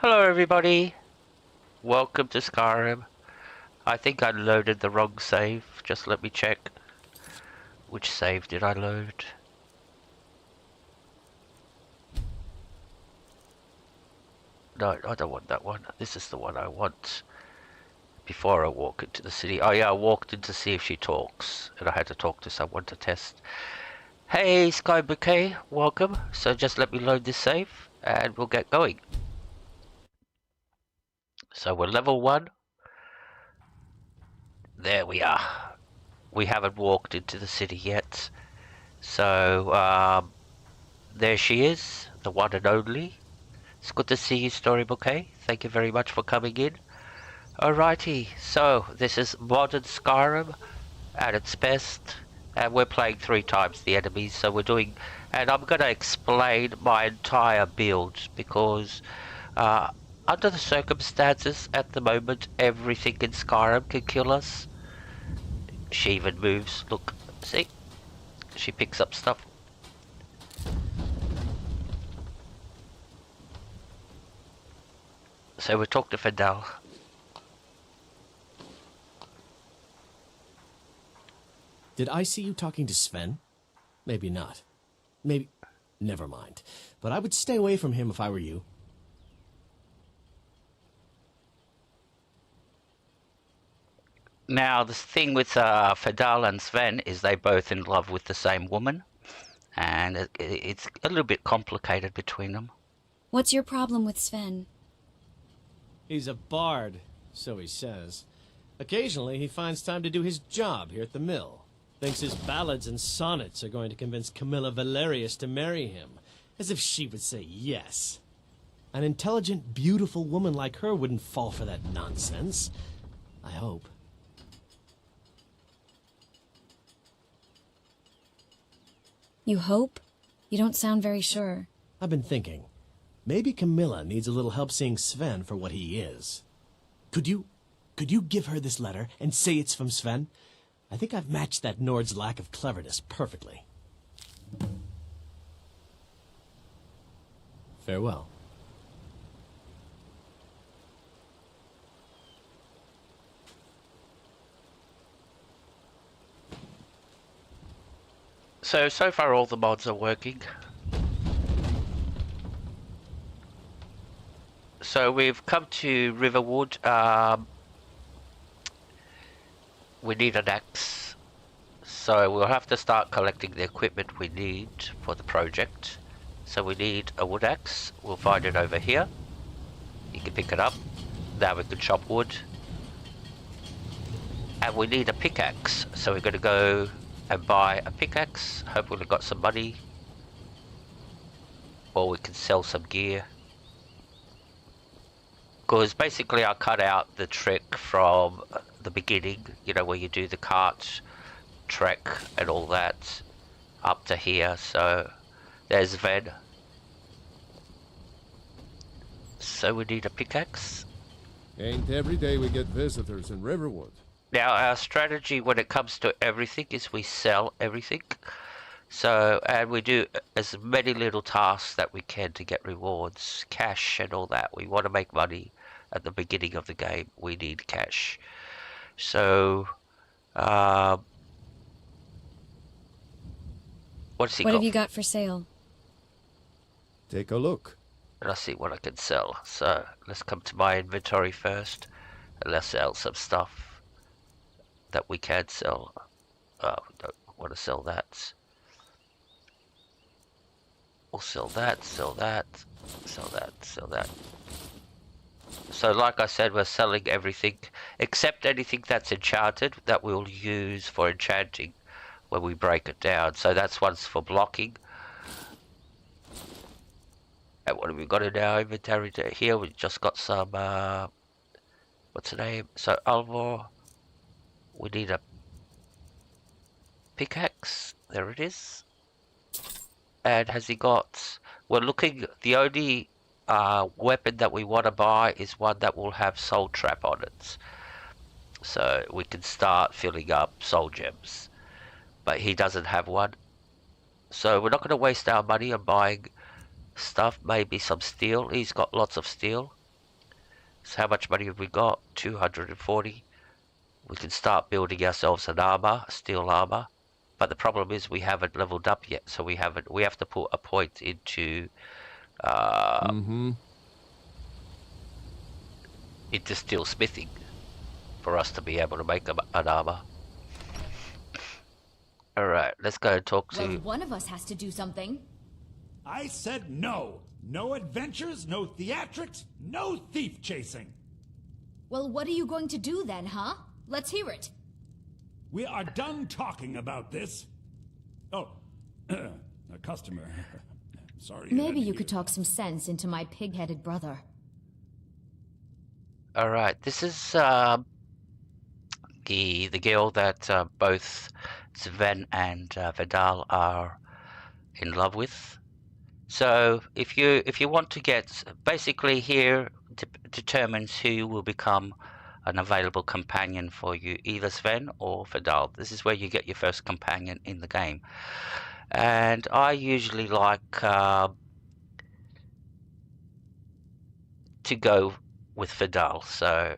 Hello everybody, welcome to Skyrim. I think I loaded the wrong save, just let me check. Which save did I load? No, I don't want that one. This is the one I want. Before I walk into the city. Oh yeah, I walked in to see if she talks. And I had to talk to someone to test. Hey Sky Bouquet, welcome. So just let me load this save and we'll get going. So we're level 1. There we are. We haven't walked into the city yet. So, there she is, the one and only. It's good to see you, Story Bouquet. Thank you very much for coming in. Alrighty, so this is modern Skyrim at its best. And we're playing 3 times the enemies, so we're doing... And I'm going to explain my entire build, because under the circumstances at the moment, everything in Skyrim can kill us. She even moves, look, see? She picks up stuff. So we talked to Fidel. Did I see you talking to Sven? Maybe not. Maybe... Never mind. But I would stay away from him if I were you. Now, the thing with Fidel and Sven is they both in love with the same woman. And it's a little bit complicated between them. What's your problem with Sven? He's a bard, so he says. Occasionally, he finds time to do his job here at the mill. Thinks his ballads and sonnets are going to convince Camilla Valerius to marry him. As if she would say yes. An intelligent, beautiful woman like her wouldn't fall for that nonsense. I hope. You hope? You don't sound very sure. I've been thinking. Maybe Camilla needs a little help seeing Sven for what he is. Could you give her this letter and say it's from Sven? I think I've matched that Nord's lack of cleverness perfectly. Farewell. So far all the mods are working. So we've come to Riverwood. We need an axe. So we'll have to start collecting the equipment we need for the project. So we need a wood axe. We'll find it over here. You can pick it up. Now we can chop wood. And we need a pickaxe. So we're going to go and buy a pickaxe. Hopefully we've got some money. Or we can sell some gear. Because basically I cut out the trick from the beginning, you know, where you do the cart trek and all that up to here. So there's Ven. So we need a pickaxe. Ain't every day we get visitors in Riverwood. Now our strategy when it comes to everything is we sell everything. So, and we do as many little tasks that we can to get rewards, cash and all that. We want to make money at the beginning of the game. We need cash. So, what's he got? What have you got for sale? Take a look. Let's see what I can sell. So, let's come to my inventory first. And let's sell some stuff that we can sell. Oh, we don't want to sell that. We'll sell that, sell that, sell that, sell that. So like I said, we're selling everything except anything that's enchanted that we'll use for enchanting when we break it down. So that's one's for blocking. And what have we got in our inventory here? We've just got some, what's the name? So Alvor, we need a pickaxe. There it is. And has he got... We're looking... The only weapon that we want to buy is one that will have soul trap on it. So we can start filling up soul gems. But he doesn't have one. So we're not going to waste our money on buying stuff. Maybe some steel. He's got lots of steel. So how much money have we got? 240. We can start building ourselves an armor, steel armor. But the problem is we haven't leveled up yet, so we have to put a point into into steel smithing for us to be able to make an armor. Alright, let's go and talk to... Well, one of us has to do something. I said no. No adventures, no theatrics, no thief chasing. Well, what are you going to do then, huh? Let's hear it. We are done talking about this. Oh, a customer. Sorry. Maybe you could talk some sense into my pig-headed brother. Alright, this is the girl that both Sven and Vidal are in love with. So if you want to get, basically here determines who will become an available companion for you, either Sven or Vidal. This is where you get your first companion in the game. And I usually like to go with Vidal. So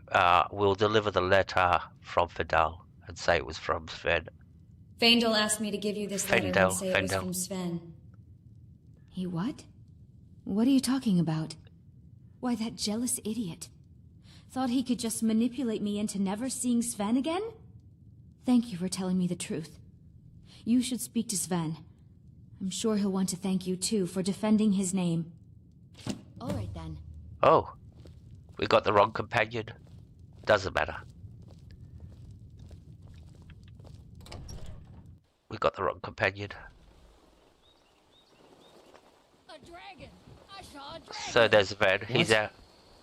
we'll deliver the letter from Vidal and say it was from Sven. Faendal asked me to give you this letter and say it was from Sven. He what? What are you talking about? Why, that jealous idiot. Thought he could just manipulate me into never seeing Sven again? Thank you for telling me the truth. You should speak to Sven. I'm sure he'll want to thank you too for defending his name. All right then. Oh, we got the wrong companion. Doesn't matter. We got the wrong companion. A dragon! I saw a dragon! So there's Sven. He's out.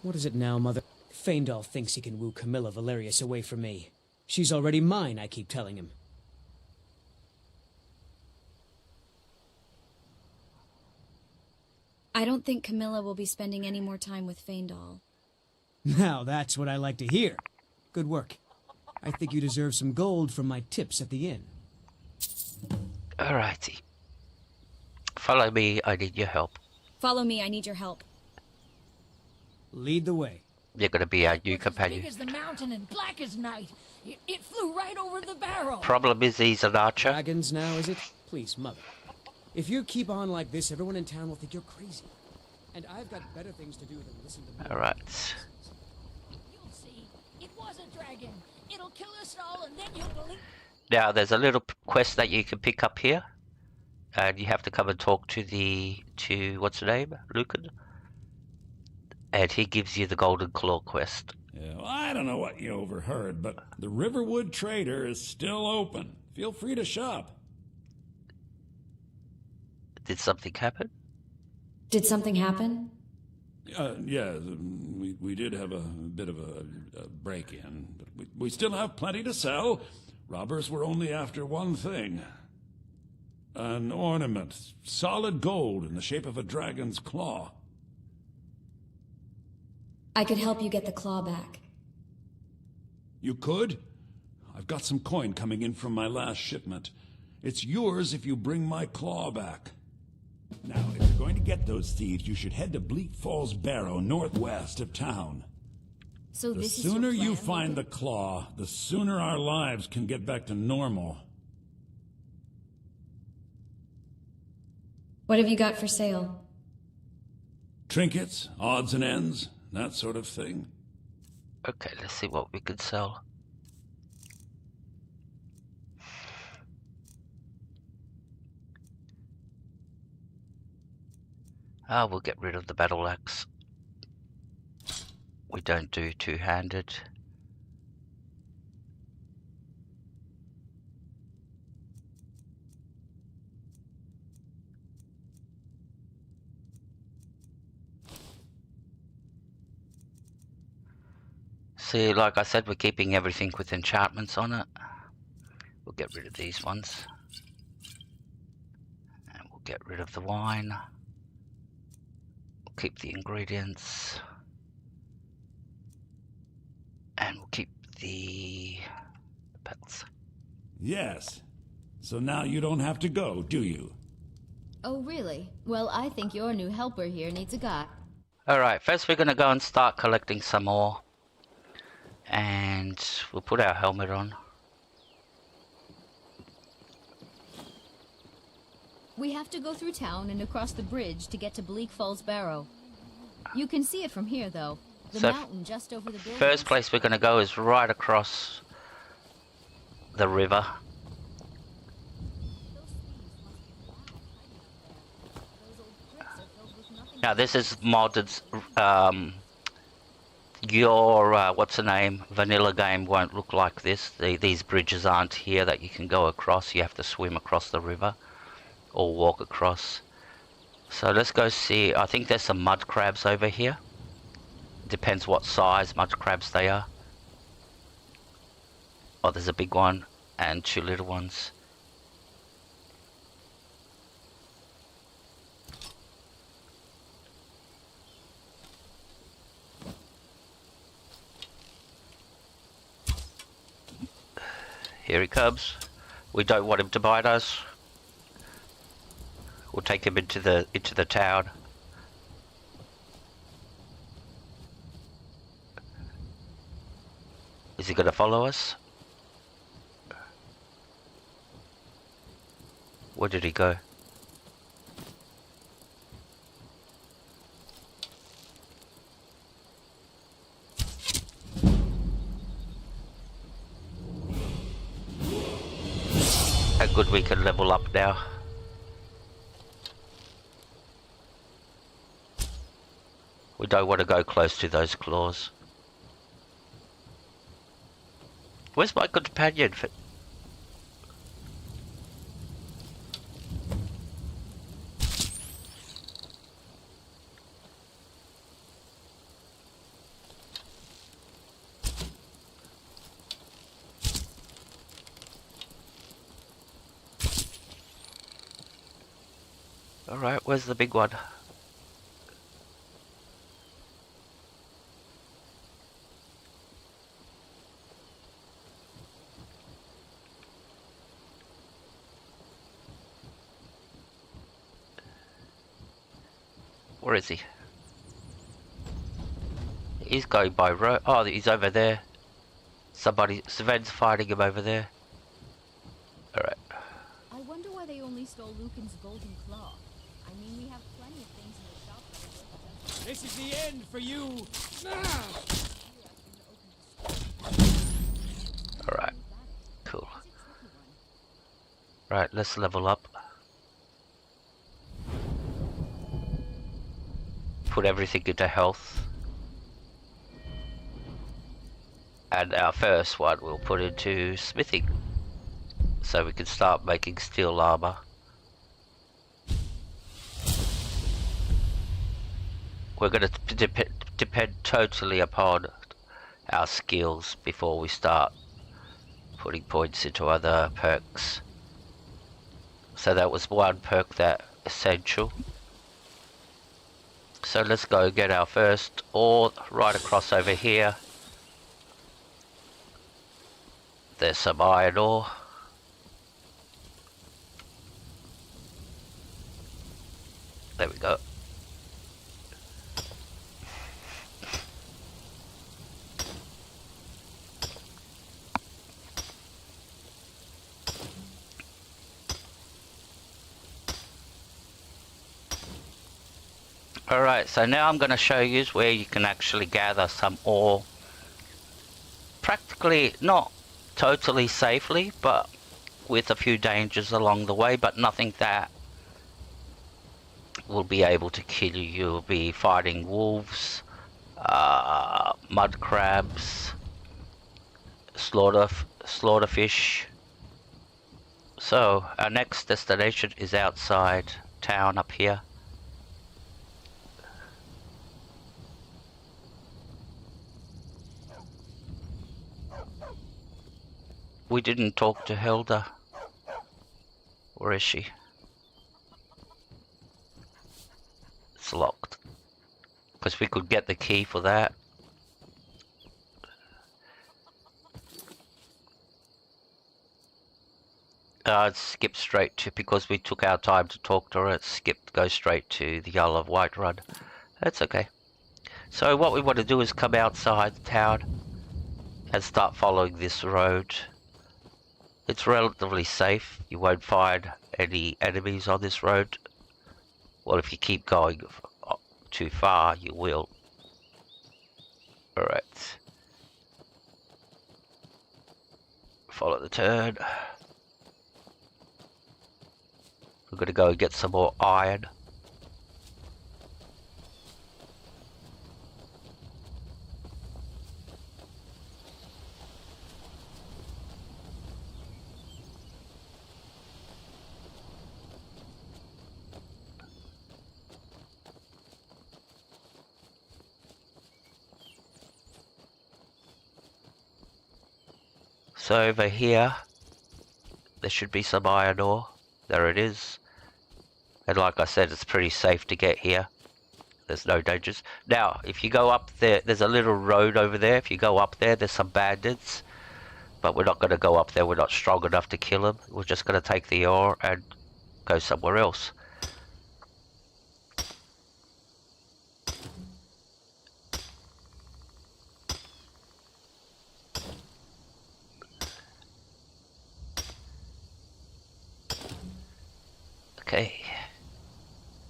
What is it now, Mother? Faendal thinks he can woo Camilla Valerius away from me. She's already mine, I keep telling him. I don't think Camilla will be spending any more time with Faendal. Now that's what I like to hear. Good work. I think you deserve some gold from my tips at the inn. Alrighty. Follow me, I need your help. Follow me, I need your help. Lead the way. You're gonna be our new As companion. big as the mountain and black as night. It flew right over the barrel. Problem is he's an archer. Dragons now, is it? Please, Mother. If you keep on like this, everyone in town will think you're crazy. And I've got better things to do than listen to me. Alright. You'll see. It was a dragon. It'll kill us all and then you'll believe... Now there's a little quest that you can pick up here. And you have to come and talk to what's the name? Lucan? And he gives you the Golden Claw quest. Yeah, well, I don't know what you overheard, but the Riverwood Trader is still open. Feel free to shop. Did something happen? Did something happen? Yeah, we did have a bit of a break-in, but we still have plenty to sell. Robbers were only after one thing. An ornament, solid gold in the shape of a dragon's claw. I could help you get the claw back. You could? I've got some coin coming in from my last shipment. It's yours if you bring my claw back. Now, if you're going to get those thieves, you should head to Bleak Falls Barrow, northwest of town. So The this is your sooner you plan, find the Lucan? claw, the sooner our lives can get back to normal. What have you got for sale? Trinkets, odds and ends, that sort of thing. Okay, let's see what we can sell. We'll get rid of the battle axe. We don't do two-handed. See, like I said, we're keeping everything with enchantments on it. We'll get rid of these ones. And we'll get rid of the wine. We'll keep the ingredients. And we'll keep the petals. Yes. So now you don't have to go, do you? Oh, really? Well, I think your new helper here needs a guy. Alright, first we're gonna go and start collecting some more. And we'll put our helmet on. We have to go through town and across the bridge to get to Bleak Falls Barrow. You can see it from here, though. The So, mountain just over the building. First place we're gonna go is right across the river. Now this is modded, your, what's the name, vanilla game won't look like this. These bridges aren't here that you can go across, you have to swim across the river, or walk across. So let's go see, I think there's some mud crabs over here. Depends what size mud crabs they are. Oh, there's a big one, and 2 little ones. Here he comes. We don't want him to bite us. We'll take him into the town. Is he gonna follow us? Where did he go? How good we can level up now. We don't want to go close to those claws. Where's my companion? Alright, where's the big one? Where is he? He's going by road. Oh, he's over there. Sven's fighting him over there. Alright. I wonder why they only stole Lucan's golden claw. I mean, we have plenty of things in the shop that are worth. This is the end for you! Alright. Cool. Right, let's level up. Put everything into health. And our first one we'll put into smithing. So we can start making steel armor. We're going to depend totally upon our skills before we start putting points into other perks. So that was one perk that essential. So let's go get our first ore right across over here. There's some iron ore. There we go. Alright, so now I'm going to show you where you can actually gather some ore. Practically not totally safely, but with a few dangers along the way, but nothing that will be able to kill you. You'll be fighting wolves, mud crabs, slaughterfish. So our next destination is outside town up here. We didn't talk to Hilda. Where is she? It's locked. Because we could get the key for that. It skipped straight to, because we took our time to talk to her, it skipped, go straight to the Isle of White Run. That's okay. So what we want to do is come outside the town and start following this road. It's relatively safe. You won't find any enemies on this road. Well, if you keep going too far, you will. Alright. Follow the turn. We're gonna go and get some more iron. So over here, there should be some iron ore. There it is. And like I said, it's pretty safe to get here. There's no dangers. Now, if you go up there, there's a little road over there. If you go up there, there's some bandits. But we're not going to go up there. We're not strong enough to kill them. We're just going to take the ore and go somewhere else. Okay.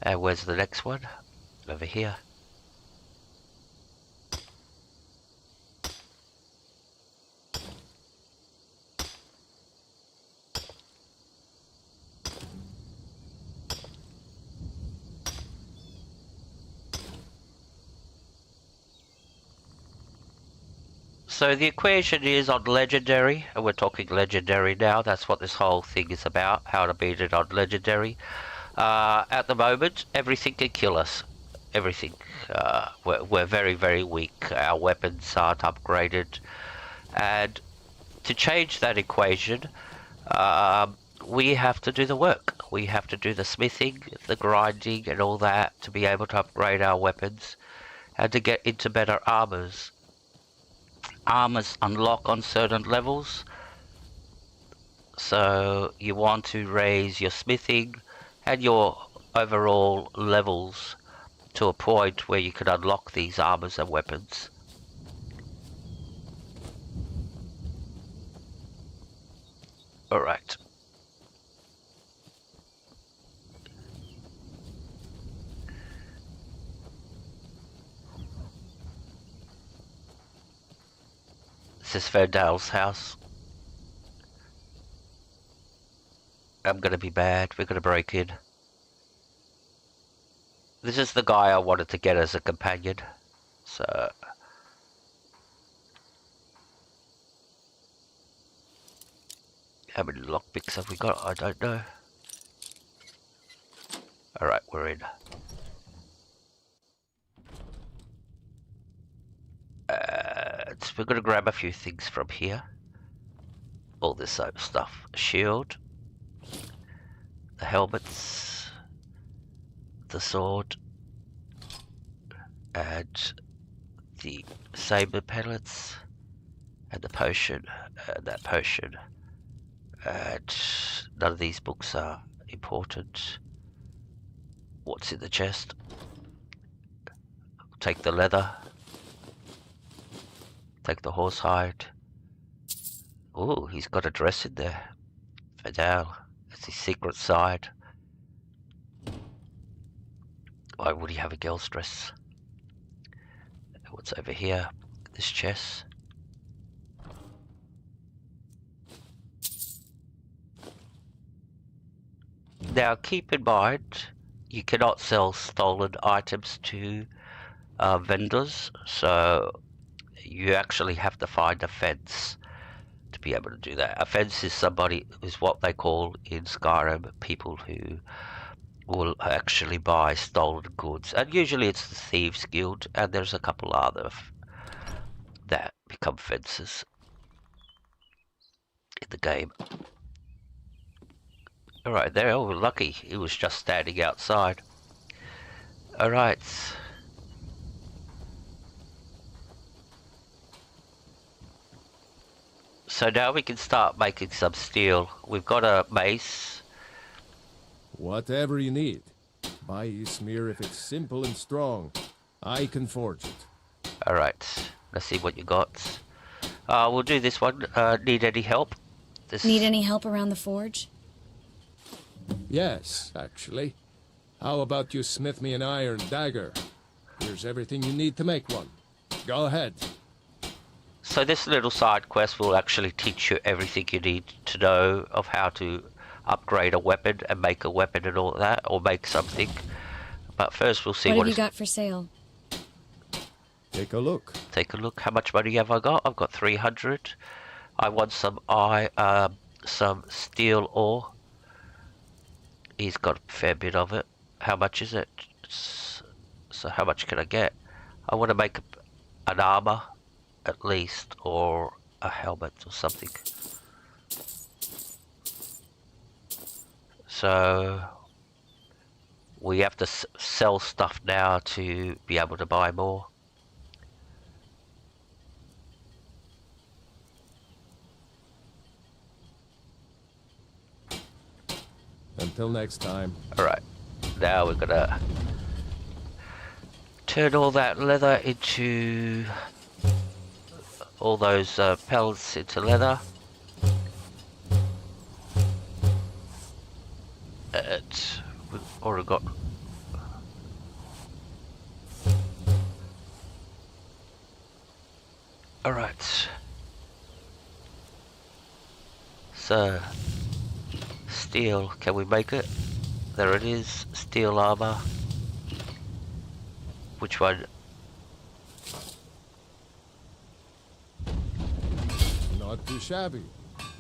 And where's the next one? Over here. So the equation is on legendary, and we're talking legendary now. That's what this whole thing is about, how to beat it on legendary. At the moment, everything can kill us. Everything. We're very, very weak. Our weapons aren't upgraded. And to change that equation, we have to do the work. We have to do the smithing, the grinding, and all that to be able to upgrade our weapons and to get into better armors. Armors unlock on certain levels, so you want to raise your smithing and your overall levels to a point where you can unlock these armors and weapons. Alright. This is Vandal's house. I'm gonna be bad. We're gonna break in. This is the guy I wanted to get as a companion. So... how many lockpicks have we got? I don't know. Alright, we're in. We're gonna grab a few things from here. All this other stuff. A shield. The helmets. The sword. And the saber pellets. And the potion. And that potion. And none of these books are important. What's in the chest? Take the leather. Take the horse hide. Oh, he's got a dress in there. Vidal. That's his secret side. Why would he have a girl's dress? What's over here? This chest. Now keep in mind, you cannot sell stolen items to vendors, so you actually have to find a fence to be able to do that. A fence is what they call in Skyrim people who will actually buy stolen goods, and usually it's the Thieves Guild, and there's a couple other that become fences in the game. Alright, there, oh lucky, he was just standing outside. Alright. So now we can start making some steel. We've got a mace. Whatever you need. Buy Ysmir if it's simple and strong. I can forge it. Alright, let's see what you got. We'll do this one. Need any help? Need any help around the forge? Yes, actually. How about you smith me an iron dagger? Here's everything you need to make one. Go ahead. So this little side quest will actually teach you everything you need to know of how to upgrade a weapon and make a weapon and all that, or make something. But first we'll see What what have you got for sale? Take a look. Take a look. How much money have I got? I've got 300. I want some steel ore. He's got a fair bit of it. How much is it? So how much can I get? I want to make an armor at least, or a helmet or something. So we have to sell stuff now to be able to buy more. Until next time. Alright, now we're gonna turn all that leather into, all those pellets into leather. And we've already got alright. So steel, can we make it? There it is, steel armor. Which one? Not too shabby.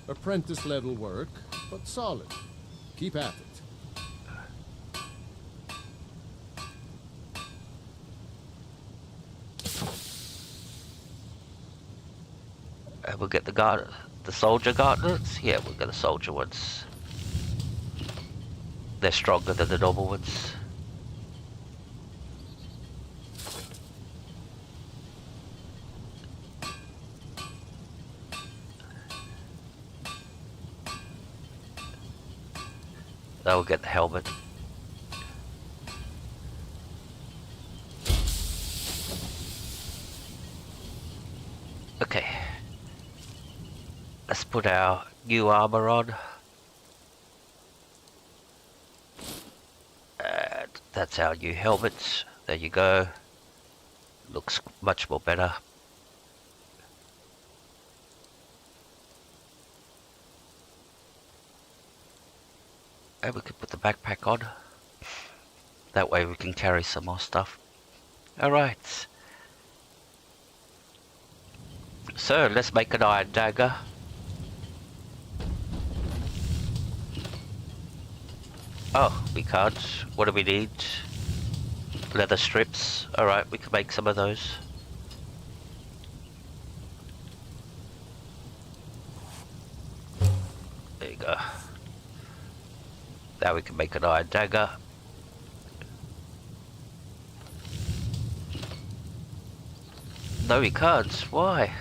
Apprentice level work, but solid. Keep at it. And we'll get the soldier gauntlets? Yeah, we'll get the soldier ones. They're stronger than the normal ones. Now we'll get the helmet. Okay. Let's put our new armor on. And that's our new helmet. There you go. Looks much more better. And we can put the backpack on. That way we can carry some more stuff. Alright. So let's make an iron dagger. Oh, we can't. What do we need? Leather strips. Alright, we can make some of those. There you go. Now we can make an iron dagger. No, we can't. Why?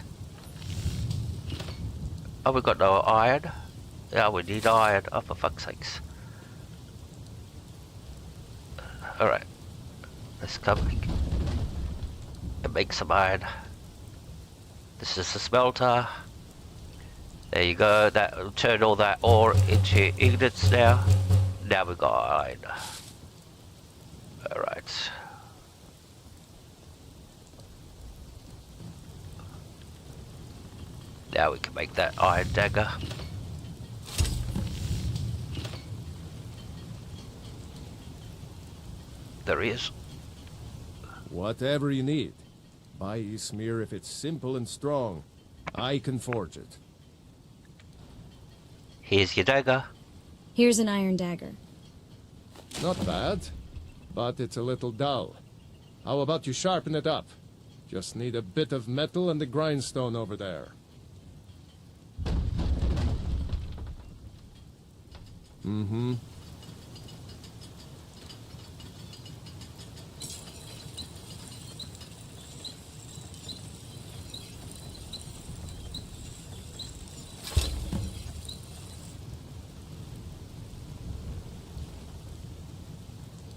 Oh, we got no iron. Yeah, we need iron. Oh, for fuck's sakes. Alright. Let's come and make some iron. This is the smelter. There you go. That will turn all that ore into ingots now. Now we got iron. Alright. Now we can make that iron dagger. There he is. Whatever you need. Buy Ismir if it's simple and strong. I can forge it. Here's your dagger. Here's an iron dagger. Not bad, but it's a little dull. How about you sharpen it up? Just need a bit of metal and the grindstone over there. Mm-hmm.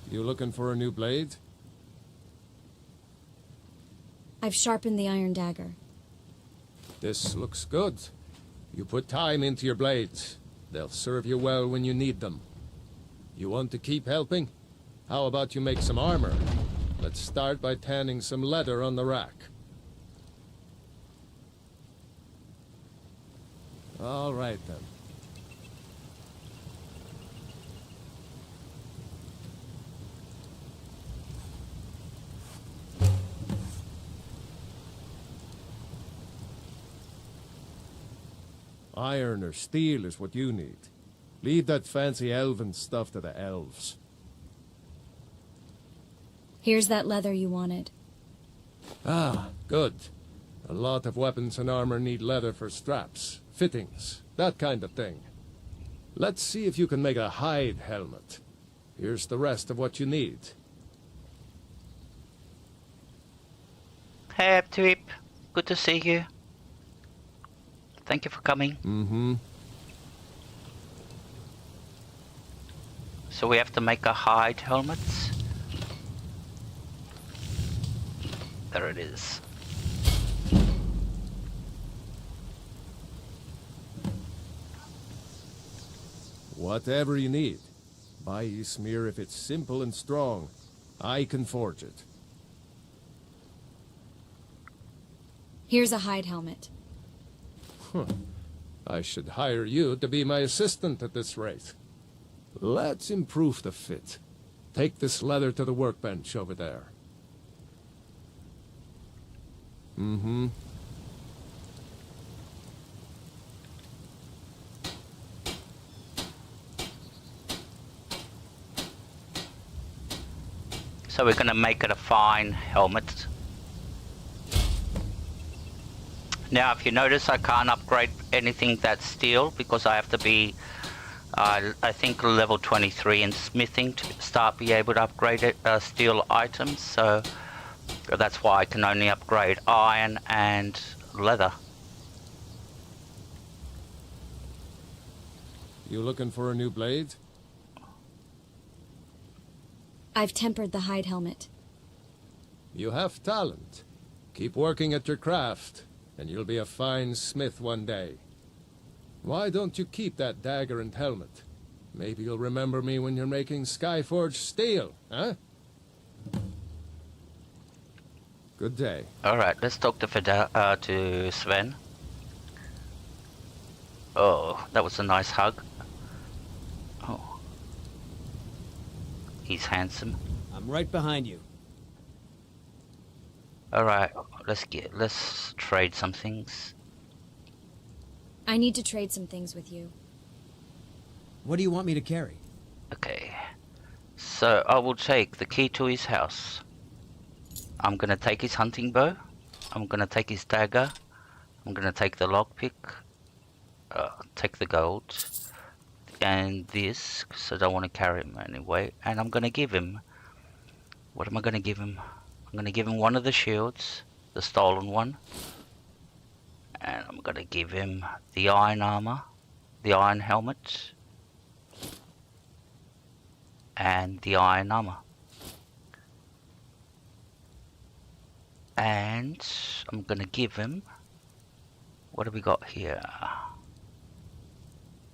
You looking for a new blade? I've sharpened the iron dagger. This looks good. You put time into your blades. They'll serve you well when you need them. You want to keep helping? How about you make some armor? Let's start by tanning some leather on the rack. All right, then. Iron or steel is what you need. Leave that fancy elven stuff to the elves. Here's that leather you wanted. Ah, good. A lot of weapons and armor need leather for straps, fittings, that kind of thing. Let's see if you can make a hide helmet. Here's the rest of what you need. Hey, Trip. Good to see you. Thank you for coming. Mm-hmm. So we have to make a hide helmet. There it is. Whatever you need. Buy Ysmir if it's simple and strong. I can forge it. Here's a hide helmet. I should hire you to be my assistant at this rate. Let's improve the fit. Take this leather to the workbench over there. Mm-hmm. So we're gonna make it a fine helmet. Now, if you notice, I can't upgrade anything that's steel because I have to be, I think, level 23 in smithing to start be able to upgrade it, steel items. So that's why I can only upgrade iron and leather. You looking for a new blade? I've tempered the hide helmet. You have talent. Keep working at your craft, and you'll be a fine smith one day. Why don't you keep that dagger and helmet? Maybe you'll remember me when you're making Skyforged steel, huh? Good day. Alright, let's talk to Sven. Oh, that was a nice hug. Oh. He's handsome. I'm right behind you. Alright, let's trade some things. I need to trade some things with you. What do you want me to carry? Okay. So I will take the key to his house. I'm gonna take his hunting bow. I'm gonna take his dagger. I'm gonna take the lockpick. Take the gold. And this, because I don't want to carry him anyway. And I'm gonna give him... What am I gonna give him? I'm gonna give him one of the shields. The stolen one. And I'm gonna give him the iron armor. The iron helmet. And the iron armor. And I'm gonna give him... What have we got here?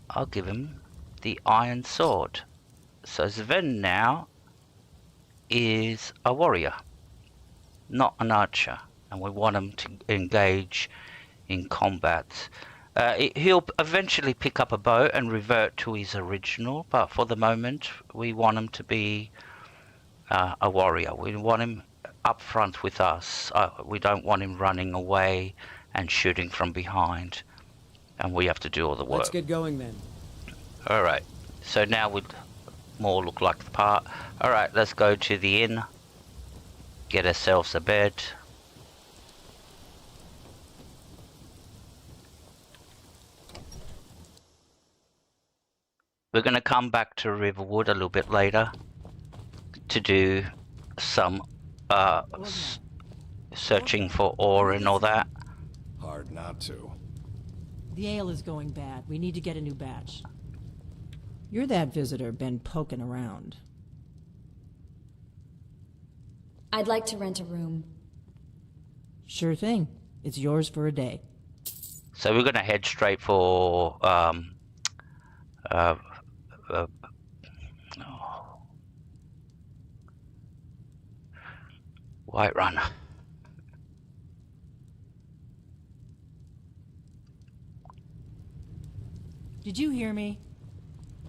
I'll give him the iron sword. So Sven now is a warrior, not an archer, and we want him to engage in combat. He'll eventually pick up a bow and revert to his original, but for the moment we want him to be a warrior. We want him up front with us. We don't want him running away and shooting from behind, and we have to do all the work. Let's get going then. Alright, so now we'd more look like the part. Alright, let's go to the inn, get ourselves a bed. We're going to come back to Riverwood a little bit later to do some searching for ore and all that. Hard not to. The ale is going bad. We need to get a new batch. You're that visitor been poking around. I'd like to rent a room. Sure thing. It's yours for a day. So we're gonna head straight for uh, Whiterun. Did you hear me?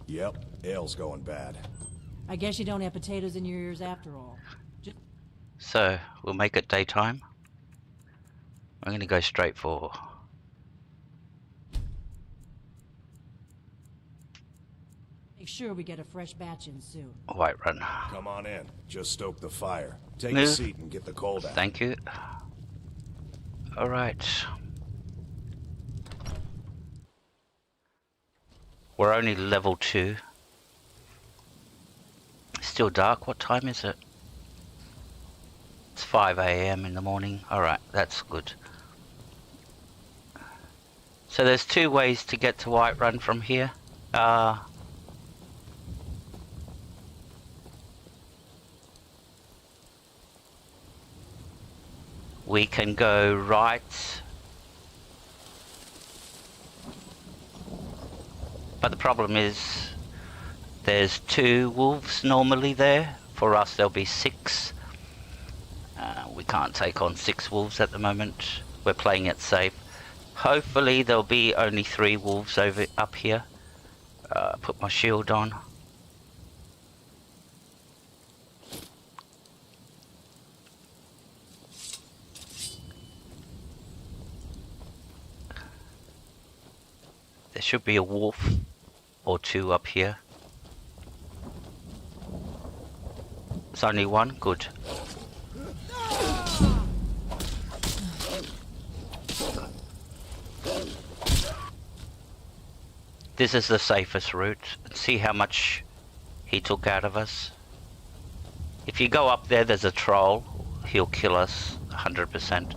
Yep, ale's going bad. I guess you don't have potatoes in your ears after all. So we'll make it daytime. I'm gonna go straight for Make sure we get a fresh batch in soon. Whiterun. Come on in. Just stoke the fire. Take a Move. seat and get the cold out. Thank you. All right. We're only level 2. Still dark. What time is it? It's 5 a.m. in the morning. All right, that's good. So there's 2 ways to get to Whiterun from here. We can go right. But the problem is there's 2 wolves normally there. For us there'll be 6. We can't take on 6 wolves at the moment. We're playing it safe. Hopefully there'll be only 3 wolves over up here. Put my shield on. There should be a wolf or 2 up here. There's only 1? Good. This is the safest route. See how much he took out of us. If you go up there, there's a troll. He'll kill us 100%.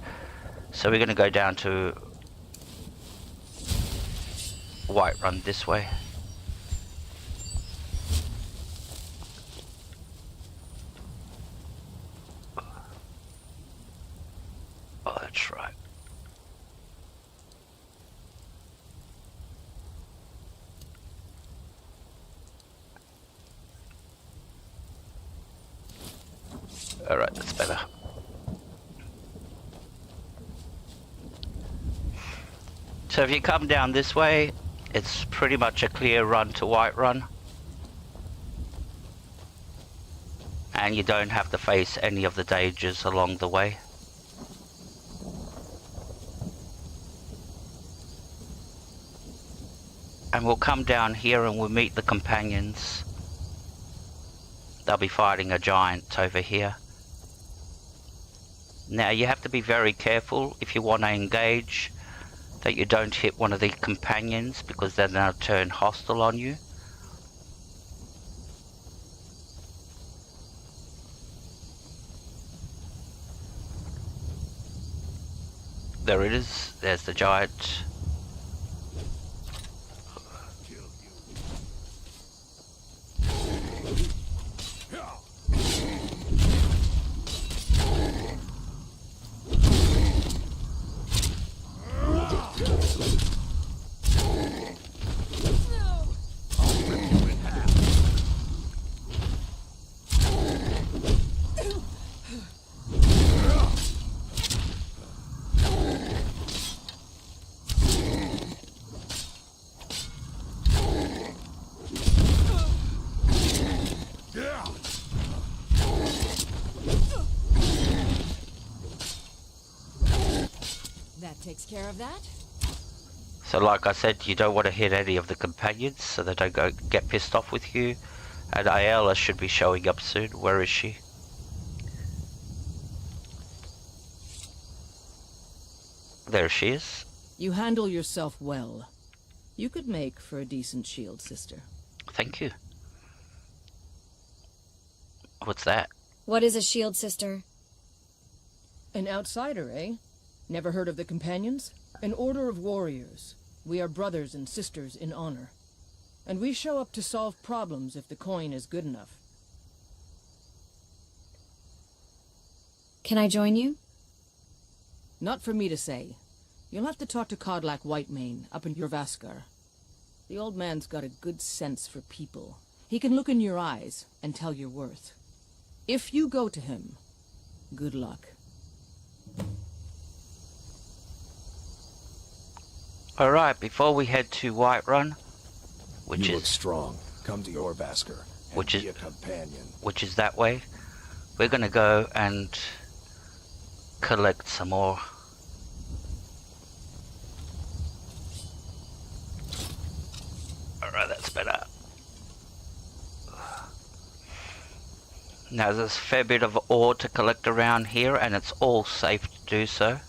So we're going to go down to Whiterun this way. Oh, that's right. Alright, that's better. So if you come down this way, it's pretty much a clear run to Whiterun. And you don't have to face any of the dangers along the way. And we'll come down here and we'll meet the companions. They'll be fighting a giant over here. Now you have to be very careful if you want to engage that you don't hit one of the companions, because then they'll turn hostile on you. There it is. There's the giant. That takes care of that. So like I said, you don't want to hit any of the companions so they don't get pissed off with you. And Ayala should be showing up soon. Where is she? There she is. You handle yourself well. You could make for a decent shield, sister. Thank you. What's that? What is a shield, sister? An outsider, eh? Never heard of the Companions? An order of warriors. We are brothers and sisters in honor. And we show up to solve problems if the coin is good enough. Can I join you? Not for me to say. You'll have to talk to Kodlak Whitemane up in Jorvaskar. The old man's got a good sense for people. He can look in your eyes and tell your worth. If you go to him, good luck. Alright, before we head to Whiterun, which you is look strong. Come to Jorvaskar and which is be a companion. which is that way, we're gonna go and collect some more. Alright, that's better. Now there's a fair bit of ore to collect around here, and it's all safe to do so.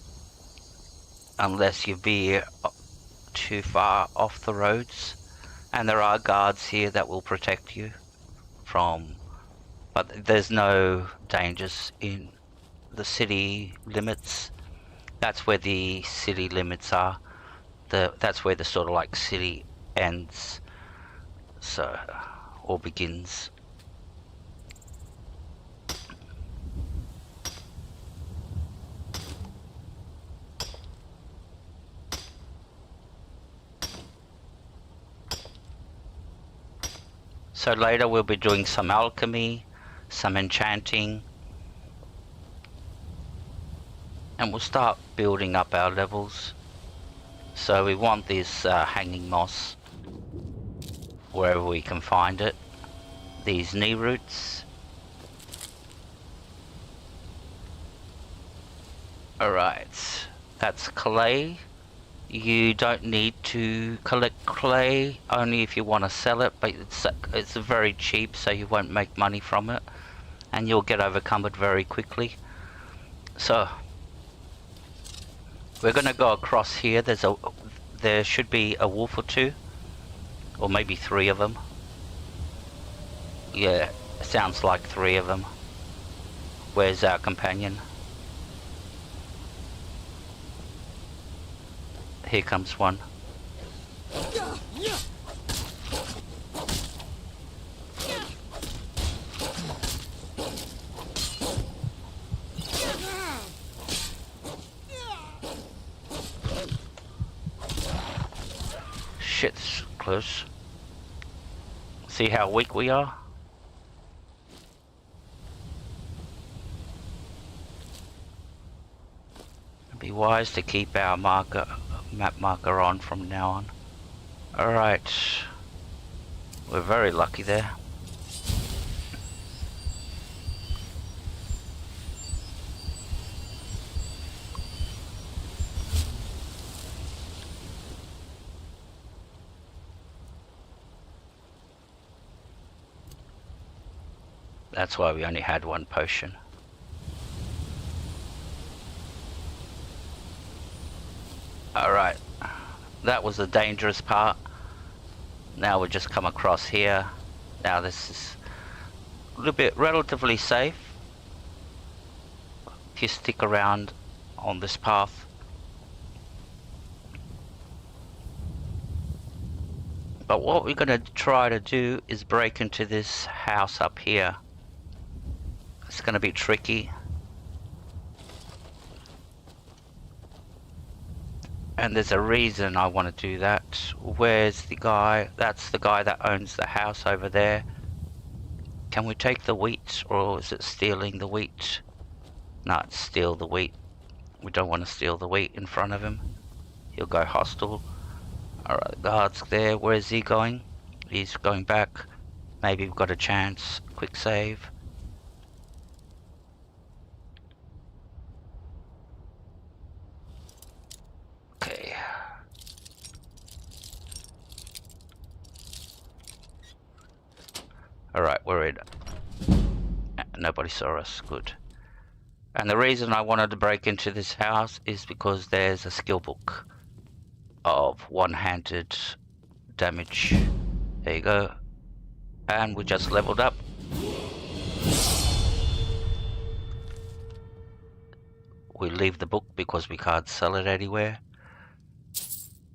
Unless you veer too far off the roads. And there are guards here that will protect you from... But there's no dangers in the city limits. That's where the city limits are. That's where the sort of like city ends. So, or begins. So later we'll be doing some alchemy, some enchanting, and we'll start building up our levels. So we want this hanging moss wherever we can find it. These knee roots. Alright, that's clay. You don't need to collect clay, only if you want to sell it, but it's very cheap, so you won't make money from it, and you'll get overcumbered very quickly. So we're gonna go across here. There should be a wolf or two, or maybe 3 of them. Yeah, sounds like 3 of them. Where's our companion? Here comes one. Shit, it's close. See how weak we are? It'd be wise to keep our map marker on from now on. Alright. We're very lucky there. That's why we only had 1 potion. Alright, that was the dangerous part. Now we just come across here. Now this is a little bit relatively safe if you stick around on this path. But what we're going to try to do is break into this house up here. It's going to be tricky. And there's a reason I want to do that. Where's the guy? That's the guy that owns the house over there. Can we take the wheat, or is it stealing the wheat? No, it's steal the wheat. We don't want to steal the wheat in front of him. He'll go hostile. Alright, the guard's there. Where's he going? He's going back. Maybe we've got a chance. Quick save. Okay. Alright, we're in. Nobody saw us. Good. And the reason I wanted to break into this house is because there's a skill book of one-handed damage. There you go. And we just leveled up. We leave the book because we can't sell it anywhere.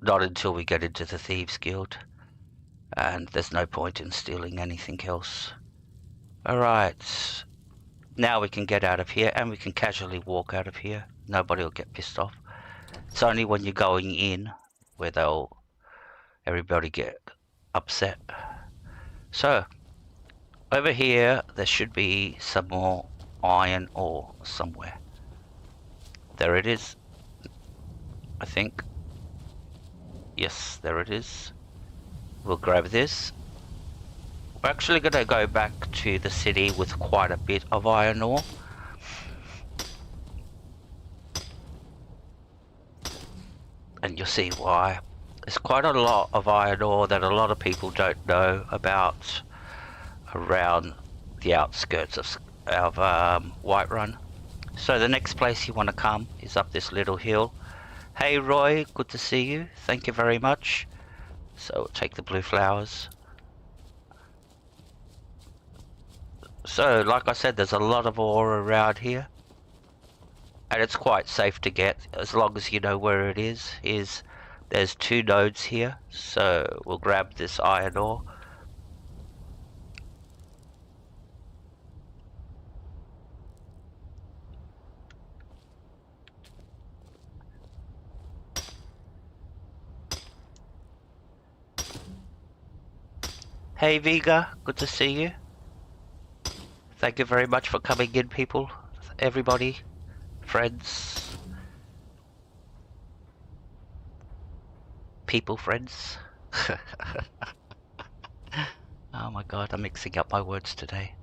Not until we get into the Thieves Guild. And there's no point in stealing anything else. Alright. Now we can get out of here, and we can casually walk out of here. Nobody will get pissed off. It's only when you're going in where everybody get upset. So, over here, there should be some more iron ore somewhere. There it is, I think. Yes, there it is. We'll grab this. We're actually going to go back to the city with quite a bit of iron ore. And you'll see why. There's quite a lot of iron ore that a lot of people don't know about around the outskirts of Whiterun. So the next place you want to come is up this little hill. Hey Roy, good to see you. Thank you very much. So we'll take the blue flowers. So like I said, there's a lot of ore around here. And it's quite safe to get as long as you know where it is. There's 2 nodes here, so we'll grab this iron ore. Hey Vega, good to see you. Thank you very much for coming in, people. Everybody, friends. People, friends. Oh my god, I'm mixing up my words today.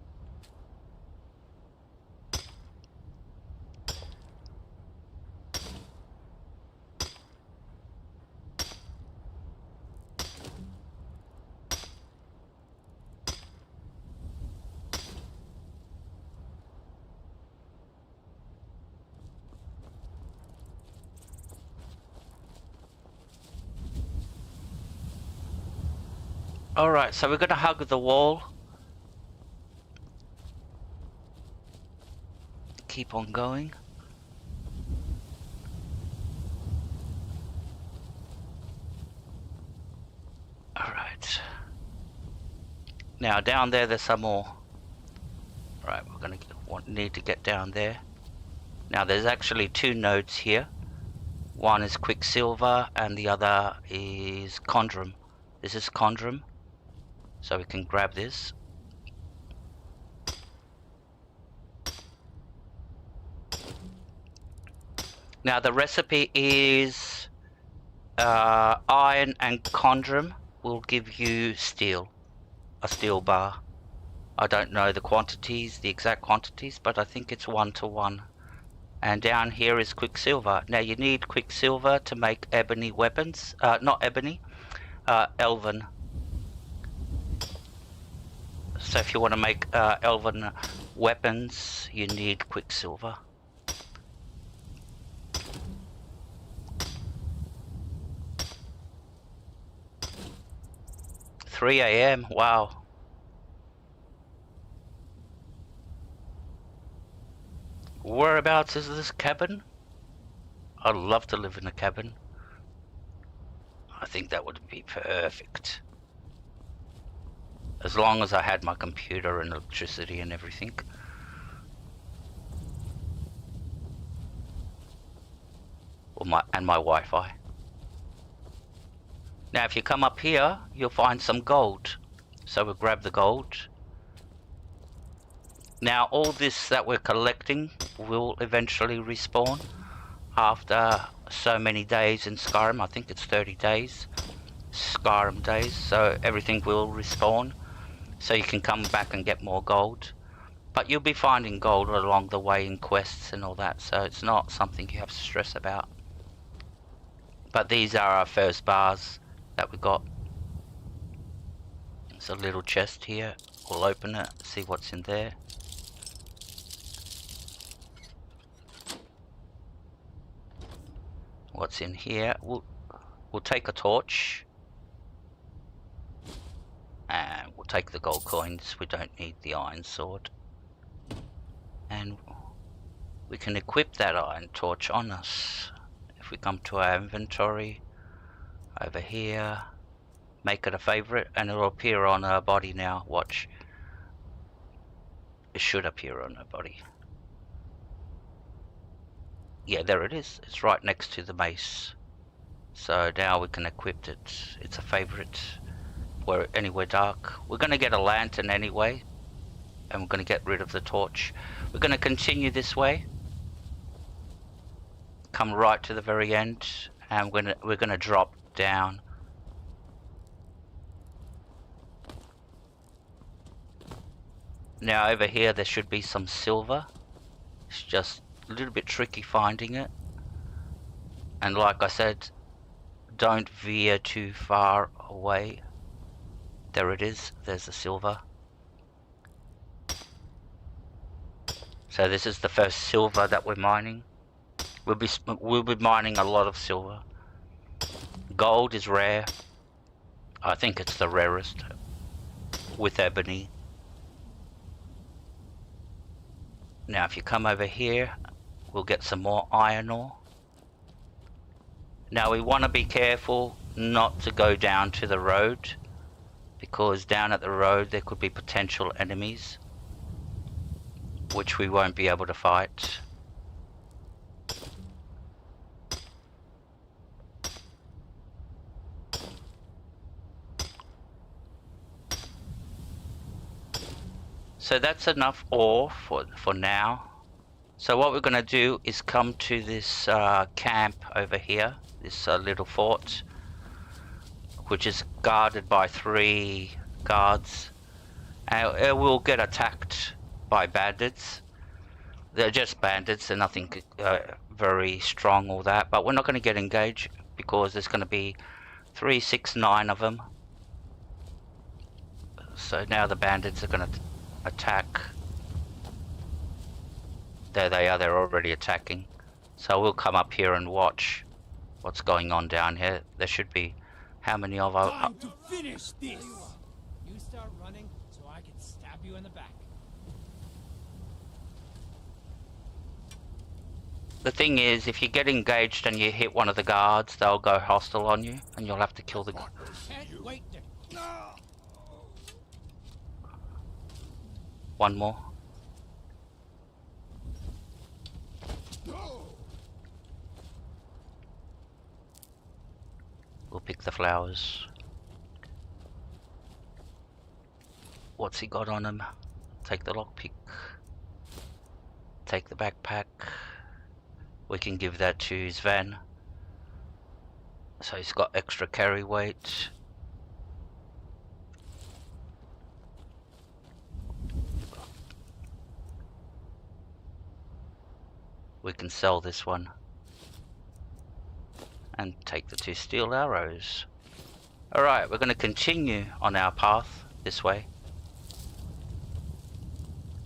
Alright, so we're gonna hug the wall. Keep on going. Alright. Now down there's some more. Right, we're gonna need to get down there. Now there's actually 2 nodes here. One is Quicksilver and the other is Condrum. This is Condrum. So we can grab this. Now the recipe is iron and Condrum will give you steel. A steel bar. I don't know the quantities, the exact quantities, but I think it's 1-to-1. And down here is Quicksilver. Now you need Quicksilver to make ebony weapons. Not ebony, elven. So if you want to make elven weapons, you need Quicksilver. "3 AM, wow. Whereabouts is this cabin? I'd love to live in a cabin. I think that would be perfect. As long as I had my computer and electricity and everything. Or my Wi-Fi. Now if you come up here, you'll find some gold. So we'll grab the gold. Now all this that we're collecting will eventually respawn after so many days in Skyrim. I think it's 30 days. Skyrim days. So everything will respawn. So you can come back and get more gold. But you'll be finding gold along the way in quests and all that. So it's not something you have to stress about. But these are our first bars that we got. There's a little chest here. We'll open it, see what's in there. What's in here? We'll take a torch. And we'll take the gold coins. We don't need the iron sword. And we can equip that iron torch on us. If we come to our inventory, over here, make it a favorite, and it'll appear on our body now. Watch. It should appear on our body. Yeah, there it is. It's right next to the mace. So now we can equip it. It's a favorite. Where anywhere dark. We're going to get a lantern anyway. And we're going to get rid of the torch. We're going to continue this way. Come right to the very end. And we're going to drop down. Now over here there should be some silver. It's just a little bit tricky finding it. And like I said, don't veer too far away. There it is. There's the silver. So this is the first silver that we're mining. We'll be mining a lot of silver. Gold is rare. I think it's the rarest with ebony. Now if you come over here, we'll get some more iron ore. Now we want to be careful not to go down to the road, because down at the road there could be potential enemies which we won't be able to fight. So that's enough ore for now. So what we're going to do is come to this camp over here, this little fort, which is guarded by 3 guards. And it will get attacked by bandits. They're just bandits, they're nothing very strong or that, but we're not going to get engaged because there's going to be 3, 6, 9 of them. So now the bandits are going to attack. There they are, they're already attacking. So we'll come up here and watch what's going on down here. There should be, how many of our... Time to finish this! You start running so I can stab you in the back. The thing is, if you get engaged and you hit one of the guards, they'll go hostile on you, and you'll have to kill the guard. Can't wait to... One more. We'll pick the flowers. What's he got on him? Take the lockpick. Take the backpack. We can give that to Sven. So he's got extra carry weight. We can sell this one. And take the 2 steel arrows. Alright, we're going to continue on our path this way.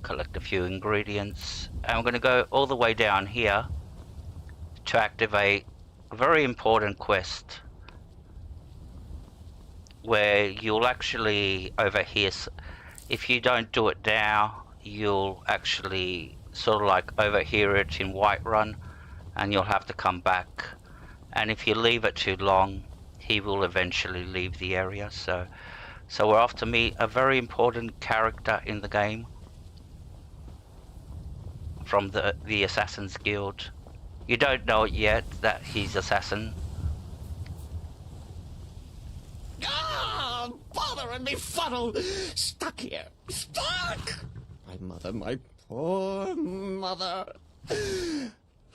Collect a few ingredients. And we're going to go all the way down here to activate a very important quest. Where you'll actually overhear, if you don't do it now, you'll actually sort of like overhear it in Whiterun, and you'll have to come back. And if you leave it too long, he will eventually leave the area. So we're off to meet a very important character in the game from the Assassin's Guild. You don't know it yet that he's assassin. Ah, bothering me funnel! Stuck here! Stuck! My poor mother.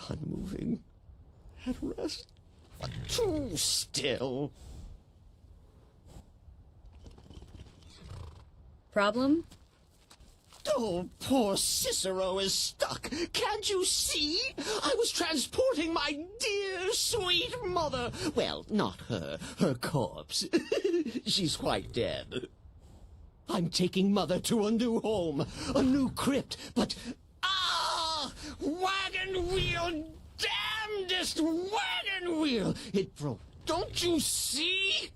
Unmoving. At rest. But too still. Problem? Oh, poor Cicero is stuck. Can't you see? I was transporting my dear, sweet mother. Well, not her. Her corpse. She's quite dead. I'm taking Mother to a new home, a new crypt, but... Ah! Wagon wheel! Damnedest wagon wheel! It broke. Don't you see?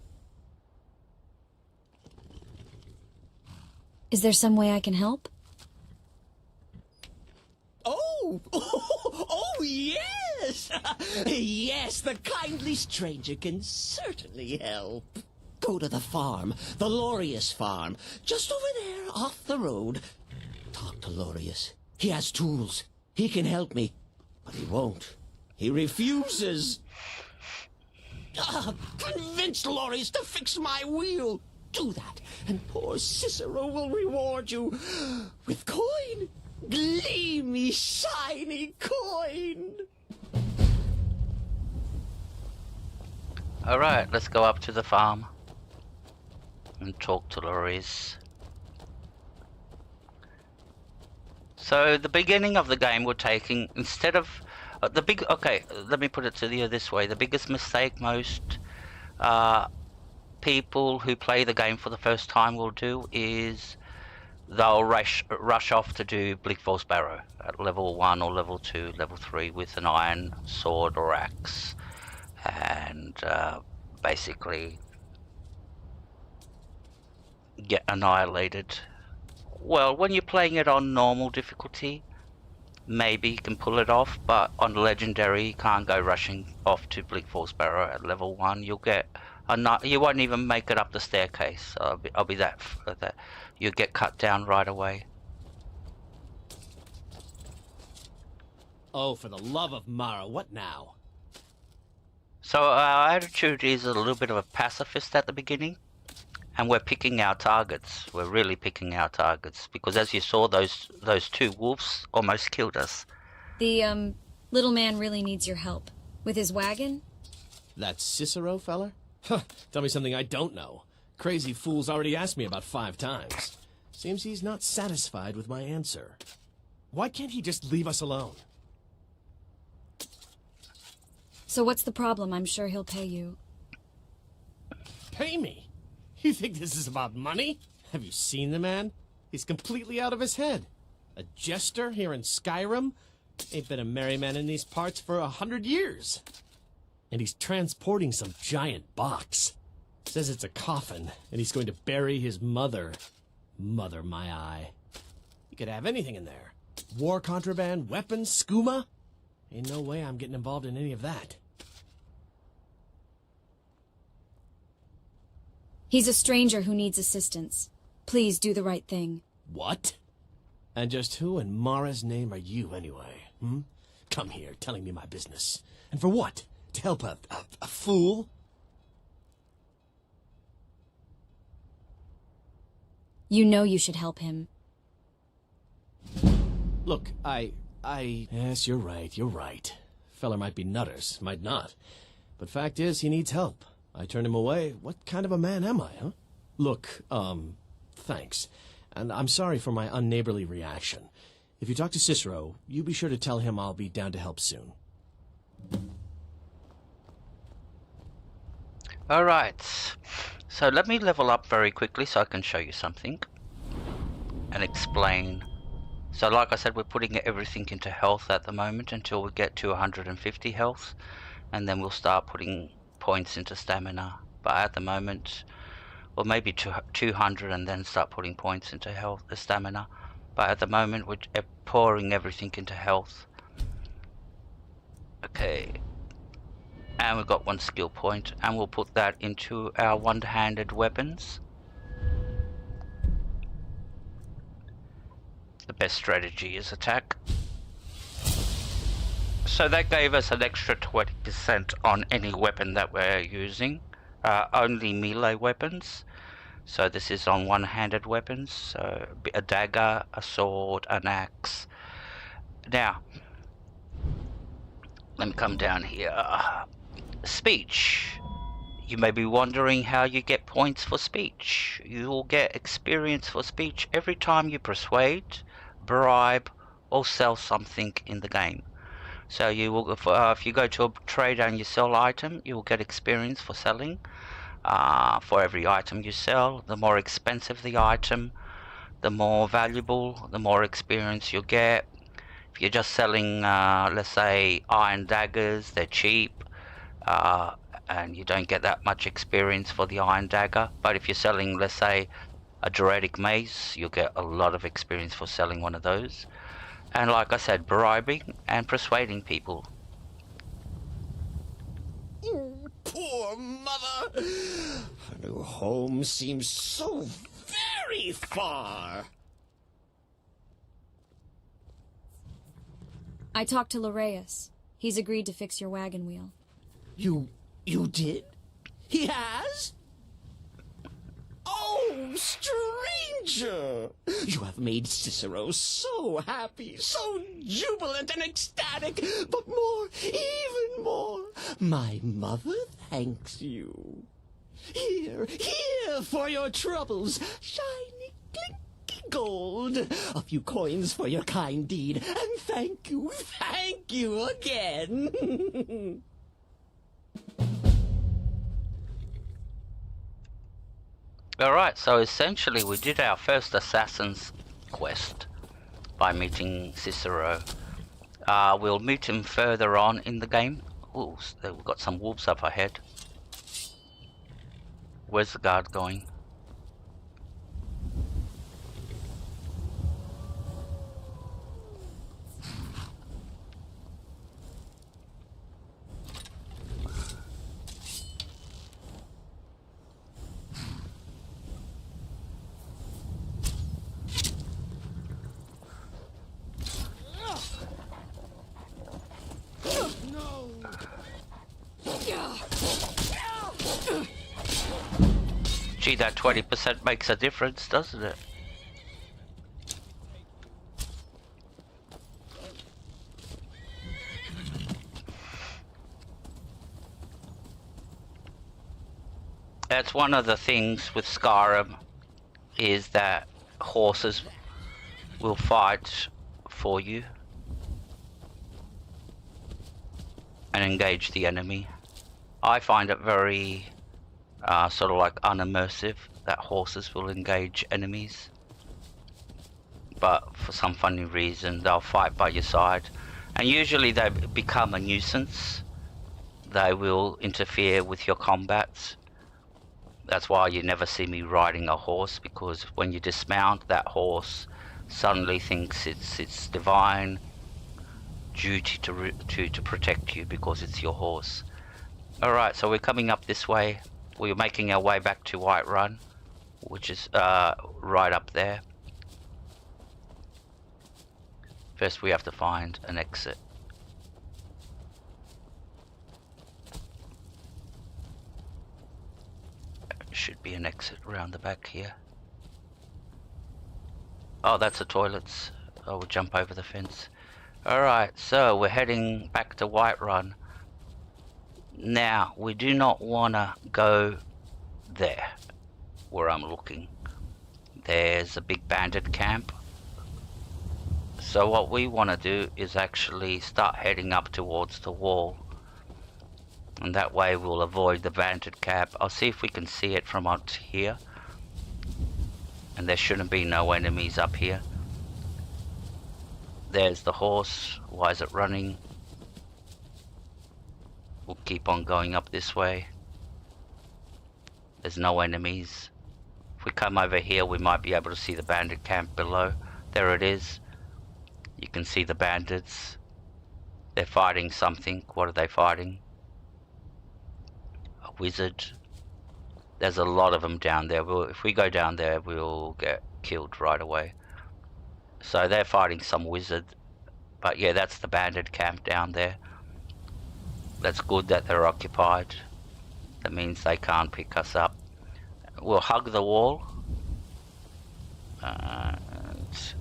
Is there some way I can help? Oh, yes! Yes, the kindly stranger can certainly help. Go to the farm, the Lorius farm, just over there off the road. Talk to Lorius. He has tools. He can help me, but he won't He refuses. Convince Loris to fix my wheel. Do that, and poor Cicero will reward you with coin. Gleamy, shiny coin. Alright, let's go up to the farm and talk to Loris. So the beginning of the game we're taking, instead of okay, let me put it to you this way. The biggest mistake most people who play the game for the first time will do is they'll rush off to do Bleak Falls Barrow at level 1 or level 2, level 3 with an iron sword or axe, and basically get annihilated. Well, when you're playing it on normal difficulty, maybe you can pull it off, but on legendary you can't go rushing off to Bleak Falls Barrow at level 1. You'll get you won't even make it up the staircase. I'll be that you'll get cut down right away. Oh, for the love of Mara, what now? So our attitude is a little bit of a pacifist at the beginning, and we're picking our targets. We're really picking our targets, because as you saw, those two wolves almost killed us. The, little man really needs your help. With his wagon? That Cicero feller? Huh, tell me something I don't know. Crazy fool's already asked me about 5 times. Seems he's not satisfied with my answer. Why can't he just leave us alone? So what's the problem? I'm sure he'll pay you. Pay me? You think this is about money? Have you seen the man? He's completely out of his head. A jester here in Skyrim? Ain't been a merry man in these parts for 100 years. And he's transporting some giant box. Says it's a coffin, and he's going to bury his mother. Mother, my eye. You could have anything in there. War contraband, weapons, skooma. Ain't no way I'm getting involved in any of that. He's a stranger who needs assistance. Please do the right thing. What? And just who in Mara's name are you, anyway? Come here, telling me my business. And for what? To help a fool? You know you should help him. Look, Yes, you're right. Feller might be nutters, might not. But fact is, he needs help. I turn him away. What kind of a man am I, huh? Look, thanks. And I'm sorry for my unneighborly reaction. If you talk to Cicero, you be sure to tell him I'll be down to help soon. Alright, so let me level up very quickly so I can show you something and explain. So like I said, we're putting everything into health at the moment until we get to 150 health, and then we'll start putting points into stamina. But at the moment, or maybe 200 and then start putting points into health, stamina. But at the moment we're pouring everything into health. Okay. And we've got 1 skill point, and we'll put that into our one-handed weapons. The best strategy is attack. So that gave us an extra 20% on any weapon that we're using. Only melee weapons. So this is on one-handed weapons. So a dagger, a sword, an axe. Now, let me come down here. Speech. You may be wondering how you get points for speech. You will get experience for speech every time you persuade, bribe, or sell something in the game. So you will, if you go to a trade and you sell item, you will get experience for selling. For every item you sell, the more expensive the item, the more valuable, the more experience you'll get. If you're just selling, let's say, iron daggers, they're cheap. And you don't get that much experience for the iron dagger. But if you're selling, let's say, a druidic mace, you'll get a lot of experience for selling one of those. And like I said, bribing and persuading people. Poor mother! Her new home seems so very far. I talked to Loreus. He's agreed to fix your wagon wheel. You did? He has? Oh, stranger! You have made Cicero so happy, so jubilant and ecstatic, but more, even more, my mother thanks you. Here for your troubles, shiny, clinky gold, a few coins for your kind deed, and thank you again. Alright, so essentially we did our first assassin's quest by meeting Cicero. We'll meet him further on in the game. Ooh, we've got some wolves up ahead. Where's the guard going? Gee, that 20% makes a difference, doesn't it? That's one of the things with Skyrim, is that horses will fight for you and engage the enemy. I find it very sort of like unimmersive that horses will engage enemies, but for some funny reason they'll fight by your side, and usually they become a nuisance. They will interfere with your combats. That's why you never see me riding a horse, because when you dismount, that horse suddenly thinks it's divine duty to protect you because it's your horse. Alright, so we're coming up this way. We're making our way back to Whiterun, which is right up there. First we have to find an exit. Should be an exit around the back here. Oh, that's the toilets. Oh, we'll jump over the fence. Alright, so we're heading back to Whiterun. Now, we do not want to go there, where I'm looking. There's a big bandit camp. So what we want to do is actually start heading up towards the wall. And that way we'll avoid the bandit camp. I'll see if we can see it from out here. And there shouldn't be no enemies up here. There's the horse. Why is it running? We'll keep on going up this way. There's no enemies. If we come over here, we might be able to see the bandit camp below. There it is. You can see the bandits. They're fighting something. What are they fighting? A wizard. There's a lot of them down there. If we go down there, we'll get killed right away. So they're fighting some wizard. But yeah, that's the bandit camp down there. That's good that they're occupied. That means they can't pick us up. We'll hug the wall.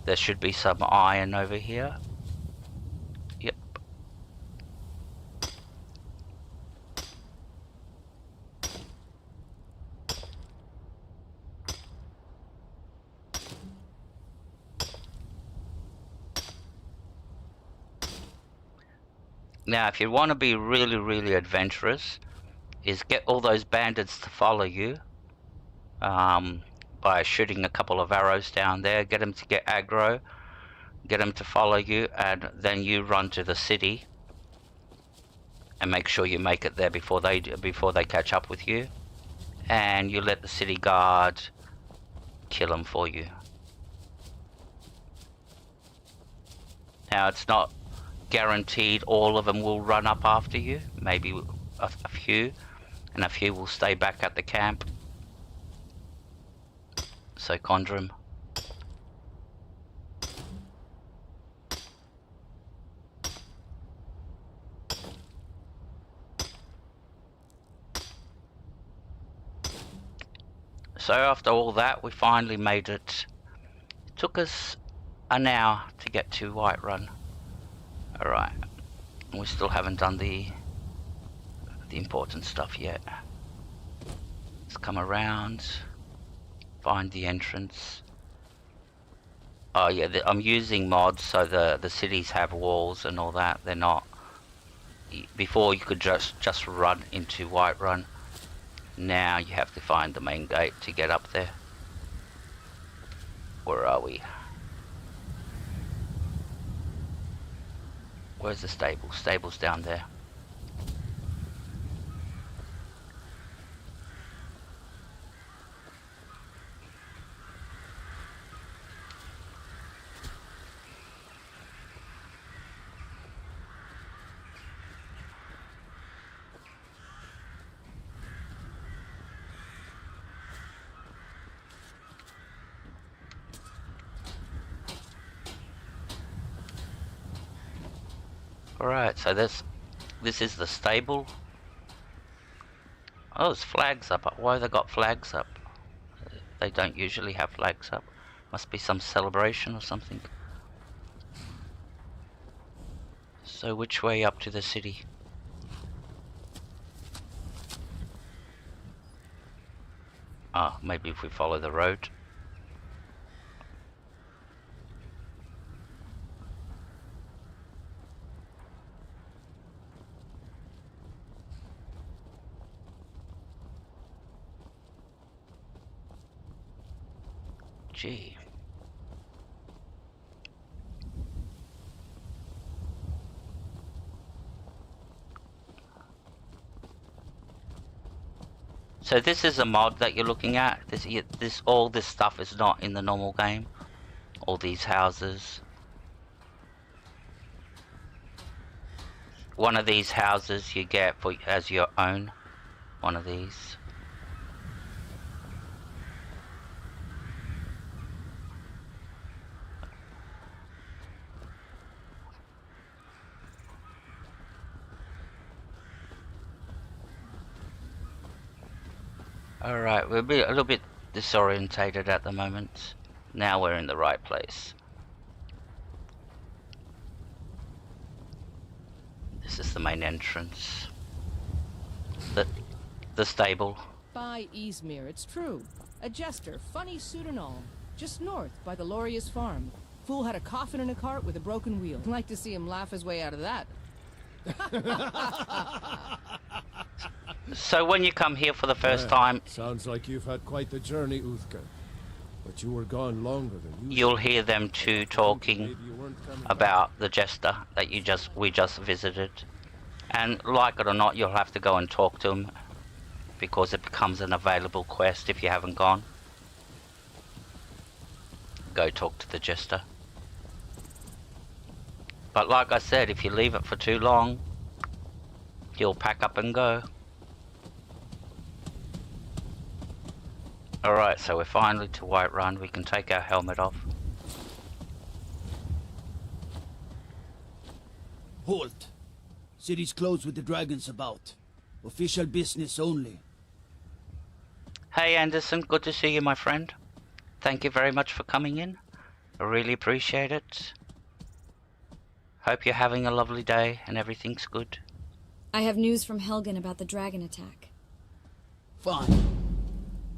There should be some iron over here. Yep. Now, if you want to be really, really adventurous, is get all those bandits to follow you by shooting a couple of arrows down there. Get them to get aggro, get them to follow you, and then you run to the city and make sure you make it there before they catch up with you, and you let the city guard kill them for you. Now, it's not guaranteed all of them will run up after you. Maybe a few, and a few will stay back at the camp. So conjure 'em. So after all that, we finally made it. It took us an hour to get to Whiterun. Alright. We still haven't done the important stuff yet. Let's come around. Find the entrance. Oh yeah, I'm using mods so the cities have walls and all that. They're not... Before you could just run into Whiterun. Now you have to find the main gate to get up there. Where are we? Where's the stable? Stable's down there. Alright, so this is the stable. Oh, there's flags up. Why they got flags up? They don't usually have flags up. Must be some celebration or something. So which way up to the city? Ah, maybe if we follow the road. Gee. So this is a mod that you're looking at. All this stuff is not in the normal game. All these houses. One of these houses you get as your own. One of these. Alright, we're a little bit disorientated at the moment. Now we're in the right place. This is the main entrance. The stable. By Easmere, it's true. A jester, funny suit and all. Just north, by the Lorius farm. Fool had a coffin in a cart with a broken wheel. Like to see him laugh his way out of that. So when you come here for the first time... Sounds like you've had quite the journey, Uthgar. But you were gone longer than usual. You'll hear them two talking about the jester that we just visited. And like it or not, you'll have to go and talk to him, because it becomes an available quest if you haven't gone. Go talk to the jester. But like I said, if you leave it for too long, he'll pack up and go. Alright, so we're finally to Whiterun. We can take our helmet off. Halt! City's closed with the dragons about. Official business only. Hey Anderson, good to see you, my friend. Thank you very much for coming in. I really appreciate it. Hope you're having a lovely day and everything's good. I have news from Helgen about the dragon attack. Fine.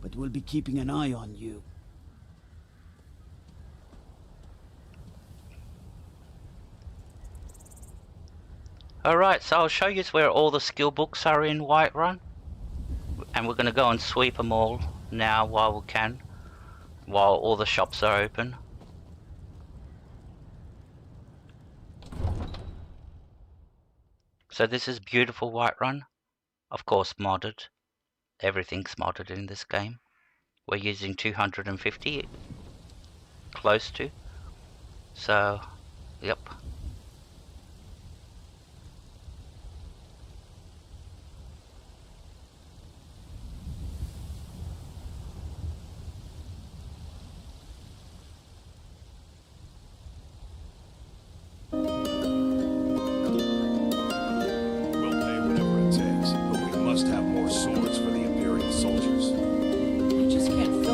But we'll be keeping an eye on you. Alright, so I'll show you where all the skill books are in Whiterun. And we're going to go and sweep them all now while we can. While all the shops are open. So this is beautiful Whiterun. Of course modded. Everything's modded in this game. We're using 250. Close to. So, yep. Must have more swords for the Imperial soldiers. I just can't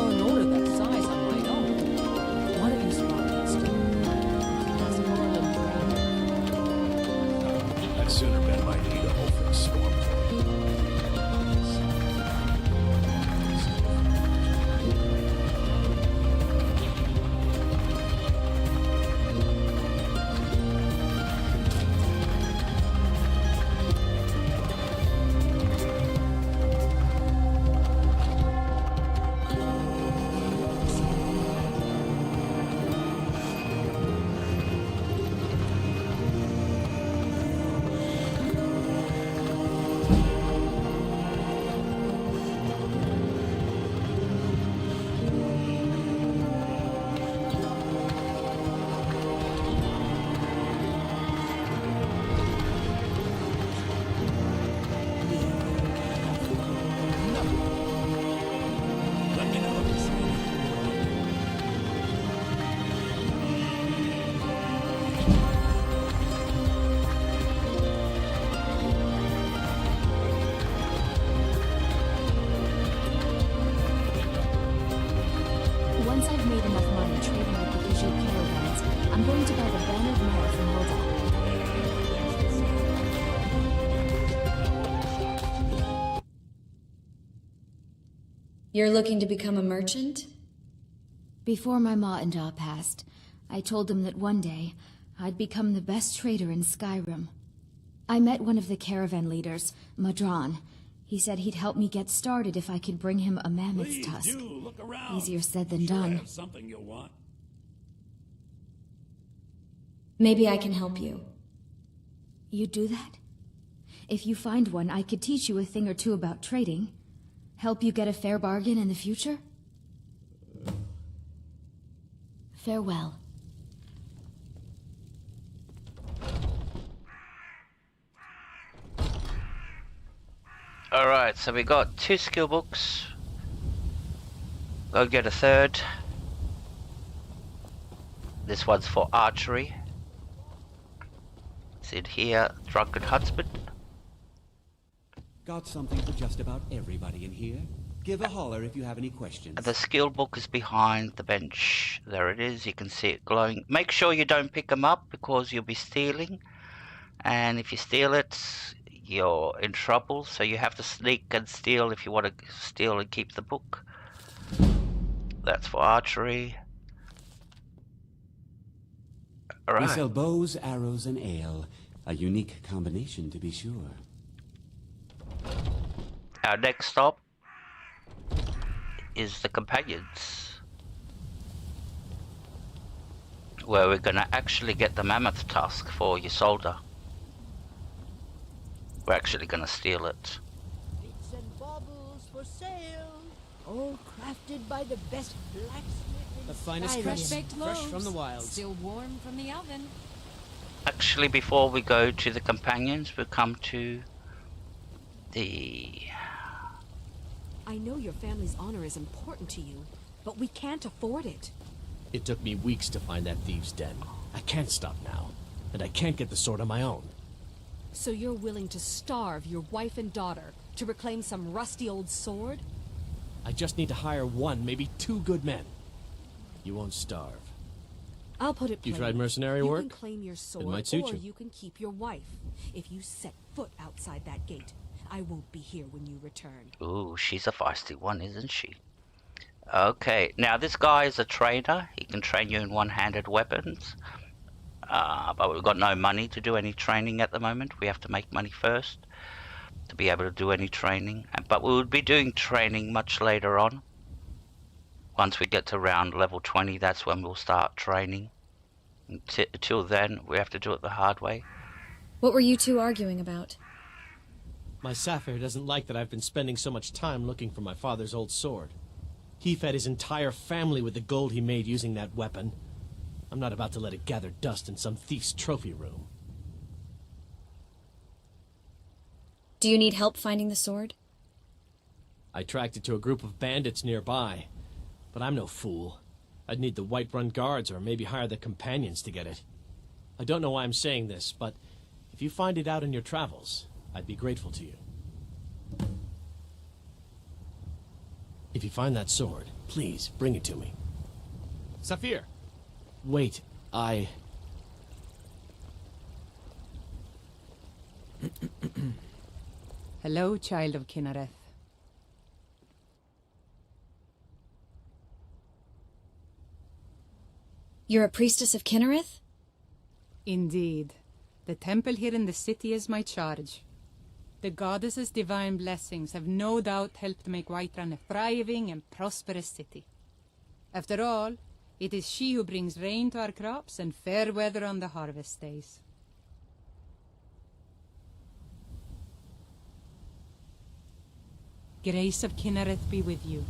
Once I've made enough money trading with the Bijou caravans, I'm going to buy the bannered mare from Hilda. You're looking to become a merchant? Before my ma and Da passed, I told them that one day I'd become the best trader in Skyrim. I met one of the caravan leaders, Madron. He said he'd help me get started if I could bring him a mammoth's Please tusk. do look around. Easier said than Sure, I done. have something you'll want. Maybe I can help you. You do that? If you find one, I could teach you a thing or two about trading. Help you get a fair bargain in the future? Farewell. Alright, so we got 2 skill books. Go get a third. This one's for archery. It's in here, Drunken Huntsman. Got something for just about everybody in here. Give a holler if you have any questions. The skill book is behind the bench. There it is, you can see it glowing. Make sure you don't pick them up because you'll be stealing. And if you steal it, you're in trouble. So you have to sneak and steal if you want to steal and keep the book. That's for archery. All right. We sell bows, arrows, and ale. A unique combination, to be sure. Our next stop is the companions, where we're gonna actually get the mammoth tusk for Isolde. We're actually gonna steal it. Bits and baubles for sale. All crafted by the best blacksmith in The finest Skyrim. cuts, Fresh-baked fresh loaves, from the wild. still warm from the oven. Actually, before we go to the companions, we'll come to the... I know your family's honor is important to you, but we can't afford it. It took me weeks to find that thieves' den. I can't stop now, and I can't get the sword on my own. So you're willing to starve your wife and daughter to reclaim some rusty old sword? I just need to hire 1, maybe 2 good men. You won't starve. I'll put it You plainly. tried mercenary you work? You can claim your sword, might suit or you. you can keep your wife. If you set foot outside that gate, I won't be here when you return. Ooh, she's a feisty one, isn't she? Okay, now this guy is a trainer. He can train you in one-handed weapons. But we've got no money to do any training at the moment. We have to make money first to be able to do any training. But we will be doing training much later on. Once we get to around level 20, that's when we'll start training. Until then, we have to do it the hard way. What were you two arguing about? My Sapphire doesn't like that I've been spending so much time looking for my father's old sword. He fed his entire family with the gold he made using that weapon. I'm not about to let it gather dust in some thief's trophy room. Do you need help finding the sword? I tracked it to a group of bandits nearby, but I'm no fool. I'd need the Whiterun guards or maybe hire the companions to get it. I don't know why I'm saying this, but if you find it out in your travels, I'd be grateful to you. If you find that sword, please bring it to me. Saphir! Wait, Hello, child of Kinnereth. You're a priestess of Kinnereth? Indeed. The temple here in the city is my charge. The goddess's divine blessings have no doubt helped make Whiterun a thriving and prosperous city. After all, it is she who brings rain to our crops and fair weather on the harvest days. Grace of Kinnereth be with you.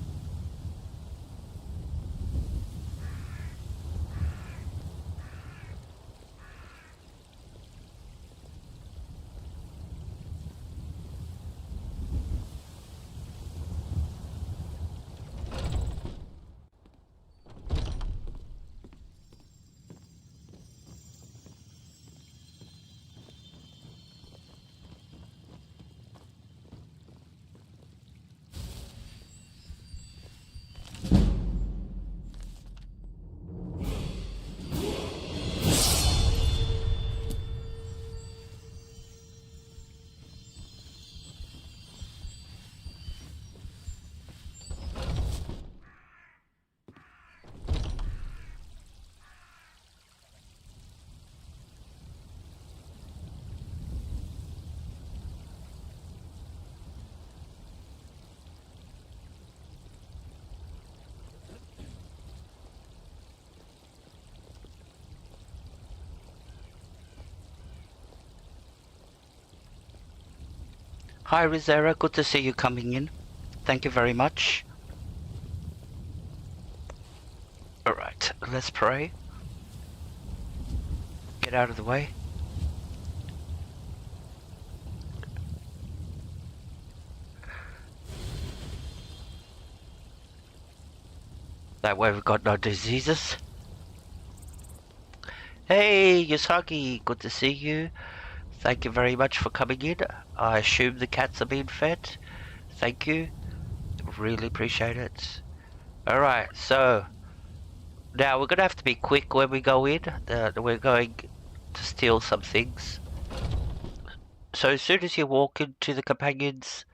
Hi, Rizera. Good to see you coming in. Thank you very much. Alright, let's pray. Get out of the way. That way we've got no diseases. Hey, Yusagi, good to see you. Thank you very much for coming in. I assume the cats are being fed. Thank you. Really appreciate it. Alright, so now we're gonna have to be quick when we go in. We're going to steal some things. So as soon as you walk into the companions,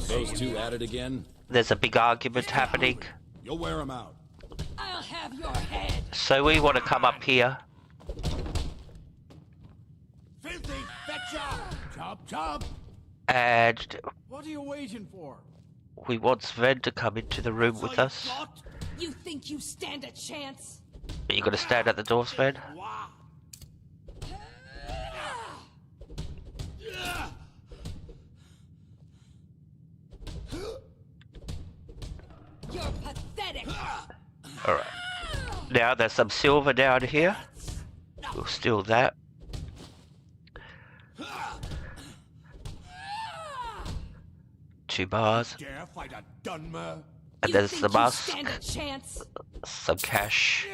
Those two at it again? there's a big argument happening. You'll wear them out. I'll have your head. So we want to come up here. Filthy fetcher! Chop, chop! And What are you waiting for? we want Sven to come into the room with us. You think you stand a chance? Are you gonna stand at the door, Sven? You're pathetic. Alright. Now there's some silver down here. We'll steal that. Two bars. Dare fight a Dunmer? And there's the mask. Stand a chance? Some cash.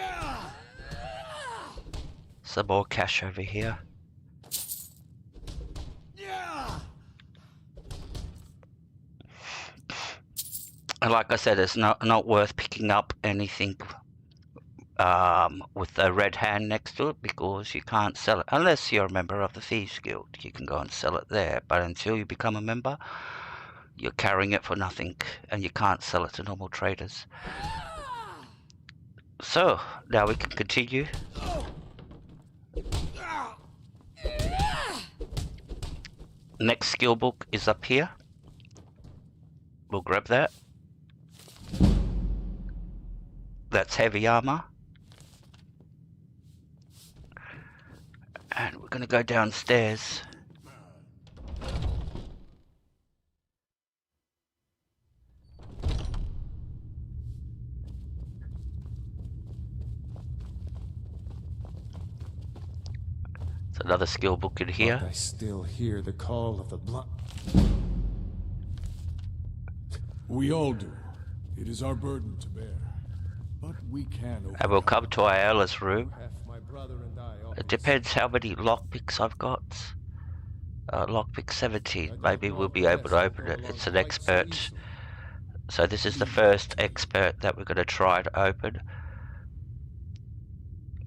Some more cash over here. And like I said, it's not worth picking up anything with a red hand next to it, because you can't sell it unless you're a member of the Thieves Guild. You can go and sell it there, but until you become a member, you're carrying it for nothing, and you can't sell it to normal traders. So now we can continue. Next skill book is up here. We'll grab that. That's heavy armor. And we're gonna go downstairs. There's another skill book in here. But I still hear the call of the blood. We all do. It is our burden to bear. But we can And we'll come to Ayala's room. My brother and I It depends how many lockpicks I've got. Lockpick 17. Maybe we'll be able to open it. It's an expert. So this is the first expert that we're going to try to open.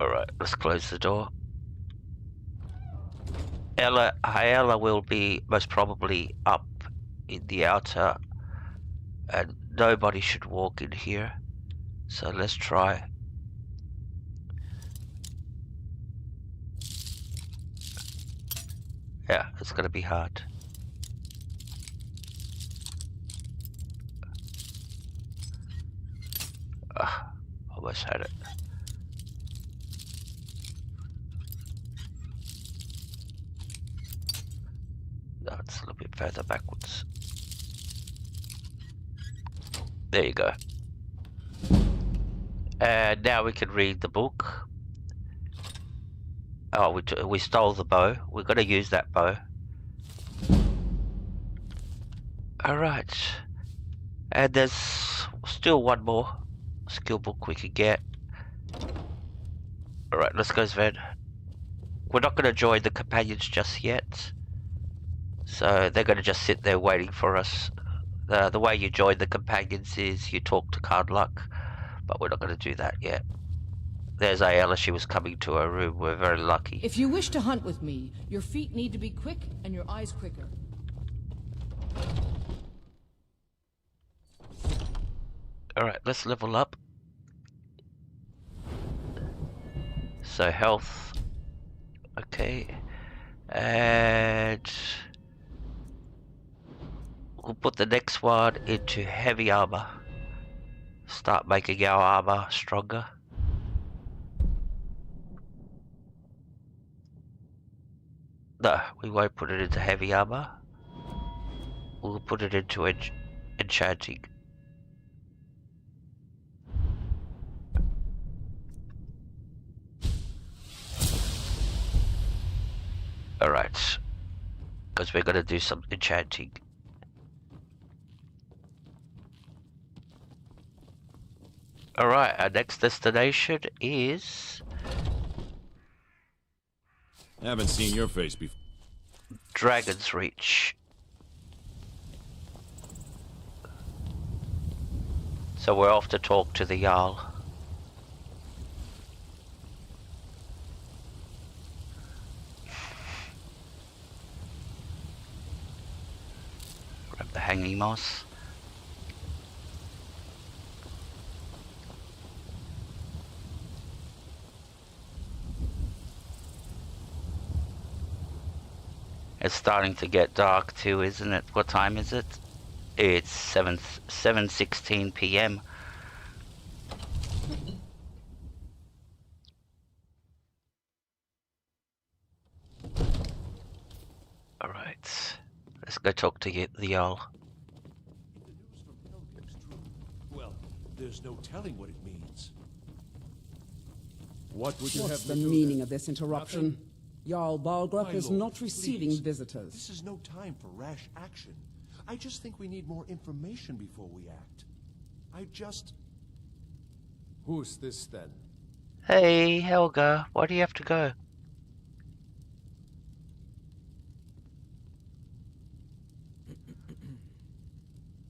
Alright, let's close the door. Ayala will be most probably up in the outer, and nobody should walk in here. So let's try. Yeah, it's gonna be hard. Almost had it. No, it's a little bit further backwards. There you go. And now we can read the book. Oh, we stole the bow. We're gonna use that bow. Alright. And there's still one more skill book we could get. Alright, let's go, Sven. We're not gonna join the companions just yet. So they're gonna just sit there waiting for us. The way you join the companions is you talk to Card Luck, but we're not gonna do that yet. There's Ayala, she was coming to her room. We're very lucky. If you wish to hunt with me, your feet need to be quick and your eyes quicker. Alright, let's level up. So health. Okay. And we'll put the next one into heavy armor. Start making our armor stronger. No, we won't put it into heavy armor. We'll put it into enchanting. Alright. Because we're gonna do some enchanting. Alright, our next destination is... Haven't seen your face before. Dragon's Reach. So we're off to talk to the Jarl. Grab the hanging moss. It's starting to get dark too, isn't it? What time is it? It's 7:16 p.m. All right, let's go talk to the Jarl. Well, there's no telling what it means. What would you What's have the to do meaning then? of this interruption? Jarl Balgrup My is lord, not receiving please. visitors. This is no time for rash action. I just think we need more information before we act. Who's this then? Hey, Helga, why do you have to go?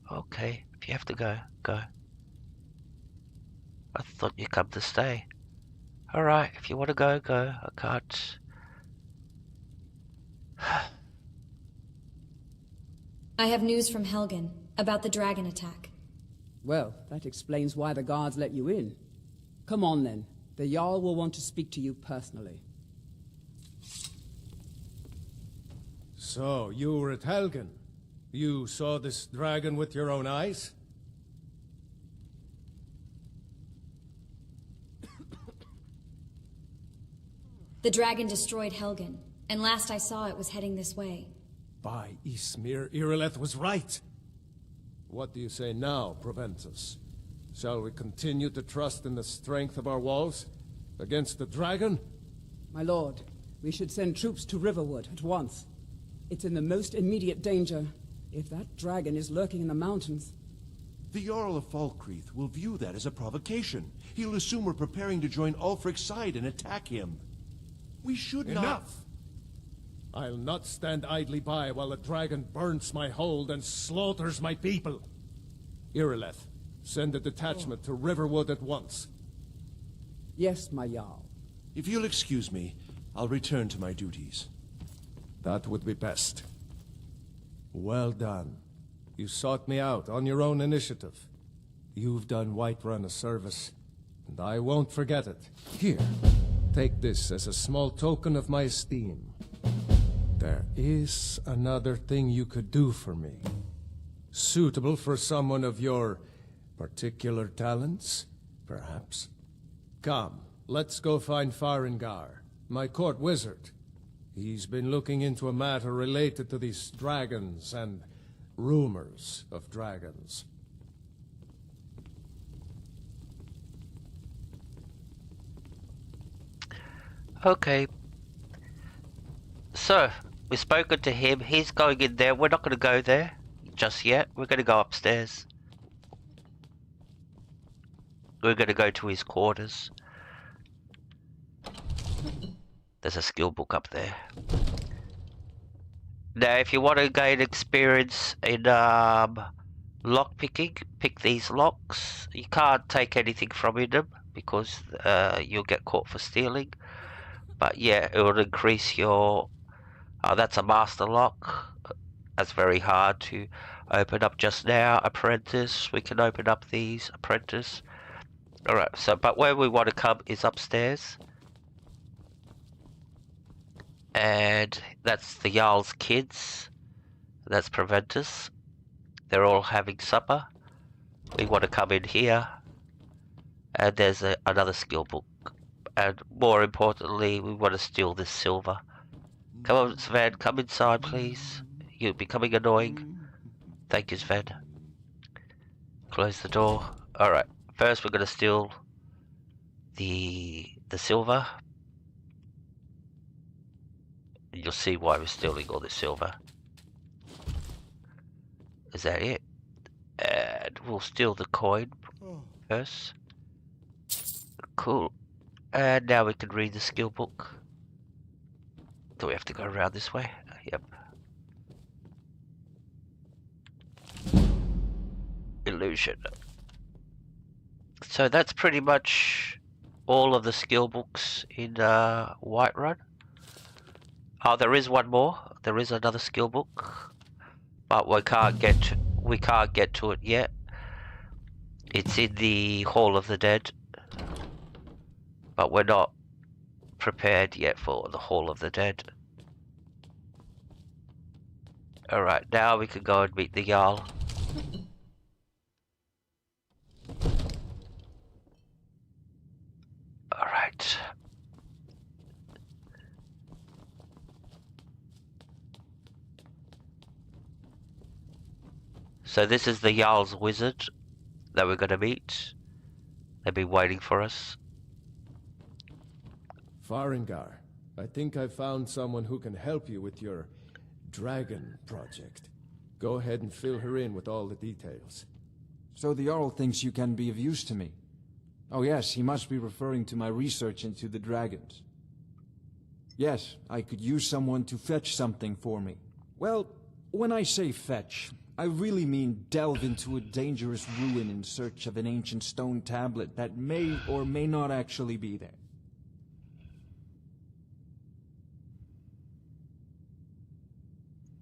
Okay, if you have to go, go. I thought you come to stay. Alright, if you want to go, go. I can't. I have news from Helgen about the dragon attack. Well, that explains why the guards let you in. Come on then. The Jarl will want to speak to you personally. So, you were at Helgen. You saw this dragon with your own eyes? The dragon destroyed Helgen, and last I saw it was heading this way. By Ysmir, Irileth was right. What do you say now, Proventus? Shall we continue to trust in the strength of our walls against the dragon? My lord, we should send troops to Riverwood at once. It's in the most immediate danger. If that dragon is lurking in the mountains... The Jarl of Falkreath will view that as a provocation. He'll assume we're preparing to join Ulfric's side and attack him. We should not... Enough! I'll not stand idly by while the dragon burns my hold and slaughters my people. Irileth, send a detachment to Riverwood at once. Yes, my Jarl. If you'll excuse me, I'll return to my duties. That would be best. Well done. You sought me out on your own initiative. You've done Whiterun a service, and I won't forget it. Here, take this as a small token of my esteem. There is another thing you could do for me. Suitable for someone of your particular talents, perhaps. Come, let's go find Farengar, my court wizard. He's been looking into a matter related to these dragons and rumors of dragons. Okay. So, we've spoken to him. He's going in there. We're not going to go there just yet. We're going to go upstairs. We're going to go to his quarters. There's a skill book up there. Now, if you want to gain experience in lock picking, pick these locks. You can't take anything from them because you'll get caught for stealing. But yeah, it will increase your... that's a master lock. That's very hard to open up just now. Apprentice, we can open up these. Apprentice. Alright, so, but where we want to come is upstairs. And that's the Jarl's kids. That's Proventus. They're all having supper. We want to come in here. And there's another skill book. And more importantly, we want to steal this silver. Come on, Sven, come inside, please. You're becoming annoying. Thank you, Sven. Close the door. Alright, first we're gonna steal the silver. You'll see why we're stealing all this silver. Is that it? And we'll steal the coin first. Cool. And now we can read the skill book. Do we have to go around this way? Yep. Illusion. So that's pretty much all of the skill books in Whiterun. Oh, there is one more. There is another skill book, but we can't get to it yet. It's in the Hall of the Dead, but we're not prepared yet for the Hall of the Dead. Alright, now we can go and meet the Jarl. Alright. So this is the Jarl's wizard that we're gonna meet. They've been waiting for us. Farengar, I think I found someone who can help you with your dragon project. Go ahead and fill her in with all the details. So the Jarl thinks you can be of use to me. Oh yes, he must be referring to my research into the dragons. Yes, I could use someone to fetch something for me. Well, when I say fetch, I really mean delve into a dangerous ruin in search of an ancient stone tablet that may or may not actually be there.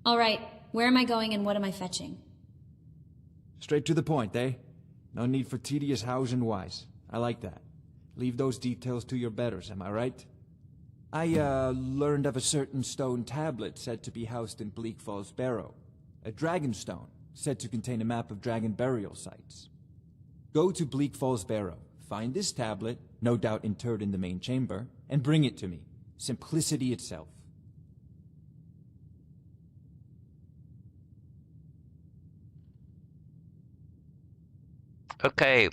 All right, where am I going and what am I fetching? Straight to the point, eh? No need for tedious hows and whys. I like that. Leave those details to your betters, am I right? I, learned of a certain stone tablet said to be housed in Bleak Falls Barrow. A dragon stone, said to contain a map of dragon burial sites. Go to Bleak Falls Barrow, find this tablet, no doubt interred in the main chamber, and bring it to me. Simplicity itself. Okay.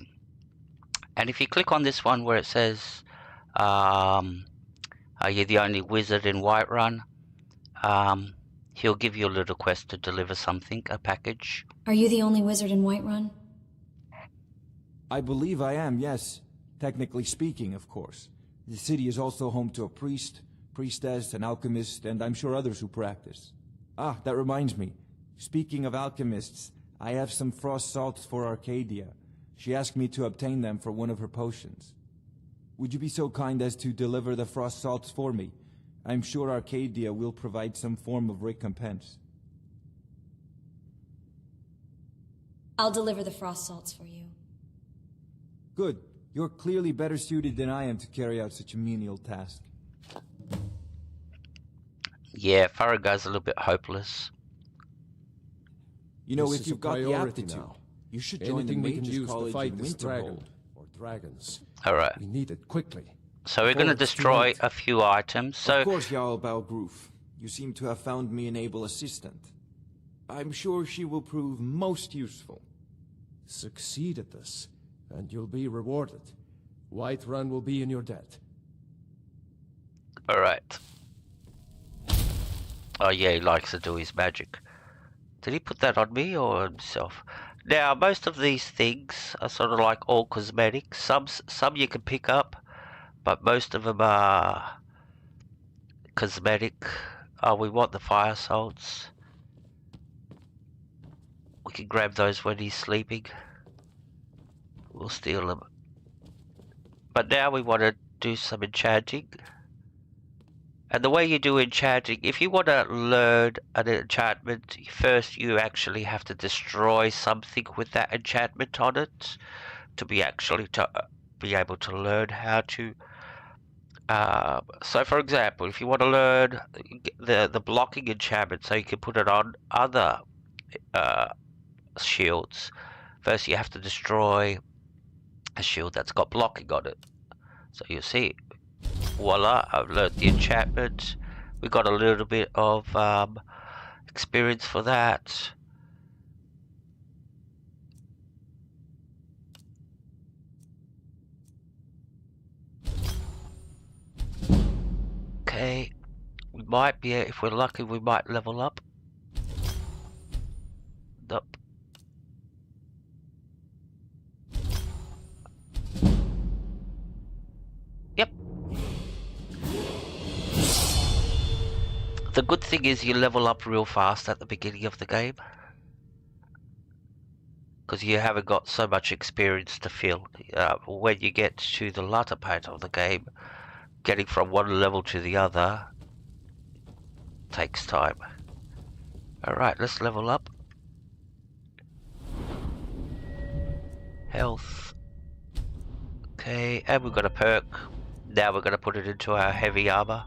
And if you click on this one where it says, are you the only wizard in Whiterun? He'll give you a little quest to deliver something, a package. Are you the only wizard in Whiterun? I believe I am, yes. Technically speaking, of course. The city is also home to a priest, priestess, an alchemist, and I'm sure others who practice. Ah, that reminds me. Speaking of alchemists, I have some frost salts for Arcadia. She asked me to obtain them for one of her potions. Would you be so kind as to deliver the frost salts for me? I'm sure Arcadia will provide some form of recompense. I'll deliver the frost salts for you. Good. You're clearly better suited than I am to carry out such a menial task. Yeah, Farengar's a little bit hopeless. You know, This if is a you've got the priority aptitude, now. you should join the Anything we can Mages use to College fight in this dragon Winterhold. or dragons. Alright. We need it quickly. So we're going to Before it's too destroy late. a few items. So Of course, Jarl Balgroof. You seem to have found me an able assistant. I'm sure she will prove most useful. Succeed at this, and you'll be rewarded. Whiterun will be in your debt. Alright. Oh yeah, he likes to do his magic. Did he put that on me or himself? Now, most of these things are sort of like all cosmetic. Some you can pick up, but most of them are cosmetic. Oh, we want the fire salts. We can grab those when he's sleeping. We'll steal them. But now we want to do some enchanting. And the way you do enchanting, if you want to learn an enchantment, first you actually have to destroy something with that enchantment on it to be able to learn how to. So, for example, if you want to learn the blocking enchantment, so you can put it on other shields, first you have to destroy a shield that's got blocking on it. So you see. Voila, I've learned the enchantment. We got a little bit of experience for that. Okay. We might be, if we're lucky, we might level up. Nope. Yep. The good thing is you level up real fast at the beginning of the game. Because you haven't got so much experience to fill. When you get to the latter part of the game, getting from one level to the other takes time. Alright, let's level up. Health. Okay, and we've got a perk. Now we're going to put it into our heavy armor.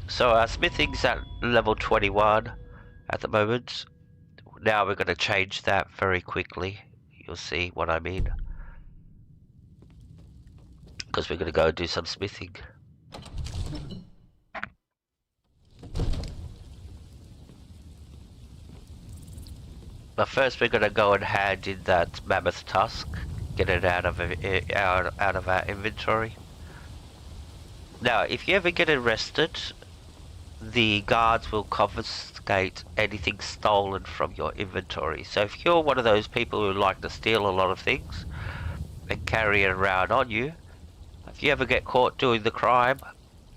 So our smithing's at level 21 at the moment. Now we're going to change that very quickly. You'll see what I mean. Because we're going to go and do some smithing. But first we're going to go and hand in that mammoth tusk. Get it out of our inventory. Now, if you ever get arrested, the guards will confiscate anything stolen from your inventory. So if you're one of those people who like to steal a lot of things and carry it around on you, if you ever get caught doing the crime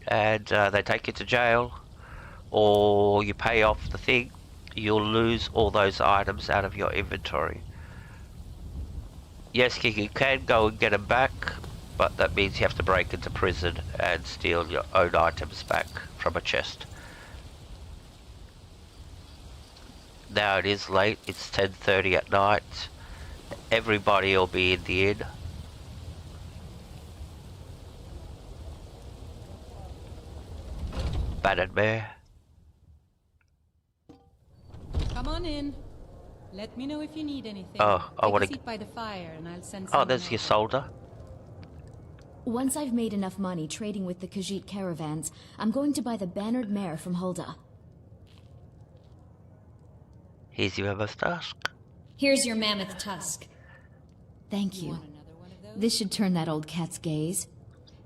and they take you to jail or you pay off the thing, you'll lose all those items out of your inventory. Yes, you can go and get them back, but that means you have to break into prison and steal your own items back from a chest. Now it is late, it's 10:30 at night. Everybody will be in the inn. Battered Bear. Come on in. Let me know if you need anything. Oh, I want to sit by the fire and I'll send Oh, there's your soldier. Once I've made enough money trading with the Khajiit caravans, I'm going to buy the bannered mare from Hulda. Here's your mammoth tusk. Here's your mammoth tusk. Thank you. This should turn that old cat's gaze.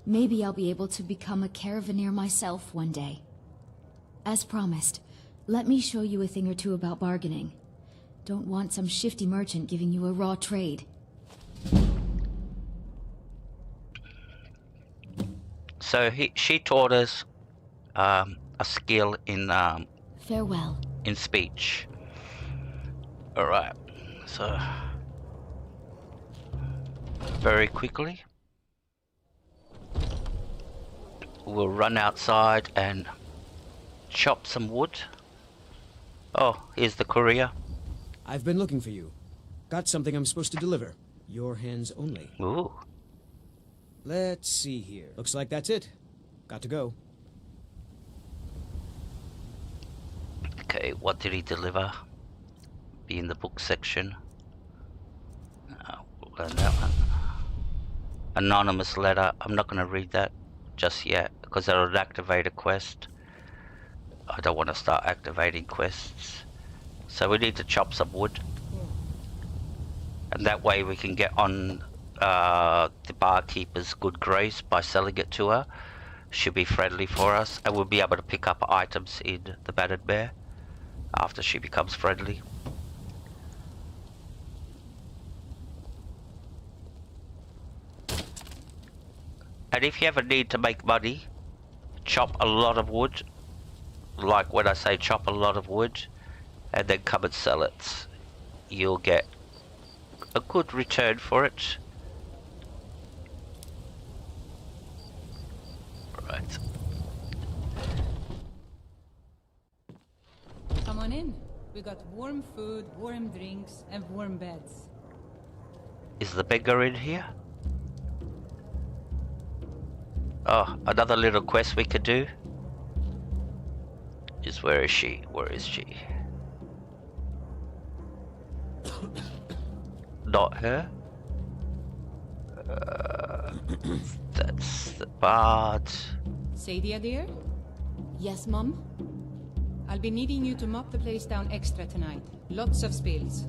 Maybe I'll be able to become a caravaneer myself one day. As promised, let me show you a thing or two about bargaining. Don't want some shifty merchant giving you a raw trade. So she taught us a skill in Farewell. in speech. All right, so very quickly we'll run outside and chop some wood. Oh, here's the courier. I've been looking for you. Got something I'm supposed to deliver. Your hands only. Ooh. Let's see here. Looks like that's it. Got to go. Okay, what did he deliver? Be in the book section. We'll learn that one. Anonymous letter. I'm not going to read that just yet because that'll activate a quest. I don't want to start activating quests. So we need to chop some wood. And that way we can get on the barkeeper's good grace by selling it to her. She'll be friendly for us and we'll be able to pick up items in the Battered Bear after she becomes friendly. And if you ever need to make money, chop a lot of wood. Like when I say chop a lot of wood and then come and sell it, you'll get a good return for it. Right. Come on in. We got warm food, warm drinks, and warm beds. Is the beggar in here? Oh, another little quest we could do. Is where is she? Where is she? Not her. That's the bard. Sadia, dear? Yes, Mum? I'll be needing you to mop the place down extra tonight. Lots of spills.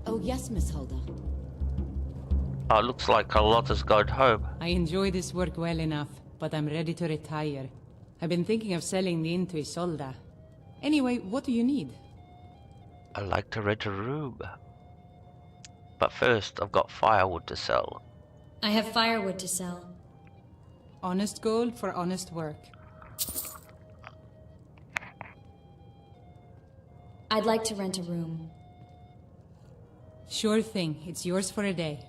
Oh, yes, Miss Hulda. Oh, looks like Carlotta's gone home. I enjoy this work well enough, but I'm ready to retire. I've been thinking of selling the inn to Isolda. Anyway, what do you need? I'd like to rent a room. But first, I've got firewood to sell. I have firewood to sell. Honest gold for honest work. I'd like to rent a room. Sure thing. It's yours for a day.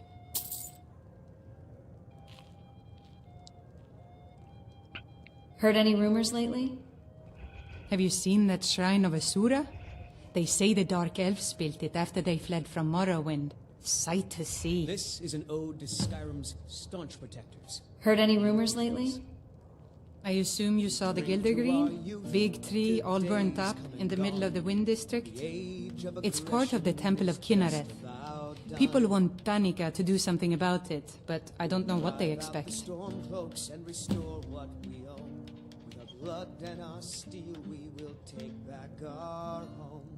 Heard any rumors lately? Have you seen that shrine of Asura? They say the Dark Elves built it after they fled from Morrowind. Sight to see. This is an ode to Skyrim's staunch protectors. Heard any rumors lately? I assume you saw the Gildergreen? Big tree, all burnt up, in the middle of the Wind District? It's part of the Temple of Kinnereth. People want Danica to do something about it, but I don't know what they expect. Stormcloaks and restore what we own. With our blood and our steel, we will take back our home.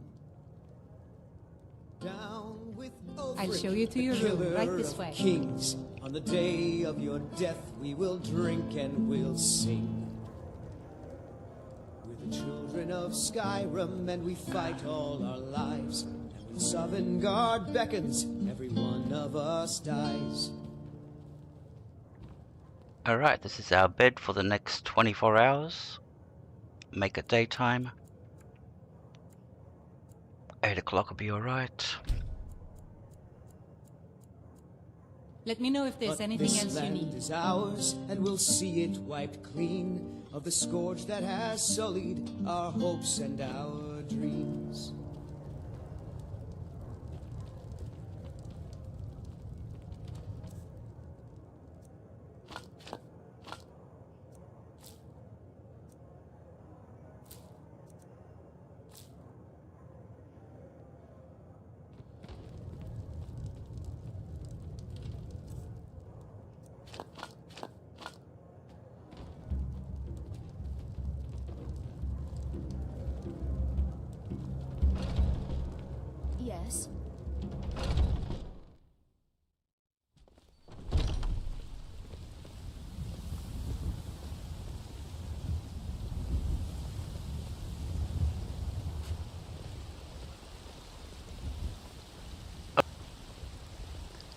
Down with I'll show you to your room, right this way. Kings, on the day of your death, we will drink and we'll sing. We're the children of Skyrim, and we fight all our lives. And when Sovngarde beckons, every one of us dies. Alright, this is our bed for the next 24 hours. Make it daytime. 8 o'clock will be alright. Let me know if there's anything else you need. This land is ours, and we'll see it wiped clean of the scourge that has sullied our hopes and our dreams. Yes.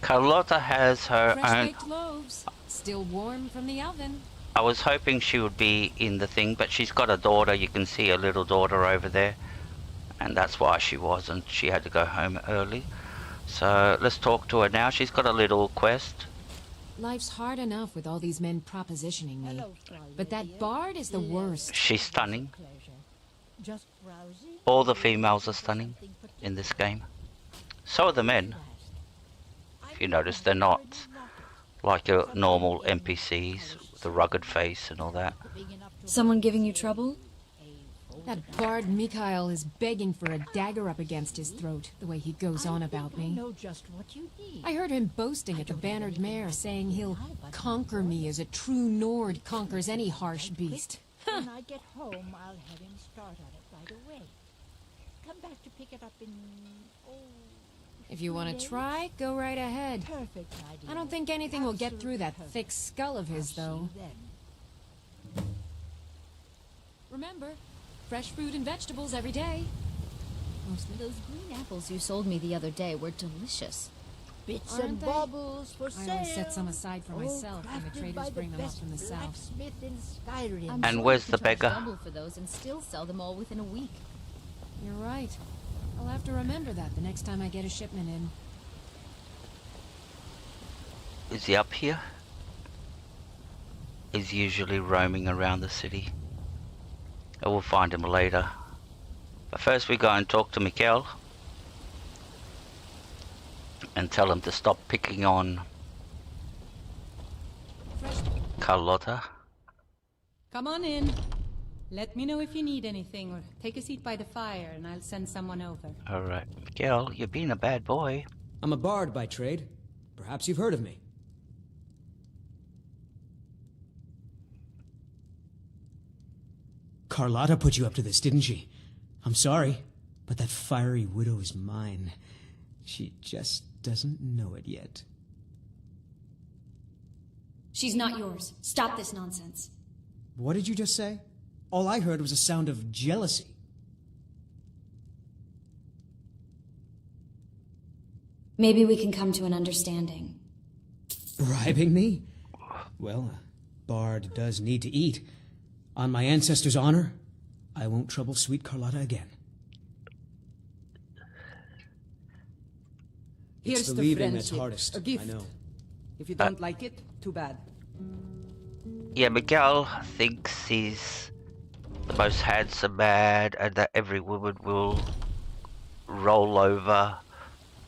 Carlotta has her Fresh own... baked loaves, still warm from the oven. I was hoping she would be in the thing, but she's got a daughter. You can see a little daughter over there. And that's why she wasn't. She had to go home early. So let's talk to her now. She's got a little quest. Life's hard enough with all these men propositioning me. But that bard is the worst. She's stunning. Just browsing? All the females are stunning in this game. So are the men. If you notice, they're not like your normal NPCs with the rugged face and all that. Someone giving you trouble? That bard Mikhail is begging for a dagger up against his throat, the way he goes on about me. I know just what you need. I heard him boasting at the Bannered Mare, saying he'll conquer me as a true Nord conquers any harsh beast. When I get home, I'll have him start on it right away. Come back to pick it up in... If you want to try, go right ahead. Perfect idea. I don't think anything will get through that thick skull of his, though. Remember, fresh fruit and vegetables every day. Mostly those green apples you sold me the other day were delicious. Bits Aren't and they? baubles for I sale. always set some aside for myself when the crafted traders by bring the them up best from the south. blacksmith in Skyrim. And where's the You charge beggar? double for those and still sell them all within a week. You're right. I'll have to remember that the next time I get a shipment in. Is he up here? He's usually roaming around the city. I will find him later. But first we go and talk to Mikhail. And tell him to stop picking on Carlotta. Come on in. Let me know if you need anything, or take a seat by the fire and I'll send someone over. Alright. Mikhail, you're being a bad boy. I'm a bard by trade. Perhaps you've heard of me. Carlotta put you up to this, didn't she? I'm sorry, but that fiery widow is mine. She just doesn't know it yet. She's not yours. Stop this nonsense. What did you just say? All I heard was a sound of jealousy. Maybe we can come to an understanding. Bribing me? Well, a bard does need to eat. On my ancestors' honor, I won't trouble sweet Carlotta again. Here's It's the the leaving that's friendship, hardest, a gift. I know. If you don't like it, too bad. Yeah, Miguel thinks he's the most handsome man and that every woman will roll over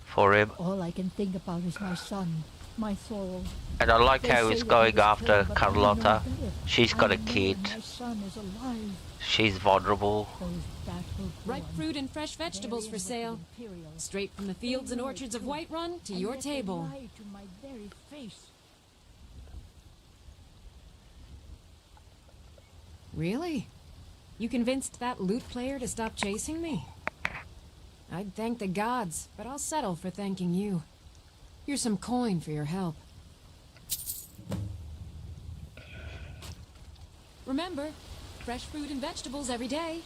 for him. All I can think about is my son, my soul. And I like They how say he's that going he was after killed, but I know Carlotta. better. She's got I a know kid. My son is alive. She's vulnerable. Ripe fruit and fresh vegetables for sale. Straight from the fields and orchards of Whiterun to your table. To my very face. Really? You convinced that lute player to stop chasing me? I'd thank the gods, but I'll settle for thanking you. Here's some coin for your help. Remember, fresh fruit and vegetables every day.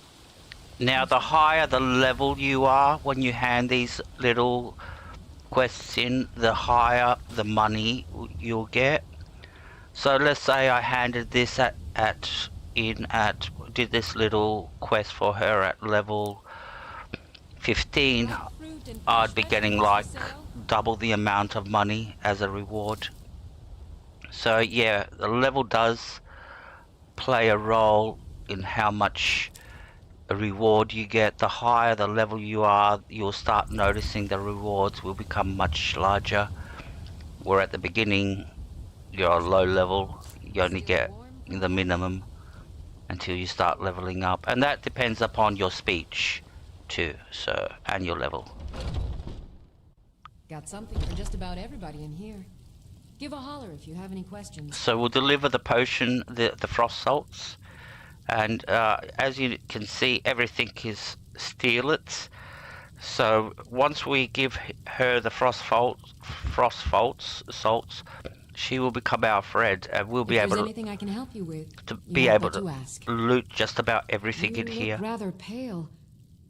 Now, the higher the level you are when you hand these little quests in, the higher the money you'll get. So let's say I handed this did this little quest for her at level 15, I'd be getting like double the amount of money as a reward. So yeah, the level does play a role in how much a reward you get. The higher the level you are, you'll start noticing the rewards will become much larger. Where at the beginning, you're low level, you only get the minimum until you start leveling up. And that depends upon your speech too, so, and your level. Got something for just about everybody in here. Give a holler if you have any questions. So we'll deliver the potion, the frost salts, and as you can see, everything is steelits. So once we give her the frost salts, she will become our friend, and we'll be If able there's to anything I can help you with, be able to loot just about everything you in look here. rather pale.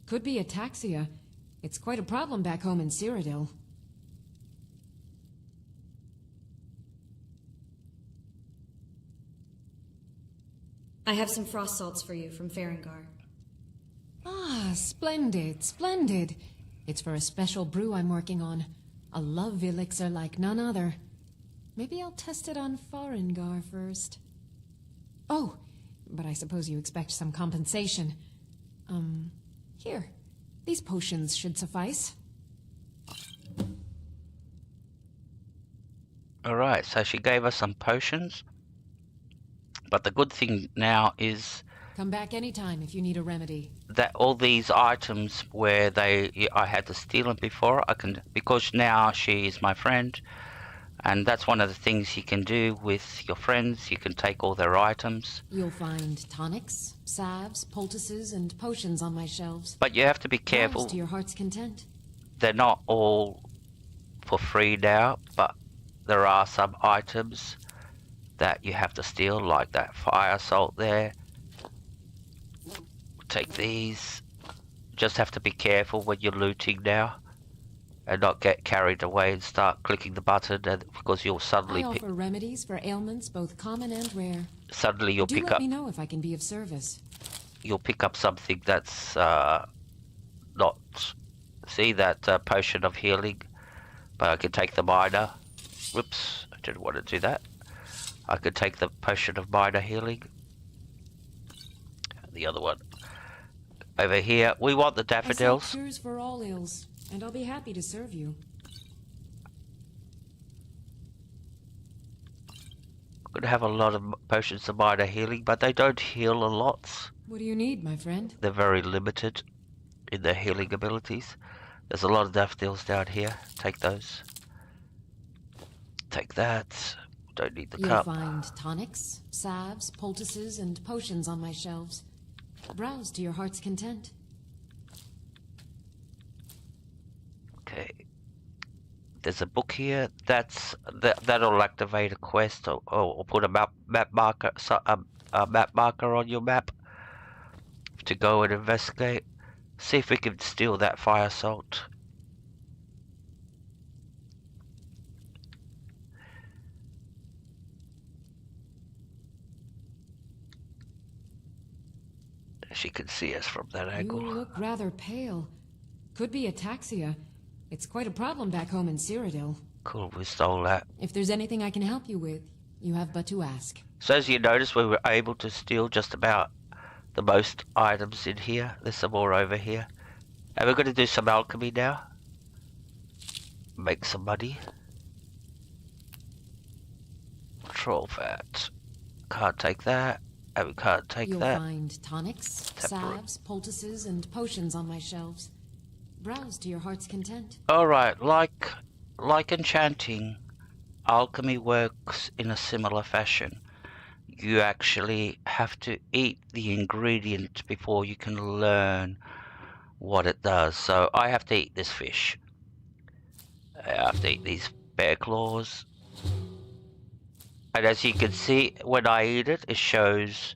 Could be ataxia. It's quite a problem back home in Cyrodiil. I have some frost salts for you from Farengar. Ah, splendid, splendid. It's for a special brew I'm working on. A love elixir like none other. Maybe I'll test it on Farengar first. Oh, but I suppose you expect some compensation. Here. These potions should suffice. Alright, so she gave us some potions. But the good thing now is Come back anytime if you need a remedy. that all these items where I had to steal them before, because now she is my friend, and that's one of the things you can do with your friends. You can take all their items, You'll find tonics, salves, poultices, and potions on my shelves. but you have to be careful. Browse to your heart's content. They're not all for free now, but there are some items that you have to steal, like that fire salt there. Take these. Just have to be careful when you're looting now, and not get carried away and start clicking the button, because you'll suddenly I offer remedies for ailments both common and rare. you'll Do pick let up me know if I can be of service. you'll pick up something that's not. See that potion of healing, but I could take the minor. Whoops, I didn't want to do that. I could take the potion of minor healing. The other one over here. We want the I sell daffodils. cures for all ills, and I'll be happy to serve you. Could have a lot of potions of minor healing, but they don't heal a lot. What do you need, my friend? They're very limited in their healing abilities. There's a lot of daffodils down here. Take those. Take that. Don't need the You'll cup. find tonics, salves, poultices, and potions on my shelves. Browse to your heart's content. Okay. there's a book here. That'll activate a quest or put a map marker, a map marker on your map to go and investigate. See if we can steal that fire salt. She can see us from that angle. You look rather pale. Could be ataxia. It's quite a problem back home in Cyrodiil. Cool, we stole that. If there's anything I can help you with, you have but to ask. So as you notice, we were able to steal just about the most items in here. There's some more over here. And we're going to do some alchemy now. Make some money. Troll fat. Can't take that. And we can't take You'll that. find tonics, salves, poultices, and potions on my shelves. Browse to your heart's content. Alright, like enchanting, alchemy works in a similar fashion. You actually have to eat the ingredient before you can learn what it does. So I have to eat this fish. I have to eat these bear claws. And as you can see, when I eat it, it shows,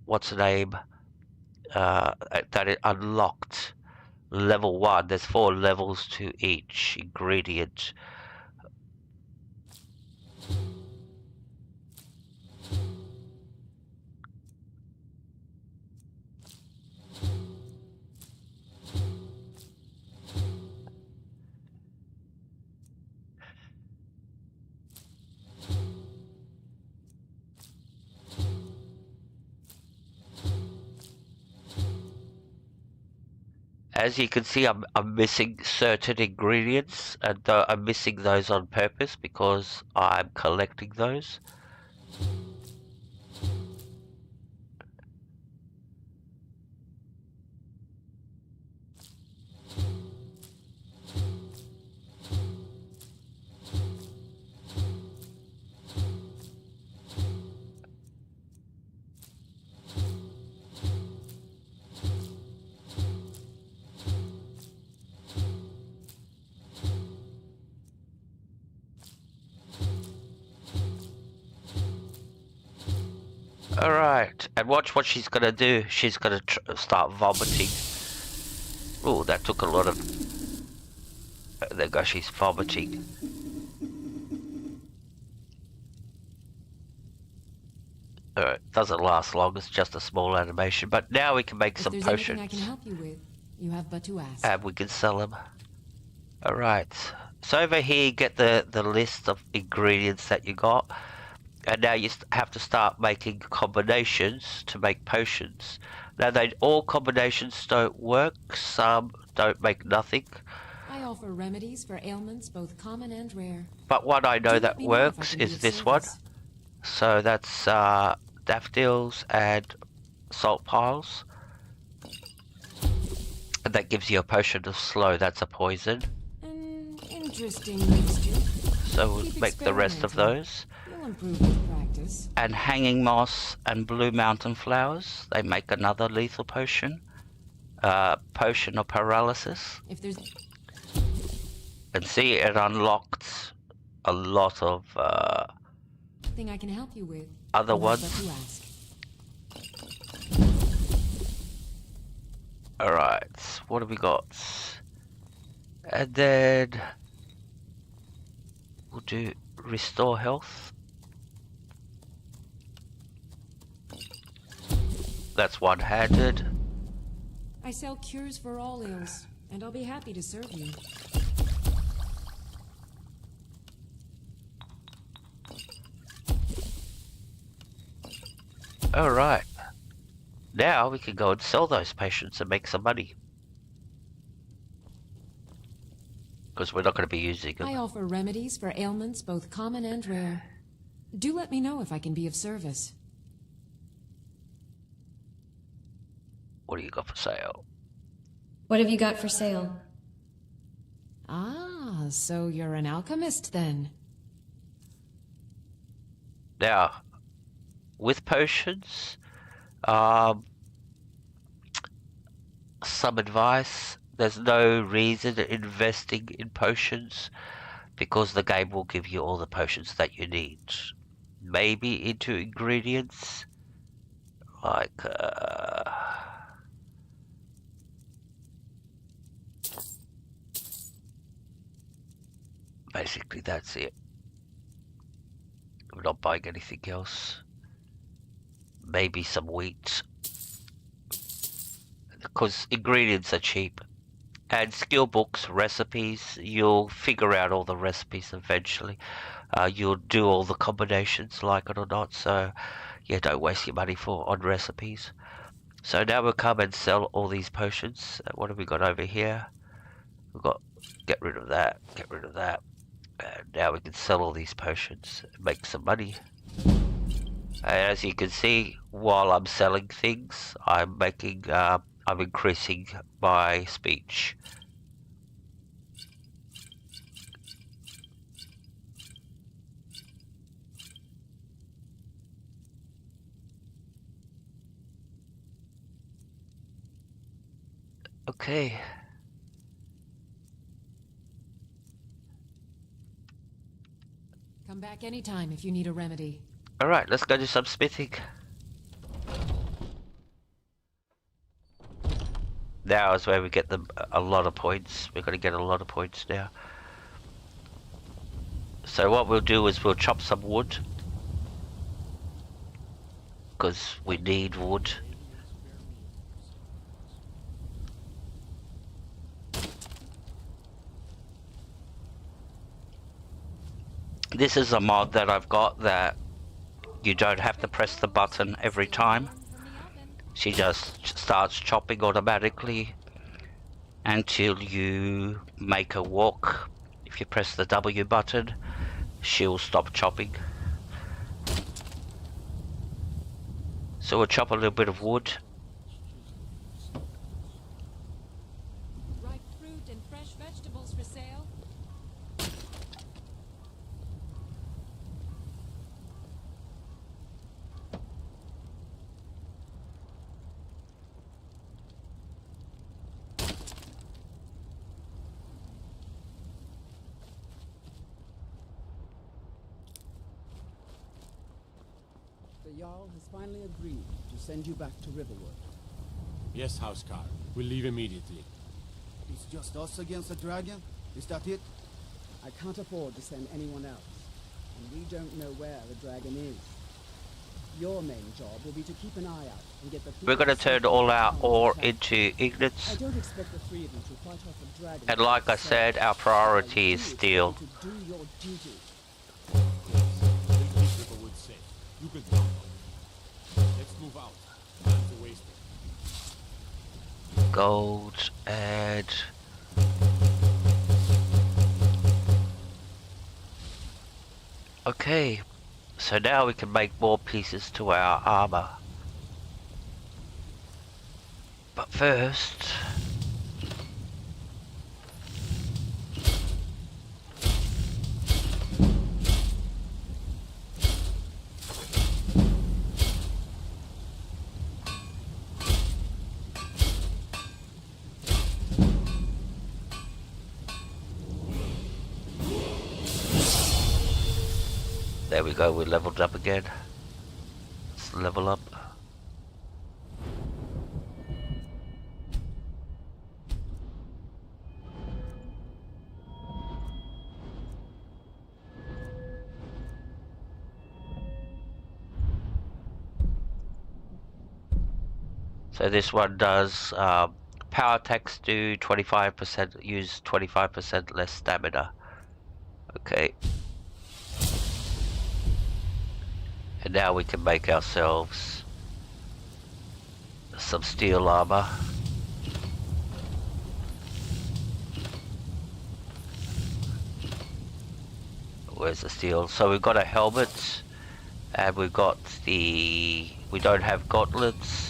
what's the name, that it unlocked level 1. There's 4 levels to each ingredient. As you can see, I'm missing certain ingredients, and I'm missing those on purpose because I'm collecting those. Alright, and watch what she's gonna do. She's gonna start vomiting. Oh, that took a lot of... There goes, she's vomiting. Alright, doesn't last long, it's just a small animation. But now we can make some potions. If there's anything I can help you with, you have but to ask. And we can sell them. Alright, so over here you get the list of ingredients that you got. And now you have to start making combinations to make potions. Now, all combinations don't work. Some don't make nothing. I offer remedies for ailments both common and rare. But one I know that works is this one. So that's daffodils and salt piles. And that gives you a potion of slow. That's a poison. An interesting mixture. So we'll make the rest of those. Improve with practice. And hanging moss and blue mountain flowers, they make another lethal potion. Potion of paralysis. If there's... And see, it unlocked a lot of thing I can help you with. Other ones. Alright, what have we got? And then we'll do restore health. That's one-handed. I sell cures for all ills, and I'll be happy to serve you. Alright. Now we can go and sell those patients and make some money. Because we're not going to be using them. I offer remedies for ailments both common and rare. Do let me know if I can be of service. What do you got for sale? What have you got for sale? Ah, so you're an alchemist then? Now, with potions, some advice, There's no reason investing in potions because the game will give you all the potions that you need. Maybe into ingredients like basically that's it. I'm not buying anything else. Maybe some wheat because ingredients are cheap. And skill books, recipes, you'll figure out all the recipes eventually. You'll do all the combinations, like it or not. So, yeah, don't waste your money on recipes. So now we'll come and sell all these potions. What have we got over here? We've got, get rid of that, get rid of that. And now we can sell all these potions and make some money. And as you can see, while I'm selling things, I'm increasing my speech. Okay. Come back anytime if you need a remedy. Alright, let's go do some smithing. Now is where we get a lot of points. We're going to get a lot of points now. So what we'll do is we'll chop some wood. Because we need wood. This is a mod that I've got that you don't have to press the button every time. She just starts chopping automatically until you make her walk. If you press the W button, she'll stop chopping. So we'll chop a little bit of wood. Ripe fruit and fresh vegetables for sale. The Jarl has finally agreed to send you back to Riverwood. Yes, Housecar. We'll leave immediately. It's just us against the dragon? Is that it? I can't afford to send anyone else, and we don't know where the dragon is. Your main job will be to keep an eye out and get the people. We're going to turn all our ore into I ignites. don't expect the three of you to fight off a dragon. And like I said, our priority is steel. To do your duty. We'll keep Riverwood safe. You can count on it. Let's move out. Time to waste it. Gold and okay, so now we can make more pieces to our armor. But first, there we go, we leveled up again. Let's level up. So this one does power attacks do 25%, use 25% less stamina. Okay. And now we can make ourselves some steel armor. Where's the steel? So we've got a helmet, and we've got the... we don't have gauntlets.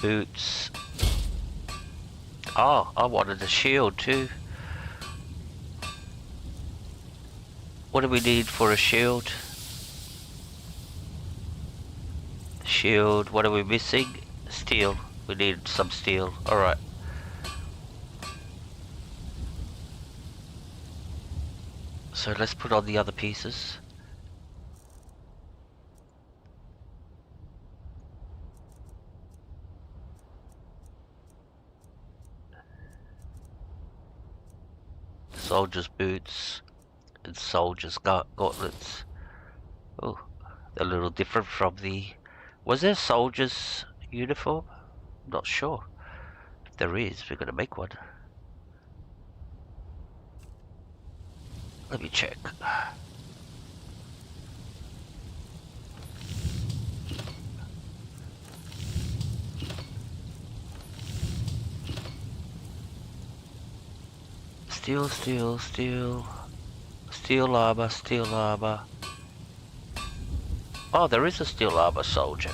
Boots. Oh, I wanted a shield too. What do we need for a shield? Shield, what are we missing? Steel. We need some steel. Alright. So let's put on the other pieces. Soldier's boots and soldier's gauntlets. Oh, they're a little different from the... Was there a soldier's uniform? I'm not sure. If there is, we're gonna make one. Let me check. Steel, steel, steel. Steel armor, steel armor. Oh, there is a steel armor soldier.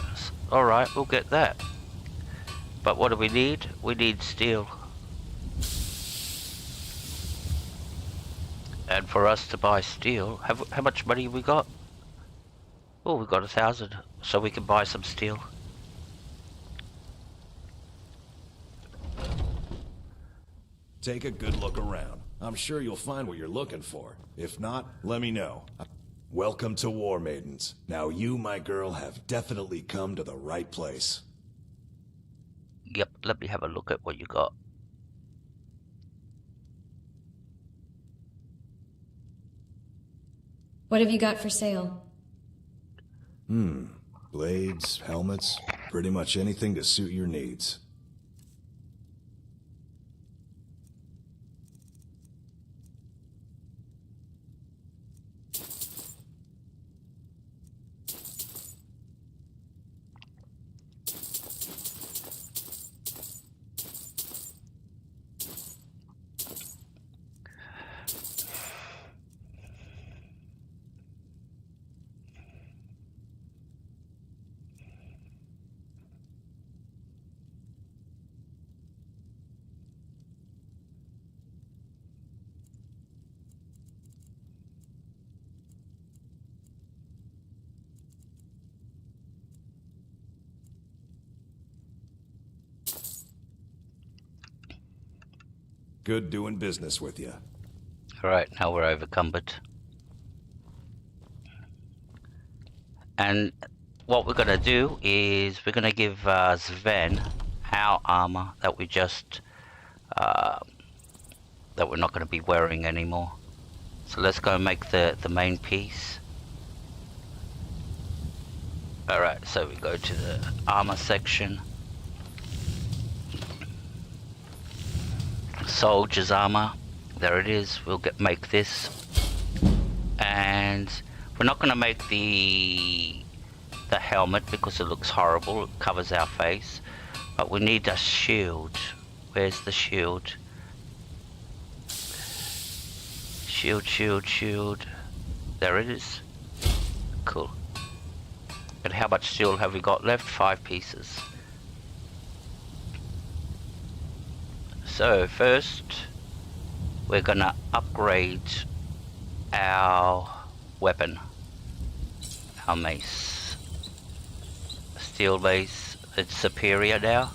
Alright, we'll get that. But what do we need? We need steel. And for us to buy steel, how much money have we got? Oh, we got 1,000, so we can buy some steel. Take a good look around. I'm sure you'll find what you're looking for. If not, let me know. Welcome to War Maidens. Now you, my girl, have definitely come to the right place. Yep, let me have a look at what you got. What have you got for sale? Blades, helmets, pretty much anything to suit your needs. Good doing business with you. Alright, now we're overcumbered. And what we're gonna do is we're gonna give Sven our armor that we just that we're not gonna be wearing anymore. So let's go make the main piece. Alright, so we go to the armor section. Soldier's armor, there it is. We'll make this, and we're not going to make the helmet because it looks horrible. It covers our face, but we need a shield. Where's the shield? Shield, shield, shield. There it is. Cool. And how much steel have we got left? 5 pieces. So first, we're gonna upgrade our weapon, our mace. Steel mace, it's superior now.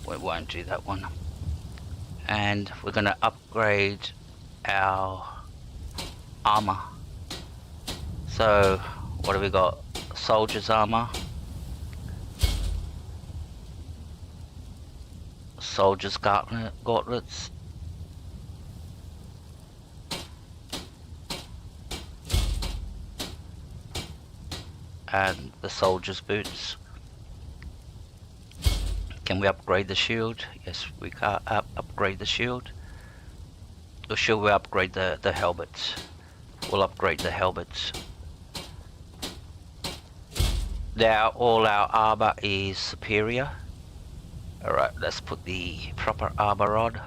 We won't do that one. And we're gonna upgrade our armor. So, what have we got? Soldier's armor. Soldier's gauntlets. And the soldier's boots. Can we upgrade the shield? Yes, we can upgrade the shield. Or should we upgrade the helmets? We'll upgrade the helmets. Now all our armor is superior. Alright, let's put the proper armor on.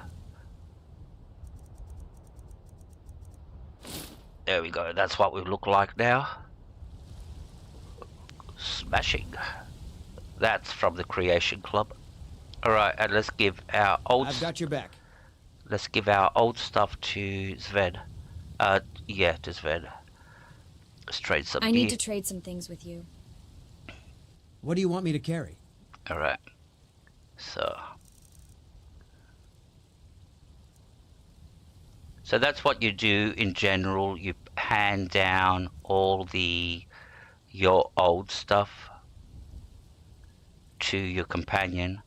There we go, that's what we look like now. Smashing. That's from the Creation Club. Alright, and let's give our old... I've got your back. Let's give our old stuff to Sven. Yeah, to Sven. Let's trade some I gear. need to trade some things with you. What do you want me to carry? Alright. So that's what you do in general. You hand down all your old stuff to your companion.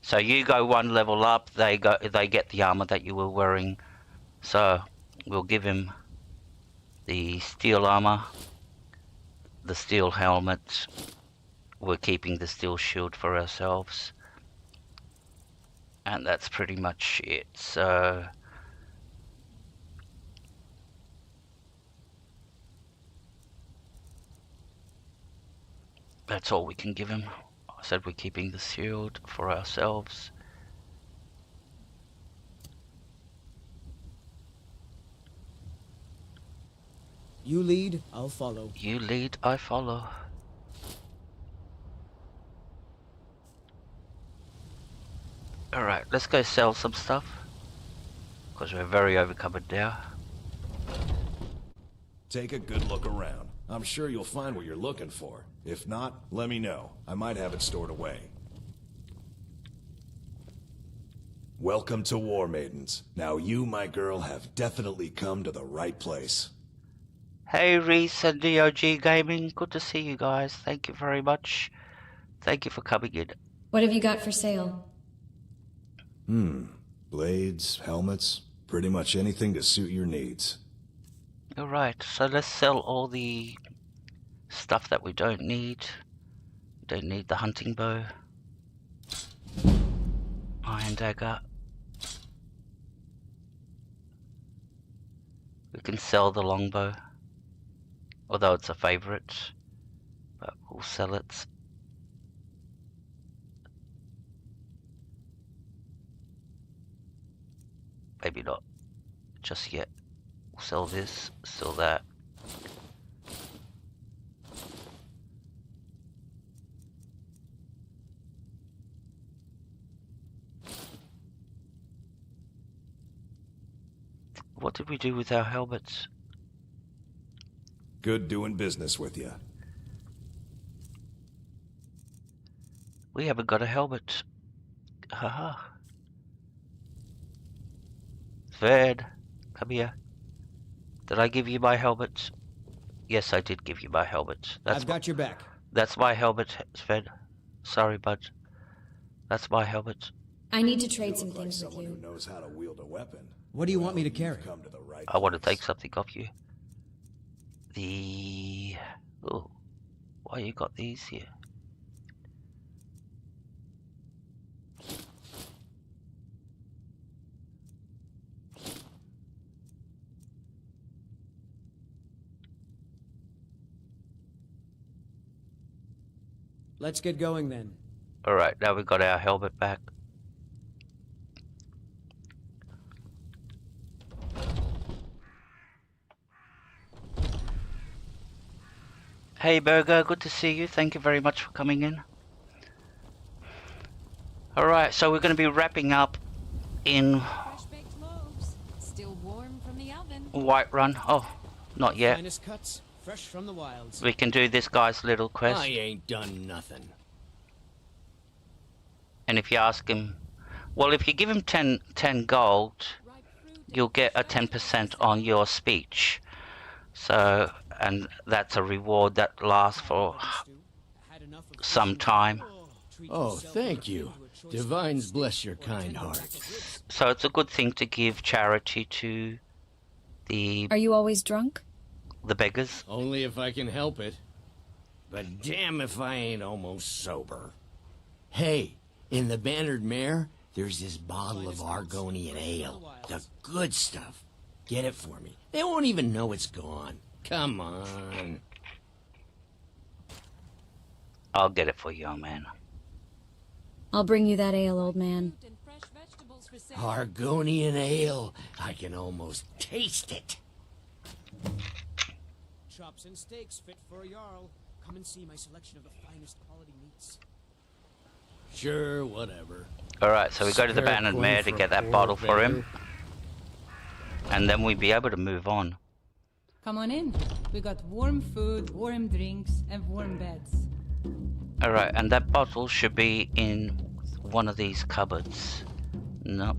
So you go one level up, they get the armor that you were wearing. So we'll give him the steel armor, the steel helmet. We're keeping the steel shield for ourselves. And that's pretty much it. So that's all we can give him. I said we're keeping the shield for ourselves. You lead, I'll follow. You lead, I follow. Alright, let's go sell some stuff. Because we're very overcovered now. Take a good look around. I'm sure you'll find what you're looking for. If not, let me know. I might have it stored away. Welcome to War Maidens. Now you, my girl, have definitely come to the right place. Hey Reese and DOG Gaming, good to see you guys. Thank you very much. Thank you for coming in. What have you got for sale? Blades, helmets, pretty much anything to suit your needs. Alright, so let's sell all the stuff that we don't need. Don't need the hunting bow. Iron dagger. We can sell the longbow. Although it's a favorite. But we'll sell it. Maybe not just yet. We'll sell this, sell that. What did we do with our helmets? Good doing business with you. We haven't got a helmet. Haha. Sven, come here. Did I give you my helmet? Yes, I did give you my helmet. I've got your back. That's my helmet, Sven. Sorry, bud. That's my helmet. I need to trade some things with Someone who you. knows how to wield a weapon. What do you want me to carry? Come to the right I want to place. take something off you. Oh, why you got these here? Let's get going then. Alright, now we've got our helmet back. Hey Burger, good to see you. Thank you very much for coming in. Alright, so we're going to be wrapping up in Fresh baked loaves, still warm from the oven. Whiterun. Oh, not yet. Finest cuts, fresh from the wilds. We can do this guy's little quest. I ain't done nothing. And if you ask him, well, if you give him 10 gold, you'll get a 10% on your speech. So, and that's a reward that lasts for some time. Oh, thank you. Divines bless your kind heart. So it's a good thing to give charity to the Are you always drunk? beggars. Only if I can help it. But damn if I ain't almost sober. Hey, in the Bannered Mare, there's this bottle of Argonian ale. The good stuff. Get it for me. They won't even know it's gone. Come on. I'll get it for you, young man. I'll bring you that ale, old man. Argonian ale. I can almost taste it. Chops and steaks fit for a Jarl. Come and see my selection of the finest quality meats. Sure, whatever. Alright, so we go to the Spare abandoned coin mare to for get that poor bottle for him. beggar. And then we'd be able to move on. Come on in. We got warm food, warm drinks, and warm beds. Alright, and that bottle should be in one of these cupboards. Nope.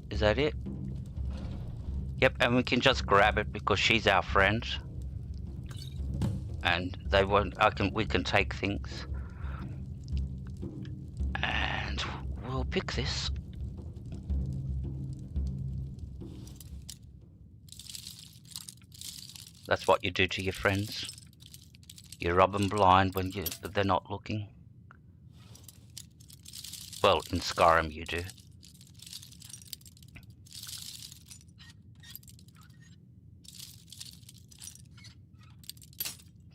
Is that it? Yep, and we can just grab it because she's our friend. And they won't, we can take things. And we'll pick this. That's what you do to your friends. You rob them blind when they're not looking. Well, in Skyrim you do.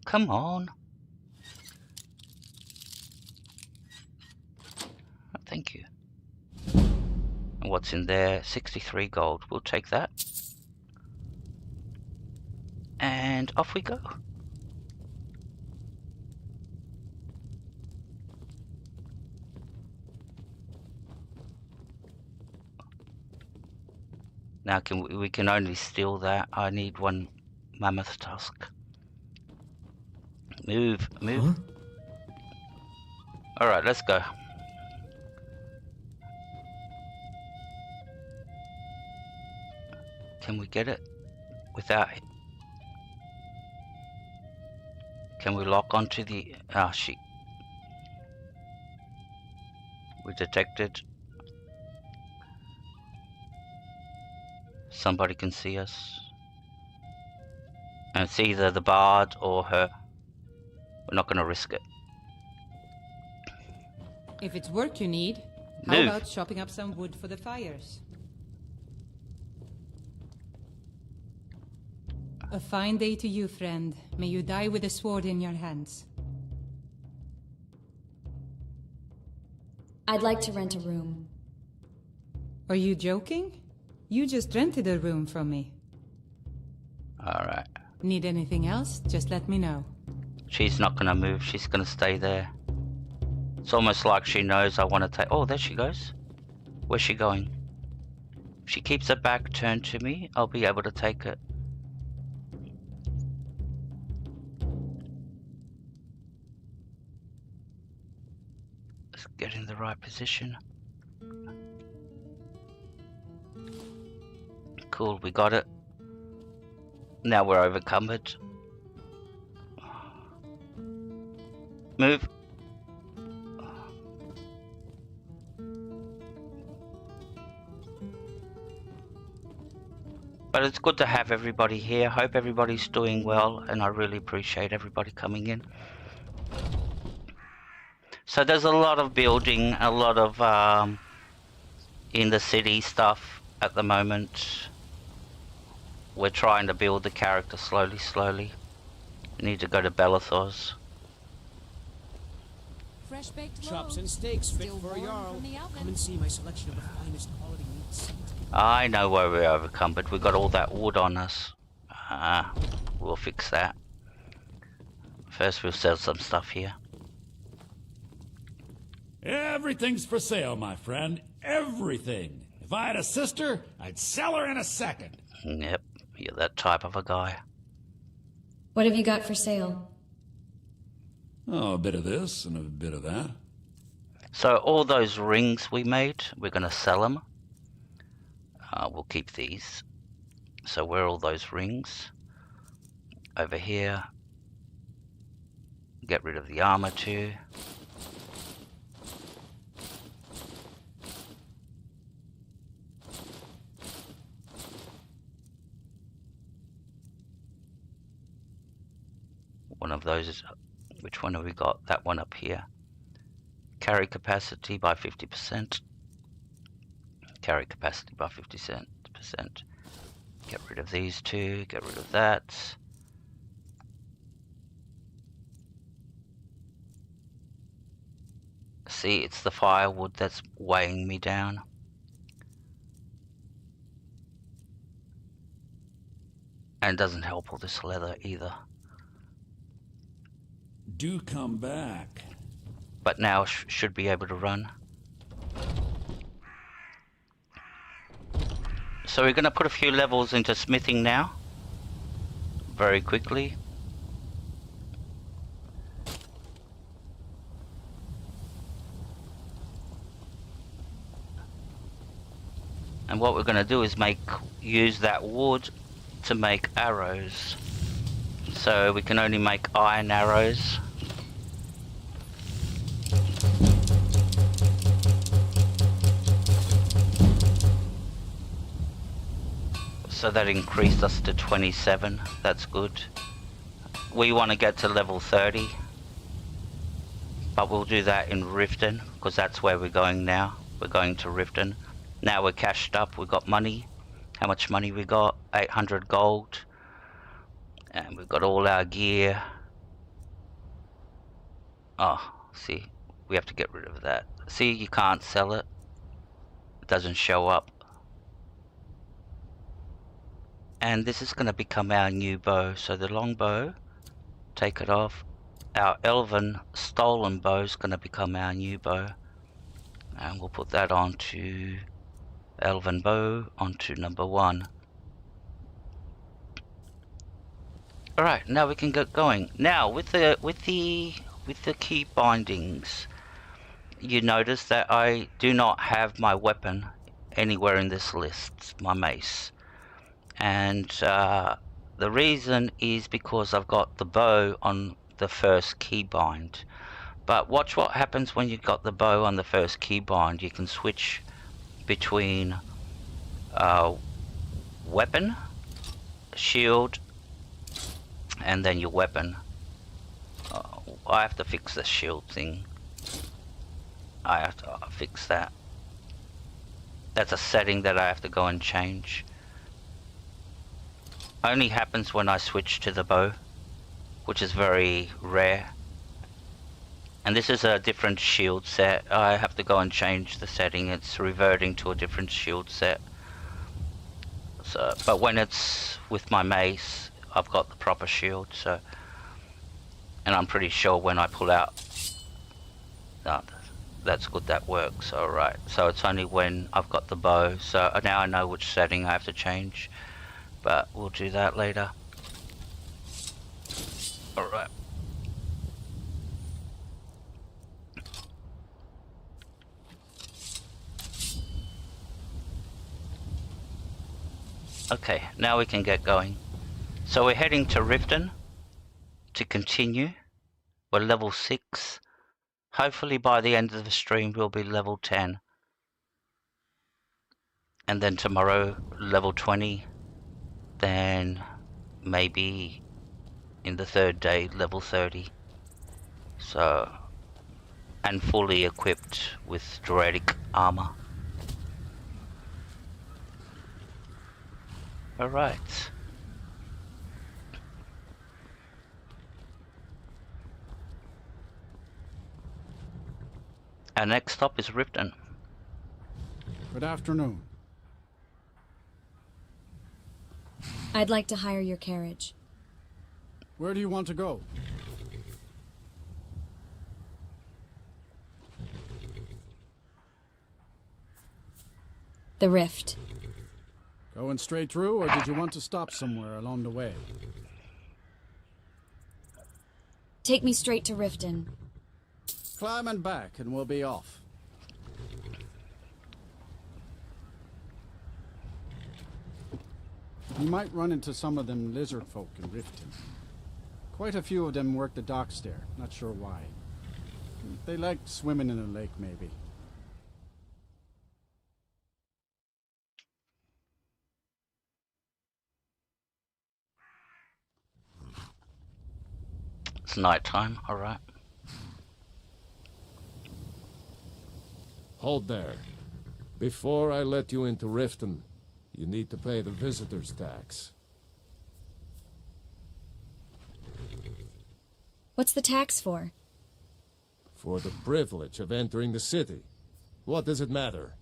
Come on. Oh, thank you. And what's in there? 63 gold. We'll take that. And off we go. Now we can only steal that. I need one mammoth tusk. Move. Huh? Alright, let's go. Can we get it without... Can we lock onto the... Ah, shit. We detected. Somebody can see us. And it's either the bard or her. We're not going to risk it. If it's work you need, how Move. about chopping up some wood for the fires? A fine day to you, friend. May you die with a sword in your hands. I'd like to rent a room. Are you joking? You just rented a room from me. Alright. Need anything else? Just let me know. She's not going to move. She's going to stay there. It's almost like she knows I want to take... Oh, there she goes. Where's she going? If she keeps her back turned to me, I'll be able to take it. Let's get in the right position. Cool, we got it. Now we're overcumbered. Move. But it's good to have everybody here. Hope everybody's doing well, and I really appreciate everybody coming in. So there's a lot of building, a lot of in the city stuff at the moment. We're trying to build the character slowly. We need to go to Belethos. Fresh baked Chops and loaves, steaks fit still for a warm Jarl. from the oven. Come and see my selection of the finest quality meats. I know where we're overcumbered. We got all that wood on us. We'll fix that. First we'll sell some stuff here. Everything's for sale, my friend. Everything. If I had a sister, I'd sell her in a second. Yep, you're that type of a guy. What have you got for sale? Oh, a bit of this and a bit of that. So all those rings we made, we're going to sell them. We'll keep these. So where are all those rings? Over here. Get rid of the armor too. One of those is... Which one have we got? That one up here. Carry capacity by 50%. Carry capacity by 50%. Get rid of these two. Get rid of that. See, it's the firewood that's weighing me down. And it doesn't help all this leather either. Do come back. but now should be able to run. So we're going to put a few levels into smithing now, very quickly. And what we're going to do is use that wood to make arrows. So we can only make iron arrows. So that increased us to 27. That's good. We want to get to level 30. But we'll do that in Riften, because that's where we're going now. We're going to Riften. Now we're cashed up, we got money. How much money we got? 800 gold. And we've got all our gear. Oh, see, we have to get rid of that. See, you can't sell it. It doesn't show up. And this is going to become our new bow. So the long bow, take it off. Our elven stolen bow is going to become our new bow. And we'll put that onto elven bow, onto number 1. Alright, now we can get going. Now with the key bindings, you notice that I do not have my weapon anywhere in this list, my mace. And the reason is because I've got the bow on the first keybind. But watch what happens when you've got the bow on the first keybind. You can switch between weapon, shield, and then your weapon. I have to fix the shield thing. I have to fix that. That's a setting that I have to go and change. Only happens when I switch to the bow, which is very rare. And this is a different shield set. I have to go and change the setting. It's reverting to a different shield set. So, but when it's with my mace, I've got the proper shield. So, and I'm pretty sure when I pull out, that's good. That works. All right. So it's only when I've got the bow. So now I know which setting I have to change. But we'll do that later. All right. Okay, now we can get going. So we're heading to Riften to continue. We're level 6. Hopefully by the end of the stream we'll be level 10. And then tomorrow level 20. Then maybe in the 3rd day level 30. So, and fully equipped with Druidic armor. Alright. Our next stop is Riften. Good afternoon. I'd like to hire your carriage. Where do you want to go? The Rift. Going straight through, or did you want to stop somewhere along the way? Take me straight to Riften. Climb and back, and we'll be off. You might run into some of them lizard folk in Riften. Quite a few of them work the docks there, not sure why. They like swimming in a lake, maybe. It's night time, alright. Hold there. Before I let you into Riften, you need to pay the visitor's tax. What's the tax for? For the privilege of entering the city. What does it matter?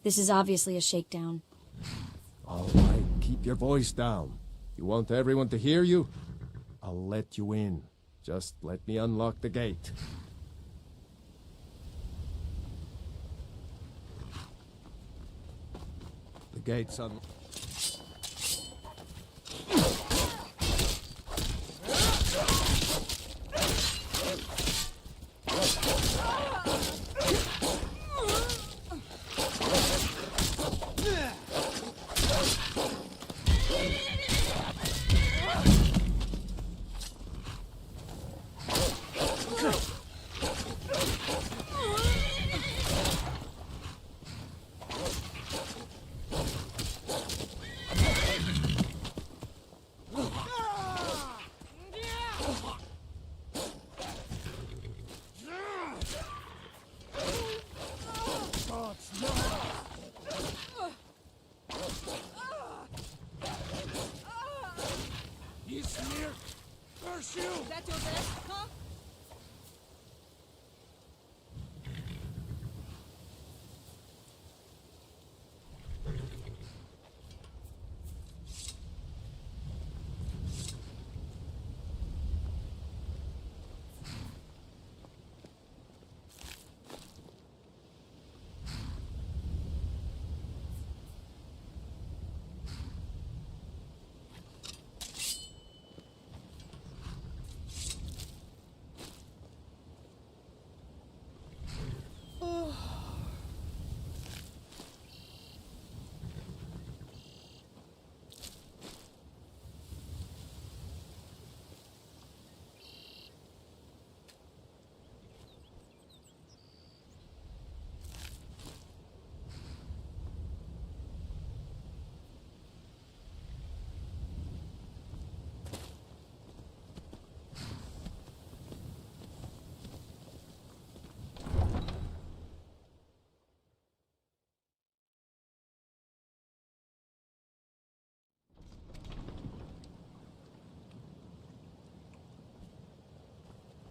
This is obviously a shakedown. All right, keep your voice down. You want everyone to hear you? I'll let you in. Just let me unlock the gate. The gate's unlocked. Is that your best, huh?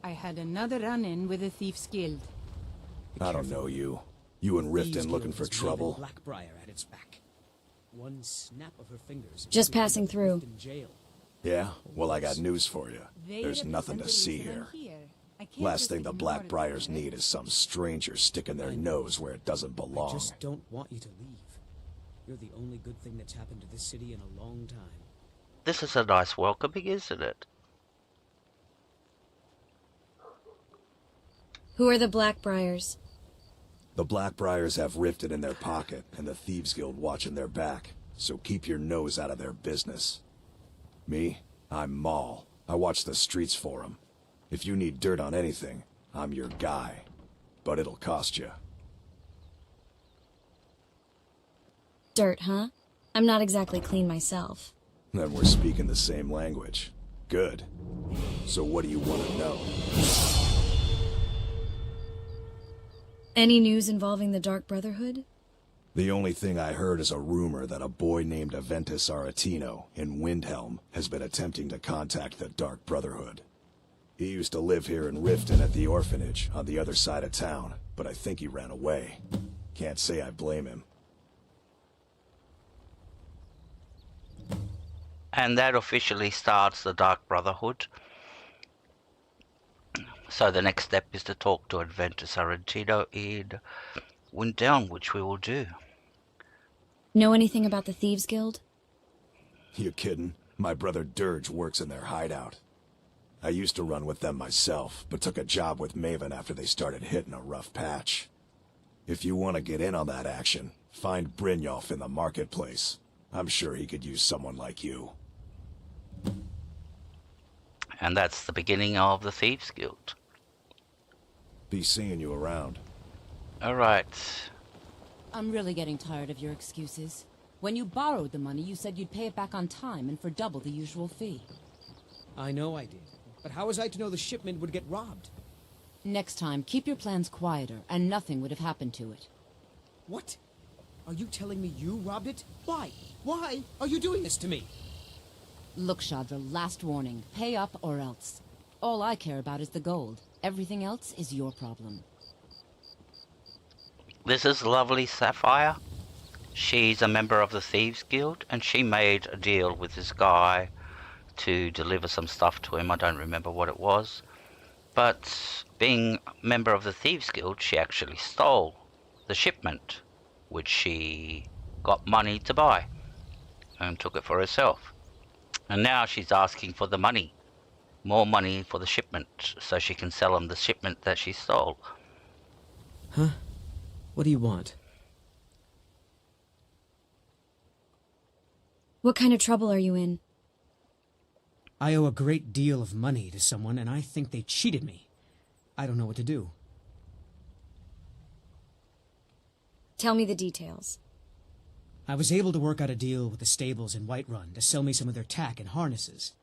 I had another run-in with the Thieves Guild. I don't know you. You and Riften looking for trouble? Blackbriar at its back. One snap of her fingers. Just passing through. In jail. Yeah? Well, I got news for you. There's nothing to see here. Last thing the Blackbriars need is some stranger sticking their nose where it doesn't I belong. just don't want you to leave. You're the only good thing that's happened to this city in a long time. This is a nice welcoming, isn't it? Who are the Blackbriars? The Blackbriars have Riften in their pocket, and the Thieves Guild watching their back, so keep your nose out of their business. Me? I'm Maul. I watch the streets for 'em. If you need dirt on anything, I'm your guy. But it'll cost you. Dirt, huh? I'm not exactly clean myself. Then we're speaking the same language. Good. So what do you want to know? Any news involving the Dark Brotherhood? The only thing I heard is a rumor that a boy named Aventus Aretino in Windhelm has been attempting to contact the Dark Brotherhood. He used to live here in Riften at the orphanage on the other side of town, but I think he ran away. Can't say I blame him. And that officially starts the Dark Brotherhood. So the next step is to talk to Aventus Aretino in Windhelm, which we will do. Know anything about the Thieves Guild? You kidding? My brother Dirge works in their hideout. I used to run with them myself, but took a job with Maven after they started hitting a rough patch. If you want to get in on that action, find Brynjolf in the marketplace. I'm sure he could use someone like you. And that's the beginning of the Thieves Guild. Be seeing you around. Alright. I'm really getting tired of your excuses. When you borrowed the money, you said you'd pay it back on time and for double the usual fee. I know I did. But how was I to know the shipment would get robbed? Next time, keep your plans quieter, and nothing would have happened to it. What? Are you telling me you robbed it? Why? Why are you doing this to me? Look, Shadra, last warning. Pay up or else. All I care about is the gold. Everything else is your problem. This is lovely Sapphire. She's a member of the Thieves Guild, and she made a deal with this guy to deliver some stuff to him. I don't remember what it was. But being a member of the Thieves Guild, she actually stole the shipment, which she got money to buy, and took it for herself. And now she's asking for the money, more money for the shipment, so she can sell him the shipment that she stole. Huh? What do you want? What kind of trouble are you in? I owe a great deal of money to someone, and I think they cheated me. I don't know what to do. Tell me the details. I was able to work out a deal with the stables in Whiterun to sell me some of their tack and harnesses.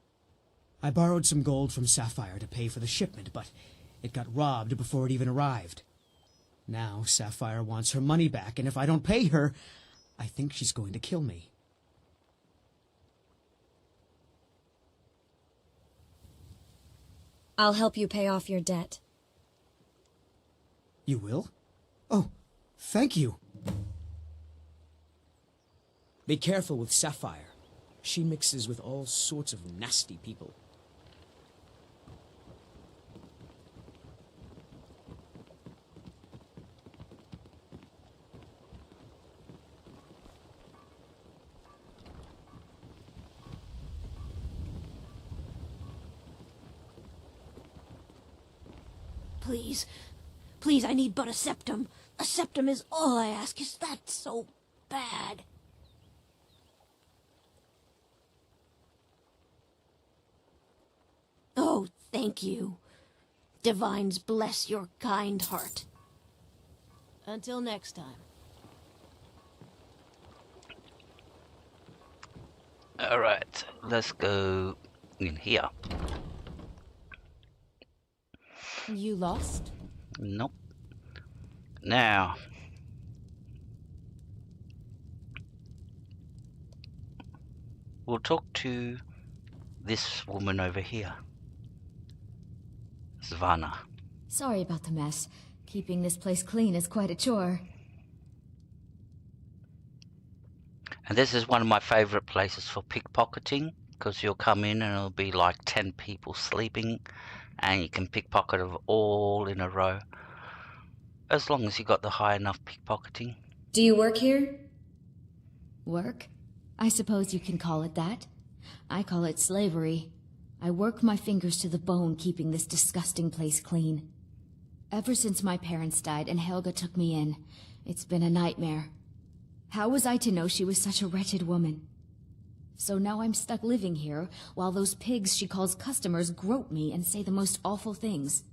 I borrowed some gold from Sapphire to pay for the shipment, but it got robbed before it even arrived. Now Sapphire wants her money back, and if I don't pay her, I think she's going to kill me. I'll help you pay off your debt. You will? Oh, thank you. Be careful with Sapphire. She mixes with all sorts of nasty people. Please. Please, I need but a septum. A septum is all I ask. Is that so bad? Oh, thank you. Divines bless your kind heart. Until next time. Alright, let's go in here. You lost? Nope. Now, we'll talk to this woman over here. Svana. Sorry about the mess. Keeping this place clean is quite a chore. And this is one of my favorite places for pickpocketing, because you'll come in and it'll be like 10 people sleeping, and you can pickpocket them all in a row, as long as you got the high enough pickpocketing. Do you work here? Work? I suppose you can call it that. I call it slavery. I work my fingers to the bone keeping this disgusting place clean. Ever since my parents died and Helga took me in, it's been a nightmare. How was I to know she was such a wretched woman? So now I'm stuck living here, while those pigs she calls customers grope me and say the most awful things.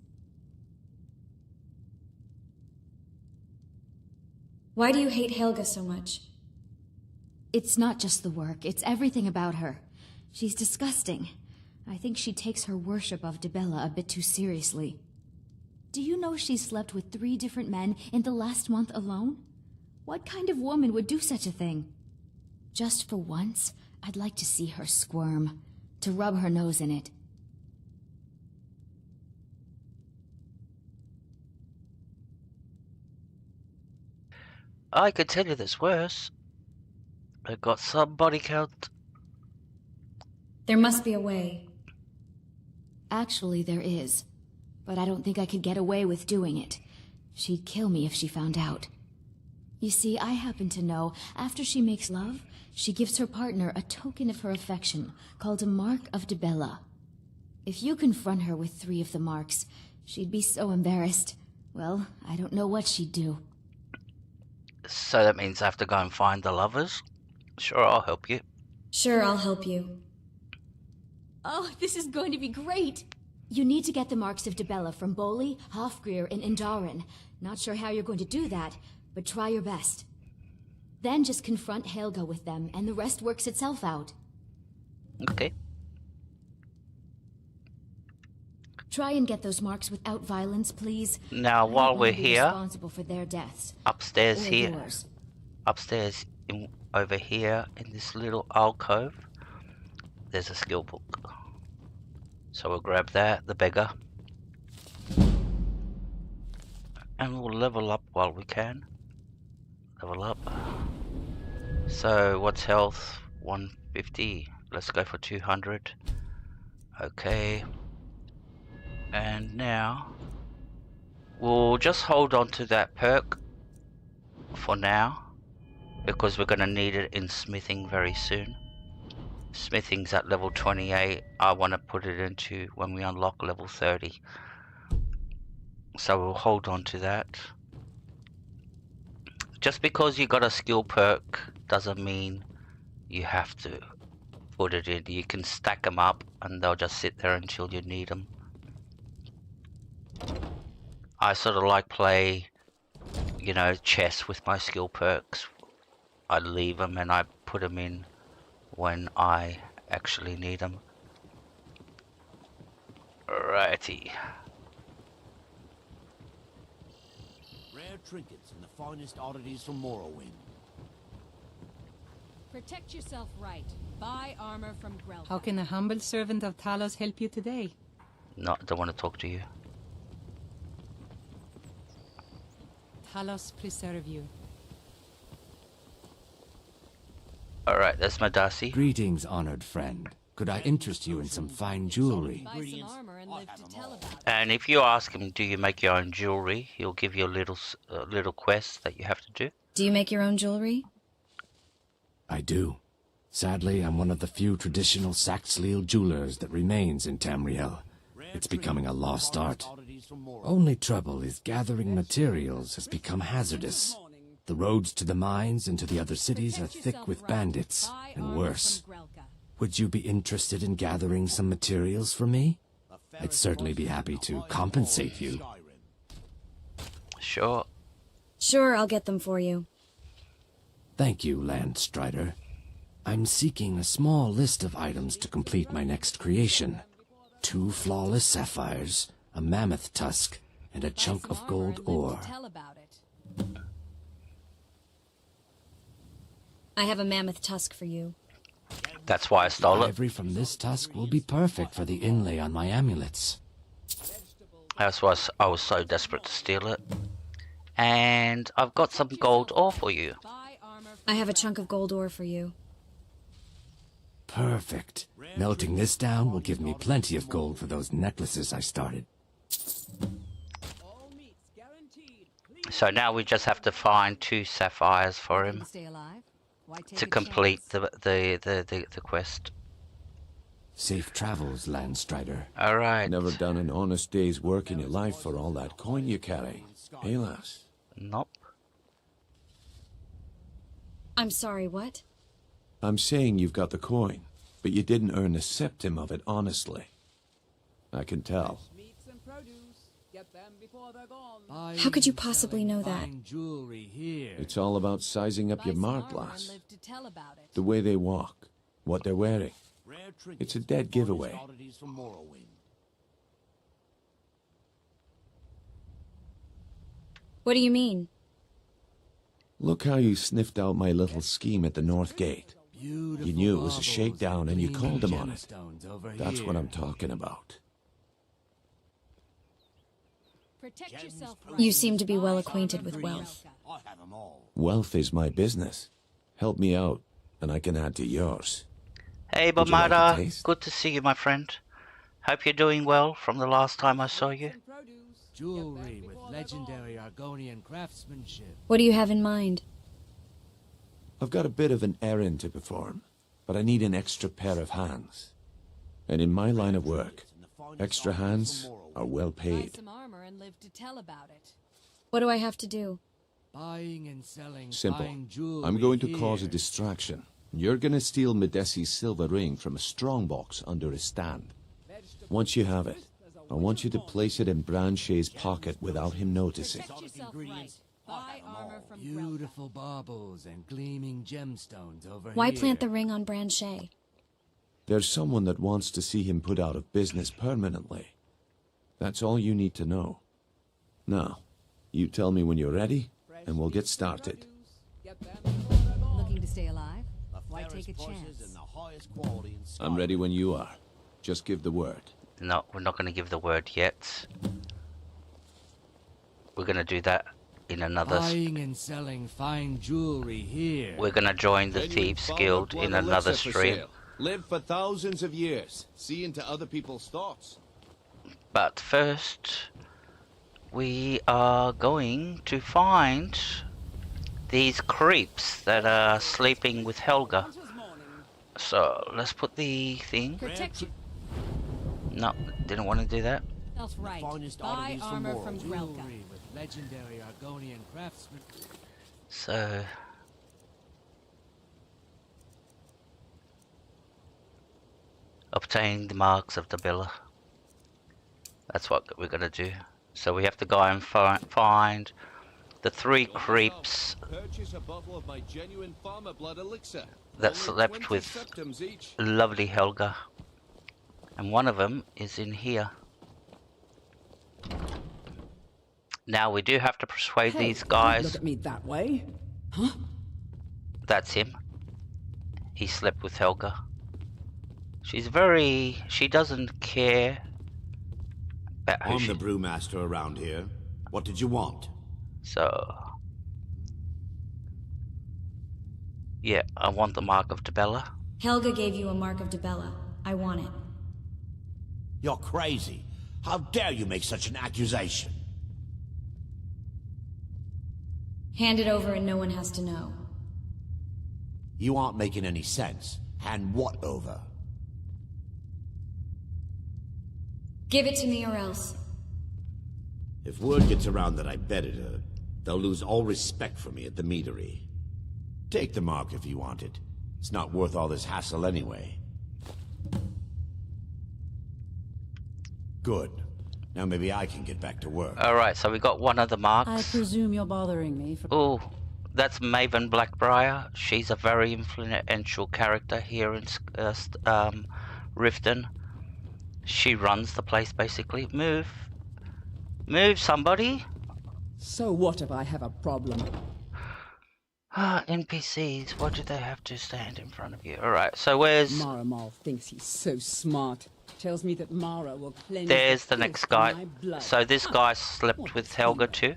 Why do you hate Helga so much? It's not just the work, it's everything about her. She's disgusting. I think she takes her worship of Dibella a bit too seriously. Do you know she slept with 3 different men in the last month alone? What kind of woman would do such a thing? Just for once, I'd like to see her squirm, to rub her nose in it. I could tell you there's worse. I got some body count. There must be a way. Actually, there is. But I don't think I could get away with doing it. She'd kill me if she found out. You see, I happen to know, after she makes love, she gives her partner a token of her affection, called a Mark of Dibella. If you confront her with 3 of the marks, she'd be so embarrassed. Well, I don't know what she'd do. So that means I have to go and find the lovers? Sure, I'll help you. Sure, I'll help you. Oh, this is going to be great! You need to get the marks of Dibella from Boli, Hofgrir, and Indaren. Not sure how you're going to do that, but try your best. Then just confront Helga with them, and the rest works itself out. Okay. Try and get those marks without violence, please. Now, while we're here, responsible for their deaths. upstairs Or here, yours. upstairs over here in this little alcove, there's a skill book. So we'll grab that, the beggar, and we'll level up while we can. Level up. So what's health? 150. Let's go for 200. Okay. And now we'll just hold on to that perk for now, because we're going to need it in smithing very soon. Smithing's at level 28. I want to put it into when we unlock level 30. So we'll hold on to that. Just because you got a skill perk doesn't mean you have to put it in. You can stack them up and they'll just sit there until you need them. I sort of like play, you know, chess with my skill perks. I leave them and I put them in when I actually need them. Alrighty. Rare trinkets and the finest oddities from Morrowind. Protect yourself right. Buy armor from Grelka. How can a humble servant of Talos help you today? No, I don't want to talk to you. Talos preserve you. Alright, that's my Darcy. Greetings, honored friend. Could I interest you in some fine jewelry? Buy some armor and live to tell about it. And if you ask him, do you make your own jewelry, he'll give you a little quest that you have to do. Do you make your own jewelry? I do. Sadly, I'm one of the few traditional Saxhleel jewelers that remains in Tamriel. It's becoming a lost art. Only trouble is gathering materials has become hazardous. The roads to the mines and to the other cities are thick with bandits, and worse. Would you be interested in gathering some materials for me? I'd certainly be happy to compensate you. Sure. Sure, I'll get them for you. Thank you, Landstrider. I'm seeking a small list of items to complete my next creation. 2 flawless sapphires, a mammoth tusk, and a chunk of gold ore. I have a mammoth tusk for you. That's why I stole it. Ivory from this tusk will be perfect for the inlay on my amulets. That's why I was so desperate to steal it. And I've got some gold ore for you. I have a chunk of gold ore for you. Perfect. Melting this down will give me plenty of gold for those necklaces I started. So now we just have to find 2 sapphires for him to complete the quest. Safe travels, Landstrider. Alright. Never done an honest day's work in your life for all that coin you carry. Hey, lass? Nope. I'm sorry, what? I'm saying you've got the coin, but you didn't earn a septim of it honestly. I can tell. How could you possibly know that? It's all about sizing up your mark, lass. The way they walk, what they're wearing. It's a dead giveaway. What do you mean? Look how you sniffed out my little scheme at the North Gate. You knew it was a shakedown and you called him on it. That's what I'm talking about. You seem to be well acquainted with wealth. Wealth is my business. Help me out, and I can add to yours. Hey, Would you like a Bamada. taste? Good to see you, my friend. Hope you're doing well from the last time I saw you. Jewelry with legendary Argonian craftsmanship. What do you have in mind? I've got a bit of an errand to perform, but I need an extra pair of hands. And in my line of work, extra hands are well paid. What do I have to do? Buying and selling Simple. fine jewelry I'm going to cause a here. distraction. You're going to steal Medesi's silver ring from a strongbox under his stand. Once you have it, I want you to place it in Branche's pocket without him noticing. Beautiful baubles and gleaming gemstones over Why here. plant the ring on Branchet? There's someone that wants to see him put out of business permanently. That's all you need to know. Now, you tell me when you're ready, and we'll get started. Looking to stay alive? Why take a chance? I'm ready when you are. Just give the word. No, we're not going to give the word yet. We're going to do that in another... Buying and selling fine jewelry here. We're going to join the Thieves Guild in another stream. Live for thousands of years. See into other people's thoughts. But first, we are going to find these creeps that are sleeping with Helga. So let's put the thing. No, didn't want to do that. That's right. Buy armor from Grelka. With legendary Argonian craftsmen. So obtain the marks of the Billa. That's what we're gonna do. So we have to go and find the 3 creeps Purchase a bottle of my genuine farmer blood elixir. that Only slept 20 with septims each. lovely Helga. And one of them is in here. Now we do have to persuade Hey, these don't guys. look at me that way. Huh? That's him. He slept with Helga. She doesn't care about who I'm the brewmaster around here. What did you want? So, yeah, I want the mark of Debella. Helga gave you a mark of Debella. I want it. You're crazy. How dare you make such an accusation? Hand it over and no one has to know. You aren't making any sense. Hand what over? Give it to me or else. If word gets around that I betted her, they'll lose all respect for me at the meadery. Take the mark if you want it. It's not worth all this hassle anyway. Good. Now maybe I can get back to work. Alright, so we got one of the marks. I presume you're bothering me for... Oh, that's Maven Blackbriar. She's a very influential character here in Riften. She runs the place basically. Move. Move, somebody. So what if I have a problem? NPCs, what do they have to stand in front of you? Alright, so where's... Maramal thinks he's so smart. Tells me that Mara will cleanse There's the filth next from guy. my blood. So this guy slept with Helga too.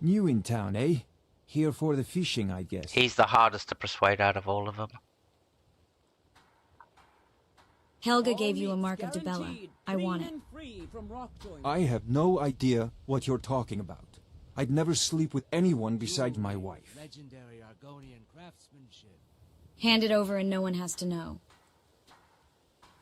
New in town, eh? Here for the fishing, I guess. He's the hardest to persuade out of all of them. Helga gave you a mark of Debella. I want it. I have no idea what you're talking about. I'd never sleep with anyone besides my wife. Legendary Argonian craftsmanship. Hand it over and no one has to know.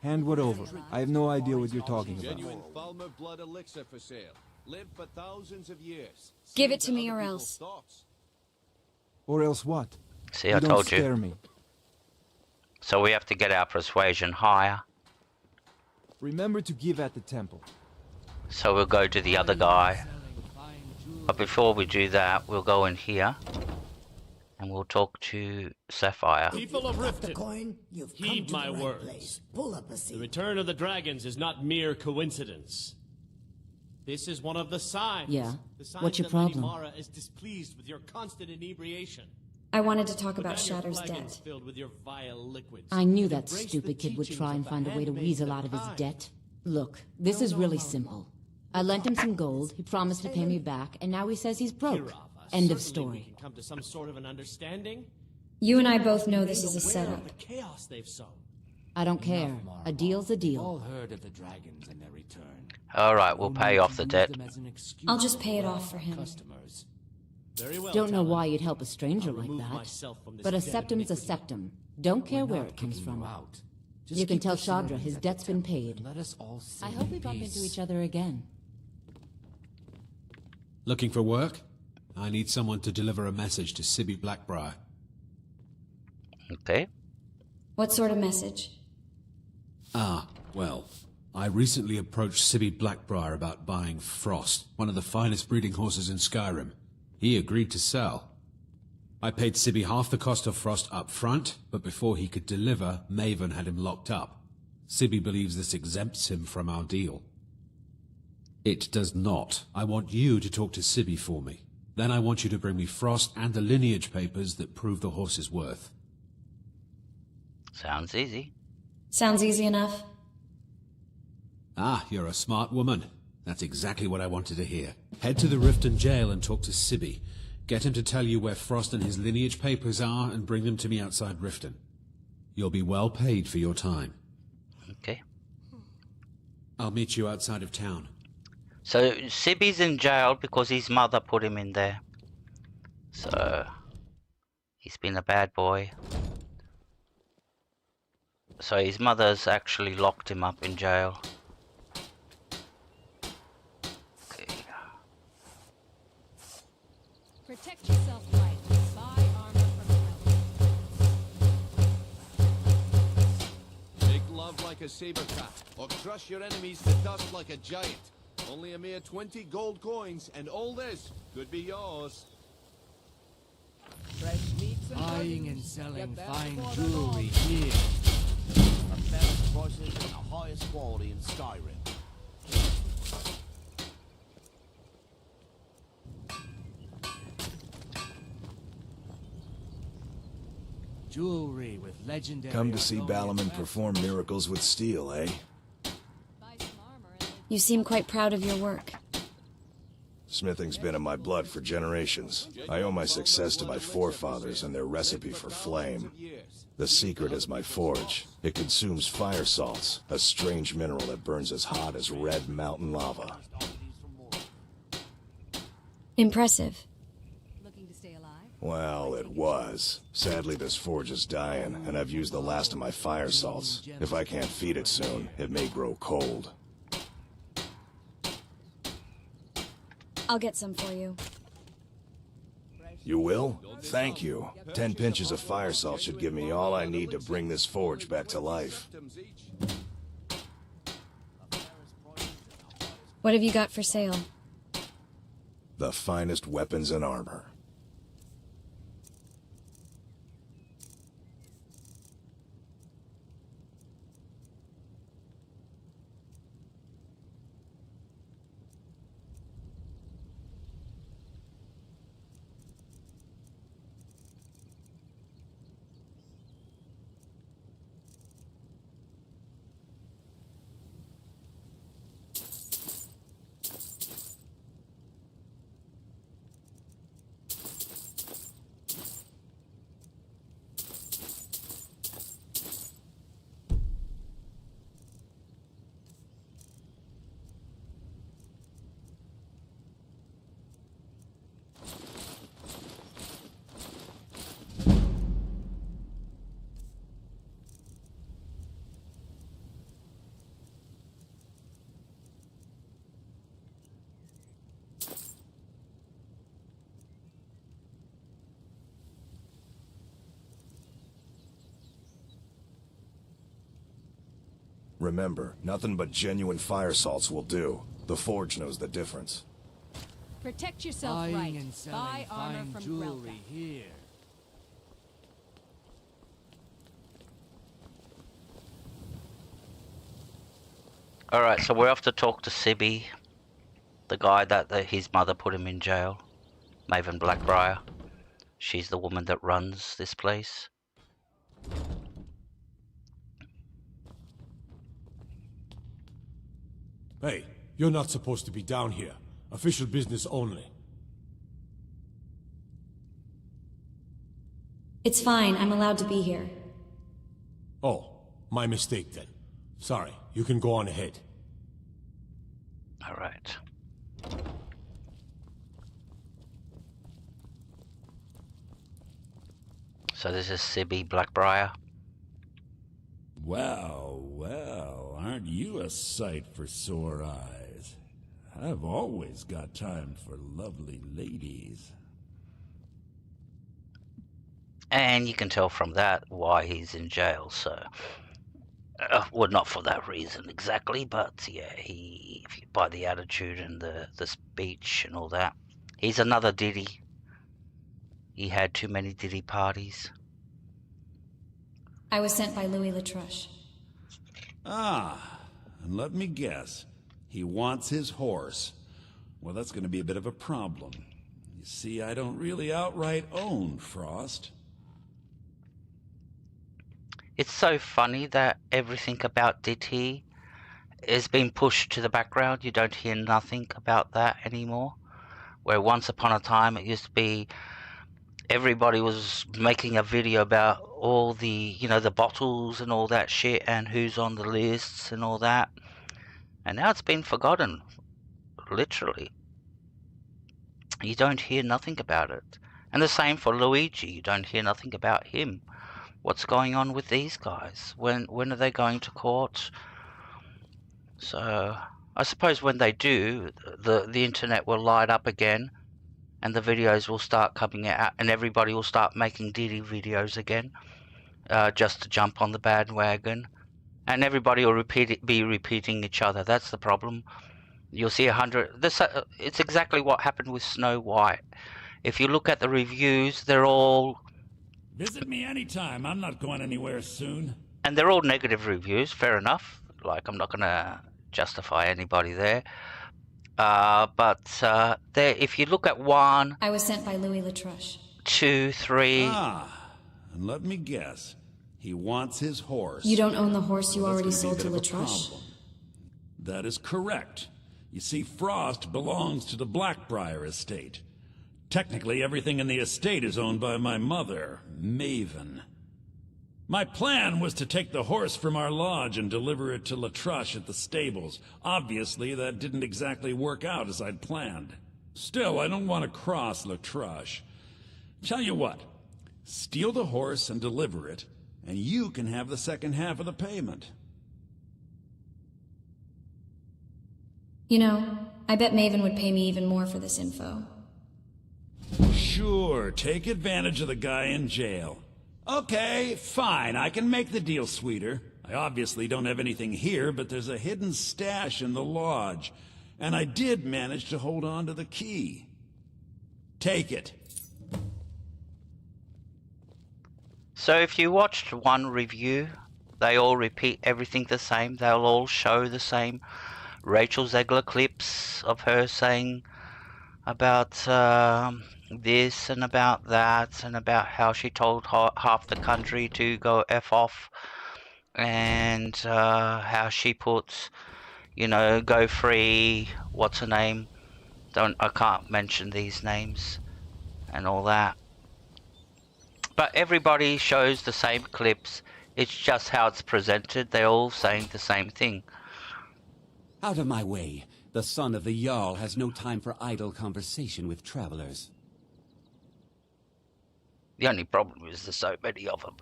Hand what over? I have no idea what you're talking about. Genuine farmer blood elixir for sale. Live for thousands of years. Give See it to into me other or people's else. thoughts. Or else what? See, I don't told you. scare me. So we have to get our persuasion higher. Remember to give at the temple. So we'll go to the other guy. But before we do that, we'll go in here. And we'll talk to Sapphire. People of Riften, heed my words. The return of the dragons is not mere coincidence. This is one of the signs. Yeah? The signs What's your that Lady problem? Mara is displeased with your constant inebriation. I wanted to talk Put about down your Shatter's flagons debt. filled with your vile liquids. I knew And that embrace stupid the kid would teachings try of and the find a way to handmaids weasel of out of his time. debt. Look, this is really simple. I lent him some gold, he promised to pay me back, and now he says he's broke. Kirov, End of certainly we story. can come to some sort of an understanding. You and I both know this is a Aware of setup. the chaos they've sown. I don't care. A deal's a deal. All heard of the dragons and their return. Alright, we'll pay off the debt. I'll just pay it off for him. Very well, Don't know Talon. why you'd help a stranger I'll like remove that. myself from this But a den of septum's a iniquity. septum. Don't care where it comes from. You can tell Shadra his debt's been paid. Let us all I hope we bump into each other again. Looking for work? I need someone to deliver a message to Sibby Blackbriar. Okay. What sort of message? Ah, well, I recently approached Sibby Blackbriar about buying Frost, one of the finest breeding horses in Skyrim. He agreed to sell. I paid Sibby half the cost of Frost up front, but before he could deliver, Maven had him locked up. Sibby believes this exempts him from our deal. It does not. I want you to talk to Sibby for me. Then I want you to bring me Frost and the lineage papers that prove the horse's worth. Sounds easy. Sounds easy enough. Ah, you're a smart woman. That's exactly what I wanted to hear. Head to the Riften jail and talk to Sibby. Get him to tell you where Frost and his lineage papers are and bring them to me outside Riften. You'll be well paid for your time. Okay. I'll meet you outside of town. So Sibby's in jail because his mother put him in there. So he's been a bad boy. So his mother's actually locked him up in jail. Okay. Protect yourself right. Buy armor from Make love like a saber cat, or crush your enemies to dust like a giant. Only a mere 20 gold coins, and all this could be yours. Fresh meats and Buying and produce. selling Get them fine before the jewelry dawn. here. The fairest prices and the highest quality in Skyrim. Jewelry with legendary... Come to see Balaman perform miracles with steel, eh? You seem quite proud of your work. Smithing's been in my blood for generations. I owe my success to my forefathers and their recipe for flame. The secret is my forge. It consumes fire salts, a strange mineral that burns as hot as red mountain lava. Impressive. Looking to stay alive? Well, it was. Sadly, this forge is dying, and I've used the last of my fire salts. If I can't feed it soon, it may grow cold. I'll get some for you. You will? Thank you. 10 pinches of fire salt should give me all I need to bring this forge back to life. What have you got for sale? The finest weapons and armor. Remember, nothing but genuine fire salts will do. The forge knows the difference. Protect yourself Buying right. and selling Buy armor fine from jewelry here. Alright, so we're off to talk to Sibby, the guy that his mother put him in jail, Maven Blackbriar. She's the woman that runs this place. Hey, you're not supposed to be down here. Official business only. It's fine. I'm allowed to be here. Oh, my mistake then. Sorry, you can go on ahead. Alright. So this is Sibby Blackbriar. Well, well, aren't you a sight for sore eyes? I've always got time for lovely ladies. And you can tell from that why he's in jail, so... well, not for that reason exactly, but yeah, by the attitude and the speech and all that. He's another Diddy. He had too many Diddy parties. I was sent by Louis Latruche. Ah, and let me guess. He wants his horse. Well, that's going to be a bit of a problem. You see, I don't really outright own Frost. It's so funny that everything about Diddy is being pushed to the background. You don't hear nothing about that anymore. Where once upon a time it used to be everybody was making a video about all the, you know, the bottles and all that shit, and who's on the lists and all that. And now it's been forgotten, literally. You don't hear nothing about it. And the same for Luigi. You don't hear nothing about him. What's going on with these guys? When are they going to court? So I suppose when they do, the internet will light up again, and the videos will start coming out, and everybody will start making Diddy videos again, just to jump on the bandwagon, and everybody will be repeating each other. That's the problem. You'll see 100. It's exactly what happened with Snow White. If you look at the reviews, they're all. Visit me anytime. I'm not going anywhere soon. And they're all negative reviews. Fair enough. Like, I'm not going to justify anybody there. But if you look at 1... I was sent by Louis Latruche. 2, 3... And let me guess. He wants his horse. You don't own the horse you already sold to Latruche? That is correct. You see, Frost belongs to the Blackbriar estate. Technically, everything in the estate is owned by my mother, Maven. My plan was to take the horse from our lodge and deliver it to Latruche at the stables. Obviously, that didn't exactly work out as I'd planned. Still, I don't want to cross Latruche. Tell you what, steal the horse and deliver it, and you can have the second half of the payment. You know, I bet Maven would pay me even more for this info. Sure, take advantage of the guy in jail. Okay, fine, I can make the deal sweeter. I obviously don't have anything here, but there's a hidden stash in the lodge, and I did manage to hold on to the key. Take it. So if you watched one review, they all repeat everything the same. They'll all show the same Rachel Zegler clips of her saying about this and about that, and about how she told half the country to go F off, and how she puts, you know, go free, what's her name? I can't mention these names and all that. But everybody shows the same clips. It's just how it's presented. They're all saying the same thing. Out of my way. The son of the Jarl has no time for idle conversation with travelers. The only problem is there's so many of them.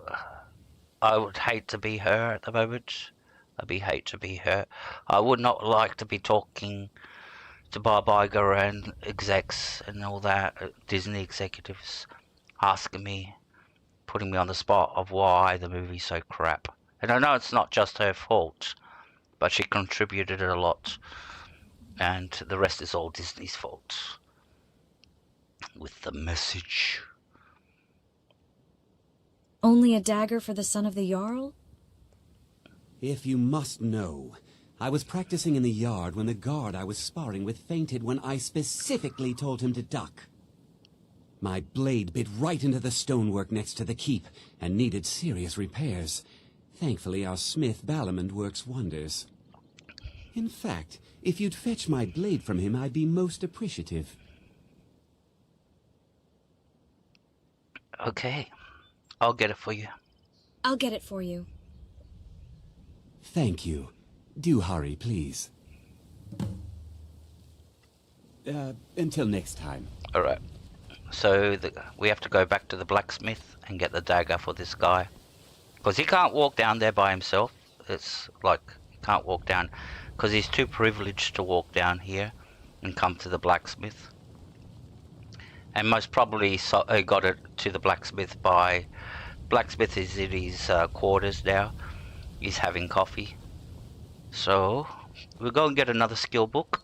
I would hate to be her at the moment. Hate to be her. I would not like to be talking to Bob Iger and execs and all that, Disney executives, asking me, putting me on the spot of why the movie's so crap. And I know it's not just her fault, but she contributed a lot. And the rest is all Disney's fault. With the message. Only a dagger for the son of the Jarl? If you must know, I was practicing in the yard when the guard I was sparring with fainted when I specifically told him to duck. My blade bit right into the stonework next to the keep and needed serious repairs. Thankfully, our smith Balamond works wonders. In fact, if you'd fetch my blade from him, I'd be most appreciative. Okay. I'll get it for you. I'll get it for you. Thank you. Do hurry, please. Until next time. Alright. So we have to go back to the blacksmith and get the dagger for this guy. Because he can't walk down there by himself. It's like, he can't walk down. Because he's too privileged to walk down here and come to the blacksmith. And most probably got it to the blacksmith by... Blacksmith is in his quarters now. He's having coffee. So, we'll go and get another skill book.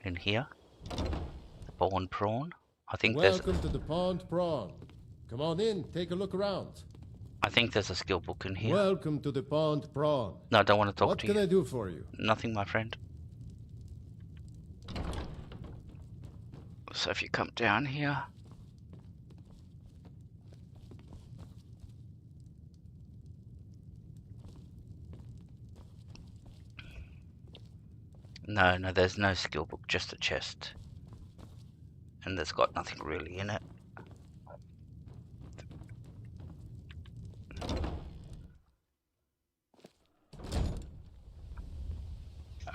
In here. The Born Prawn. I think Welcome to the Pond Prawn. Come on in, take a look around. I think there's a skill book in here. Welcome to the Pond Prawn. No, I don't want to talk to you. What can I do for you? Nothing, my friend. So if you come down here. No, there's no skill book, just a chest. And there's got nothing really in it.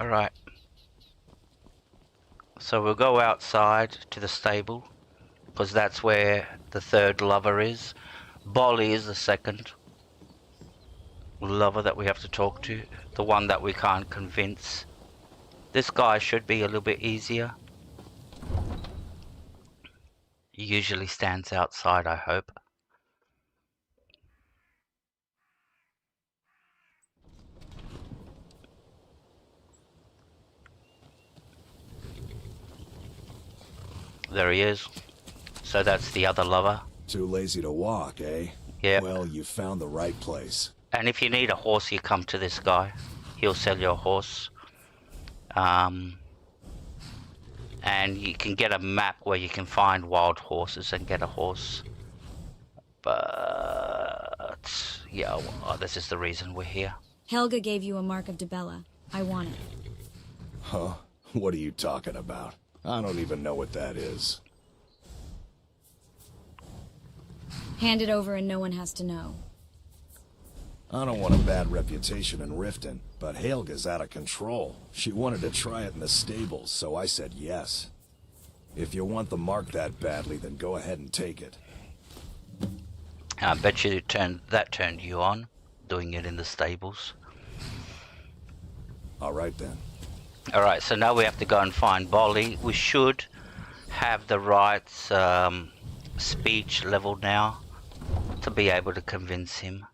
Alright. So we'll go outside to the stable, because that's where the third lover is. Bolly is the second lover that we have to talk to, the one that we can't convince. This guy should be a little bit easier. He usually stands outside, I hope. There he is. So that's the other lover. Too lazy to walk, eh? Yeah. Well, you found the right place. And if you need a horse, you come to this guy. He'll sell you a horse. And you can get a map where you can find wild horses and get a horse. But yeah, well, this is the reason we're here. Helga gave you a mark of Dibella. I want it. Huh? What are you talking about? I don't even know what that is. Hand it over and no one has to know. I don't want a bad reputation in Riften, but Helga's out of control. She wanted to try it in the stables, so I said yes. If you want the mark that badly, then go ahead and take it. I bet you that turned you on, doing it in the stables. Alright then. Alright, so now we have to go and find Bolly. We should have the right speech level now to be able to convince him.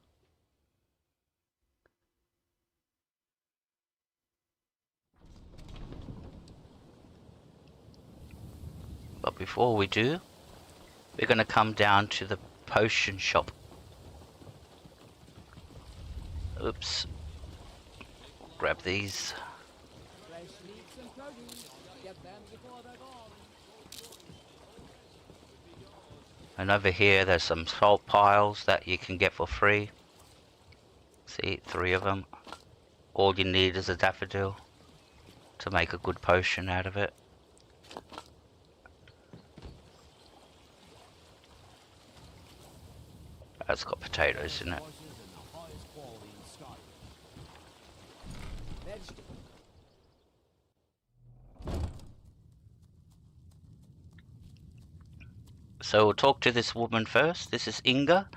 But before we do, we're going to come down to the potion shop. Oops. Grab these. And over here there's some salt piles that you can get for free. See, 3 of them. All you need is a daffodil to make a good potion out of it. That's got potatoes in it. So we'll talk to this woman first. This is Inga.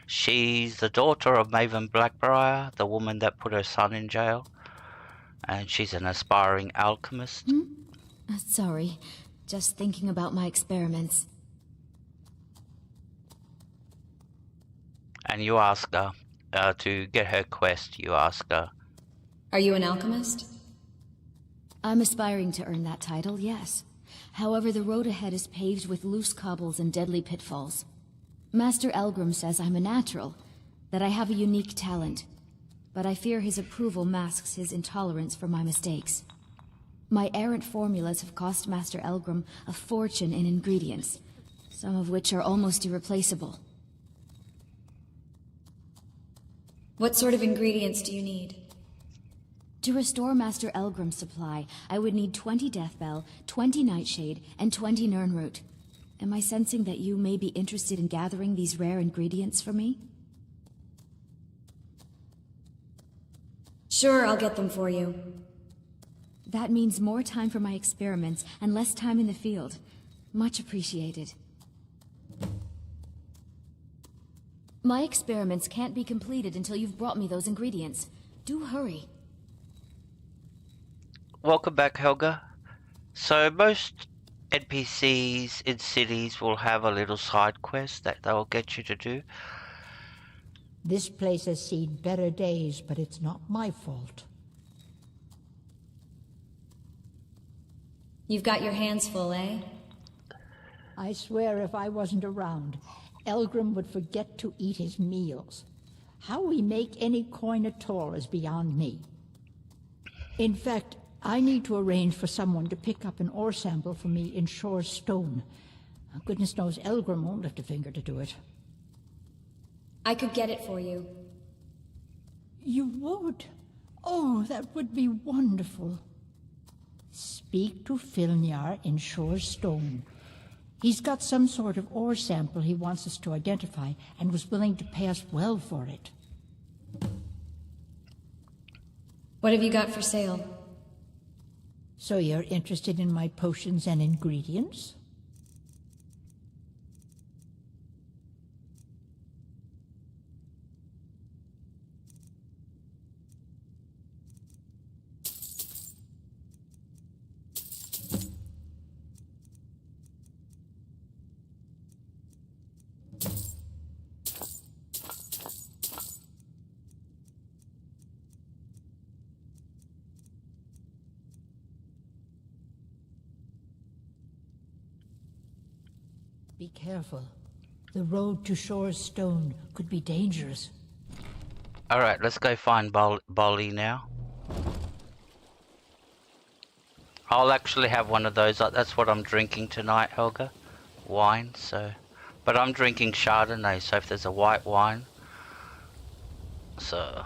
She's the daughter of Maven Blackbriar, the woman that put her son in jail. And she's an aspiring alchemist. Sorry, just thinking about my experiments. And you ask her, to get her quest, you ask her. Are you an alchemist? I'm aspiring to earn that title, yes. However, the road ahead is paved with loose cobbles and deadly pitfalls. Master Elgrim says I'm a natural, that I have a unique talent, but I fear his approval masks his intolerance for my mistakes. My errant formulas have cost Master Elgrim a fortune in ingredients, some of which are almost irreplaceable. What sort of ingredients do you need? To restore Master Elgrim's supply, I would need 20 Deathbell, 20 Nightshade, and 20 Nirnroot. Am I sensing that you may be interested in gathering these rare ingredients for me? Sure, I'll get them for you. That means more time for my experiments and less time in the field. Much appreciated. My experiments can't be completed until you've brought me those ingredients. Do hurry. Welcome back, Helga. So most NPCs in cities will have a little side quest that they'll get you to do. This place has seen better days, but it's not my fault. You've got your hands full, eh? I swear if I wasn't around, Elgrim would forget to eat his meals. How we make any coin at all is beyond me. In fact, I need to arrange for someone to pick up an ore sample for me in Shore's Stone. Goodness knows Elgrim won't lift a finger to do it. I could get it for you. You would? Oh, that would be wonderful. Speak to Filnyar in Shore's Stone. He's got some sort of ore sample he wants us to identify and was willing to pay us well for it. What have you got for sale? So you're interested in my potions and ingredients? Be careful. The road to Shore's Stone could be dangerous. Alright, let's go find Bolly now. I'll actually have one of those. That's what I'm drinking tonight, Helga. Wine, so... But I'm drinking Chardonnay, so if there's a white wine... So...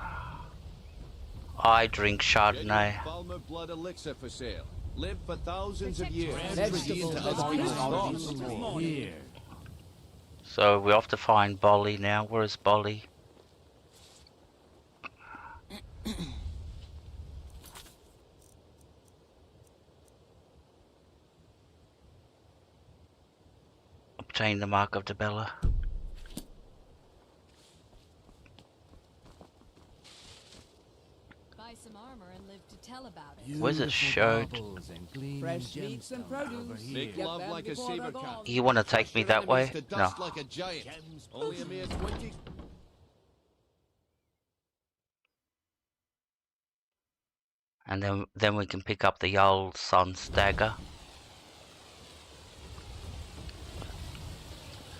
I drink Chardonnay. Balmer blood elixir for sale. Live for thousands of years. So we have to find Bolly now. Where is Bolly? Obtain the Mark of Debella. Buy some armor and live to tell about it. Where's it showed? Fresh meats and produce. Make love like a saber cat. You want to take me that way? No. Like a giant. Only a mere 20. And then we can pick up the old Sun's dagger.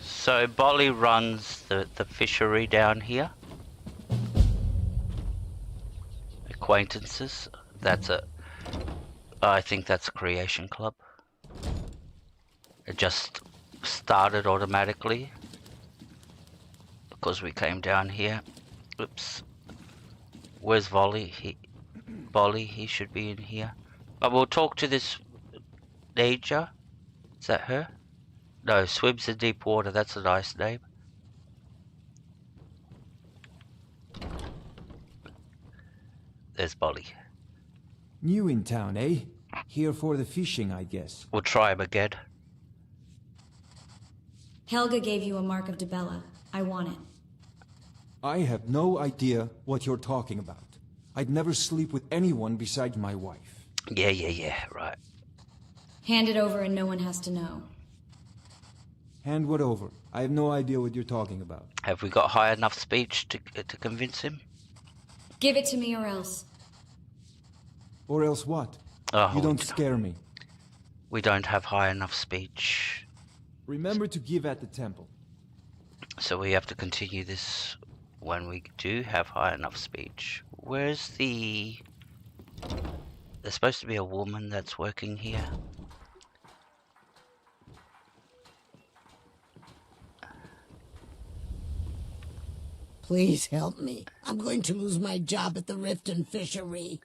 So Bolly runs the fishery down here. Acquaintances. That's a... I think that's a creation club. It just started automatically. Because we came down here. Oops. Where's Bolly? Bolly, he should be in here. But we'll talk to this Nature. Is that her? No, swims in deep water. That's a nice name. There's Bolly. New in town, eh? Here for the fishing, I guess. We'll try him again. Helga gave you a Mark of Debella. I want it. I have no idea what you're talking about. I'd never sleep with anyone besides my wife. Yeah, right. Hand it over and no one has to know. Hand what over? I have no idea what you're talking about. Have we got high enough speech to convince him? Give it to me or else. Or else what? Oh, you don't scare me. We don't have high enough speech. Remember to give at the temple. So we have to continue this when we do have high enough speech. Where's the... There's supposed to be a woman that's working here. Please help me. I'm going to lose my job at the Riften Fishery.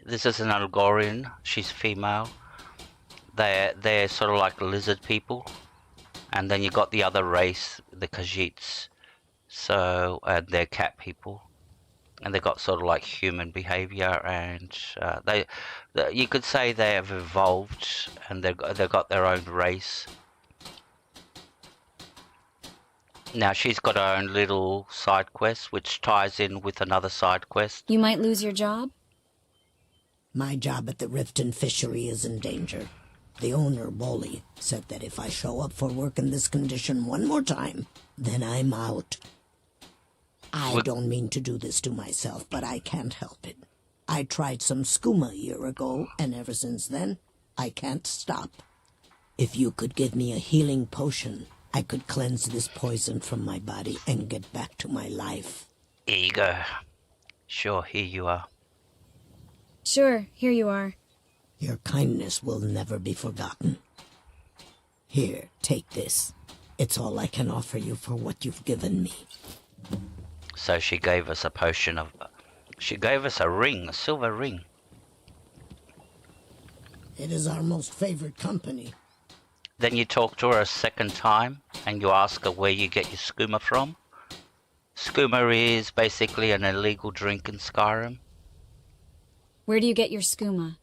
This is an Algorian. She's female. They're sort of like lizard people. And then you got the other race, the Khajiits. So, they're cat people. And they got sort of like human behavior, and you could say they have evolved, and they've got their own race. Now she's got her own little side quest, which ties in with another side quest. You might lose your job? My job at the Riften Fishery is in danger. The owner, Bolly, said that if I show up for work in this condition one more time, then I'm out. I don't mean to do this to myself, but I can't help it. I tried some skooma a year ago, and ever since then, I can't stop. If you could give me a healing potion, I could cleanse this poison from my body and get back to my life. Here you go. Sure, here you are. Sure, here you are. Your kindness will never be forgotten. Here, take this. It's all I can offer you for what you've given me. So she gave us a potion of... She gave us a ring, a silver ring. It is our most favored company. Then you talk to her a second time, and you ask her where you get your skooma from. Skooma is basically an illegal drink in Skyrim. Where do you get your skooma?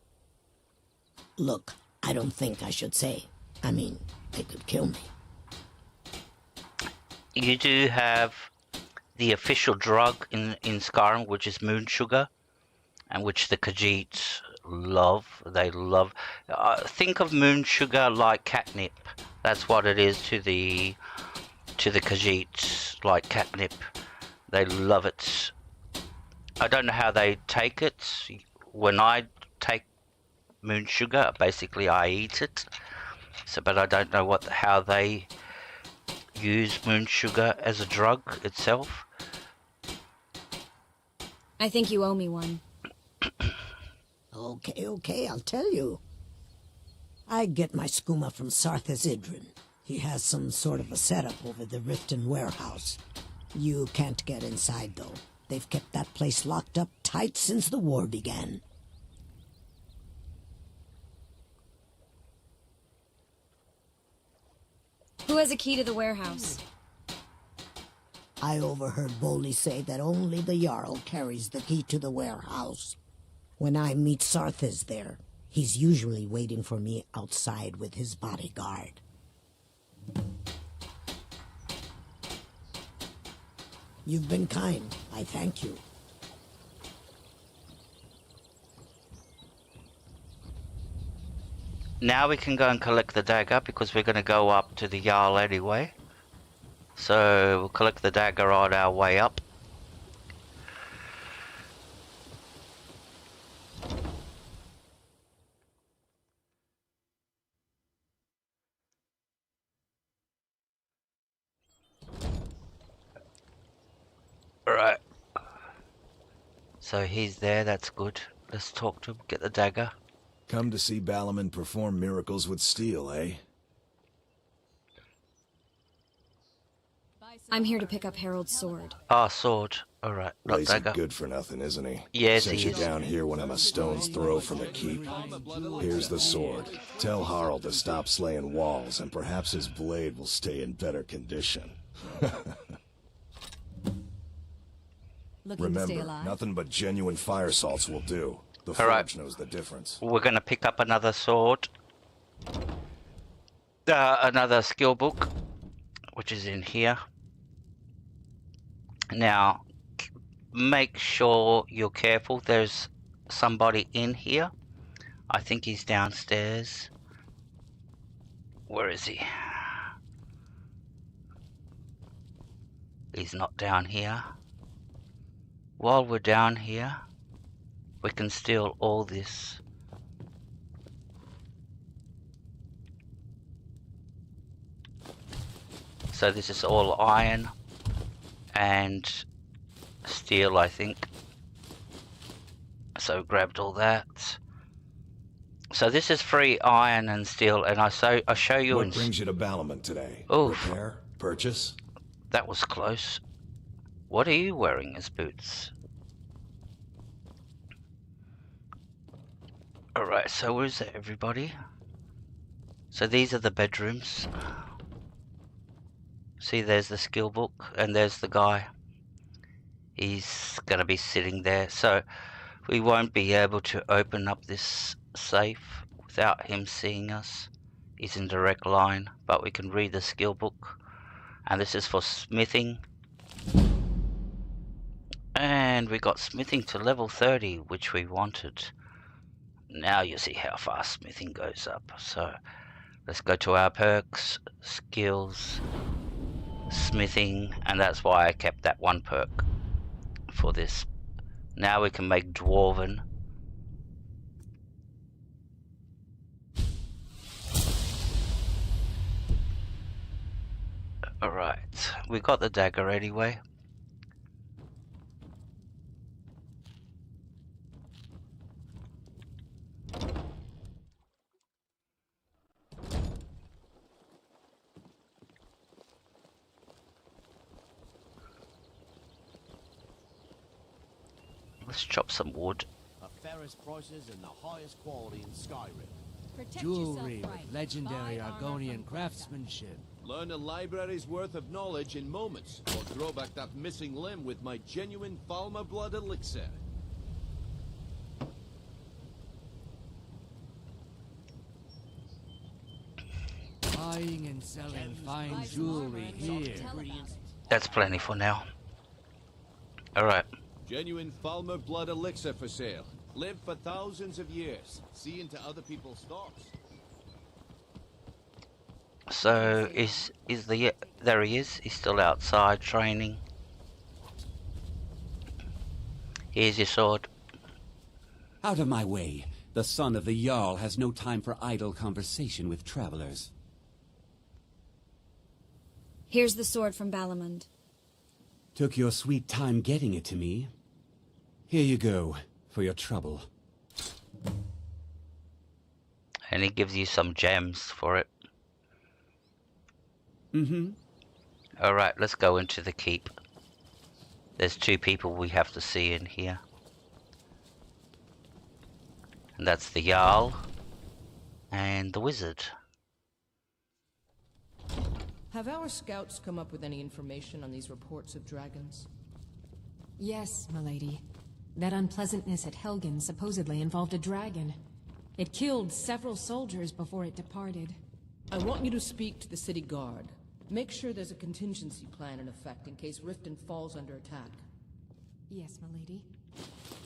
Look, I don't think I should say. I mean, they could kill me. You do have the official drug in Skyrim, which is moon sugar, and which the Khajiits love. They love. Think of moon sugar like catnip. That's what it is to the Khajiits, like catnip. They love it. I don't know how they take it. When I take moon sugar, basically I eat it. So, but I don't know how they use moon sugar as a drug itself. I think you owe me one. Okay, I'll tell you. I get my skooma from Sarthas Idrin. He has some sort of a setup over the Riften warehouse. You can't get inside, though. They've kept that place locked up tight since the war began. Who has a key to the warehouse? I overheard Bolli say that only the Jarl carries the key to the warehouse. When I meet Sarthas there, he's usually waiting for me outside with his bodyguard. You've been kind. I thank you. Now we can go and collect the dagger, because we're going to go up to the Jarl anyway. So we'll collect the dagger on our way up. Alright. So he's there, that's good. Let's talk to him, get the dagger. Come to see Balaman perform miracles with steel, eh? I'm here to pick up Harold's sword. Ah, sword. Alright, not Lazy dagger. good for nothing, isn't he? Yes, Sent he you is. down here when I'm a stone's throw from the keep. Here's the sword. Tell Harald to stop slaying walls, and perhaps his blade will stay in better condition. Remember, nothing but genuine fire salts will do. The forge knows the difference. We're going to pick up another sword. Another skill book, which is in here. Now, make sure you're careful. There's somebody in here. I think he's downstairs. Where is he? He's not down here. While we're down here, we can steal all this. So this is all iron and steel, I think. So grabbed all that. So this is free iron and steel, and I show you. What brings you to Balaman today? Oof. Repair? Purchase? That was close. What are you wearing as boots? Alright, so where's everybody? So these are the bedrooms. See, there's the skill book, and there's the guy. He's gonna be sitting there, so we won't be able to open up this safe without him seeing us. He's in direct line, but we can read the skill book. And this is for smithing. And we got smithing to level 30, which we wanted. Now you see how fast smithing goes up. So let's go to our perks, skills, smithing, and that's why I kept that one perk for this. Now we can make dwarven. Alright, we got the dagger anyway. Let's chop some wood. The fairest prices and the highest quality in Skyrim. Jewelry with legendary Argonian craftsmanship. Learn a library's worth of knowledge in moments, or grow back that missing limb with my genuine Falmer blood elixir. Buying and selling fine jewelry here. That's plenty for now. Alright. Genuine Falmer blood elixir for sale. Live for thousands of years. See into other people's thoughts. So, there he is. He's still outside training. Here's your sword. Out of my way. The son of the Jarl has no time for idle conversation with travelers. Here's the sword from Balamund. Took your sweet time getting it to me. Here you go, for your trouble. And he gives you some gems for it. Mm-hmm. Alright, let's go into the keep. There's 2 people we have to see in here. And that's the Jarl and the wizard. Have our scouts come up with any information on these reports of dragons? Yes, milady. That unpleasantness at Helgen supposedly involved a dragon. It killed several soldiers before it departed. I want you to speak to the city guard. Make sure there's a contingency plan in effect in case Riften falls under attack. Yes, milady.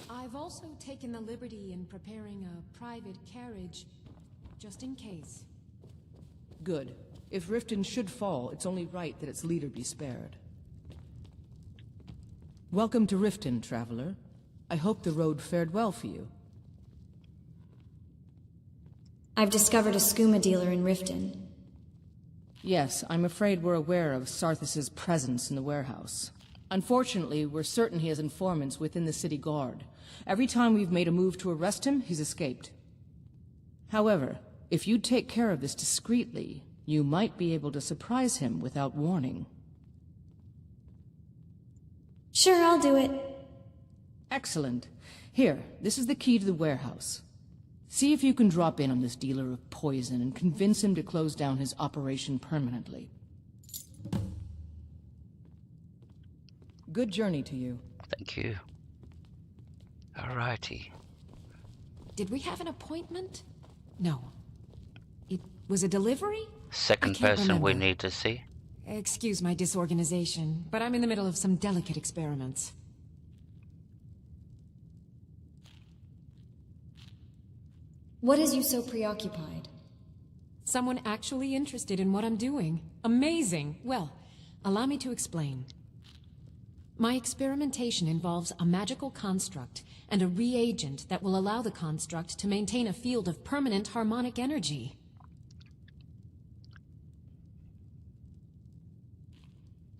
I've also taken the liberty in preparing a private carriage, just in case. Good. If Riften should fall, it's only right that its leader be spared. Welcome to Riften, traveler. I hope the road fared well for you. I've discovered a skooma dealer in Riften. Yes, I'm afraid we're aware of Sarthas's presence in the warehouse. Unfortunately, we're certain he has informants within the city guard. Every time we've made a move to arrest him, he's escaped. However, if you take care of this discreetly, you might be able to surprise him without warning. Sure, I'll do it. Excellent. Here, this is the key to the warehouse. See if you can drop in on this dealer of poison and convince him to close down his operation permanently. Good journey to you. Thank you. Alrighty. Did we have an appointment? No. It was a delivery? Second person we need to see. Excuse my disorganization, but I'm in the middle of some delicate experiments. What has you so preoccupied? Someone actually interested in what I'm doing. Amazing! Well, allow me to explain. My experimentation involves a magical construct and a reagent that will allow the construct to maintain a field of permanent harmonic energy.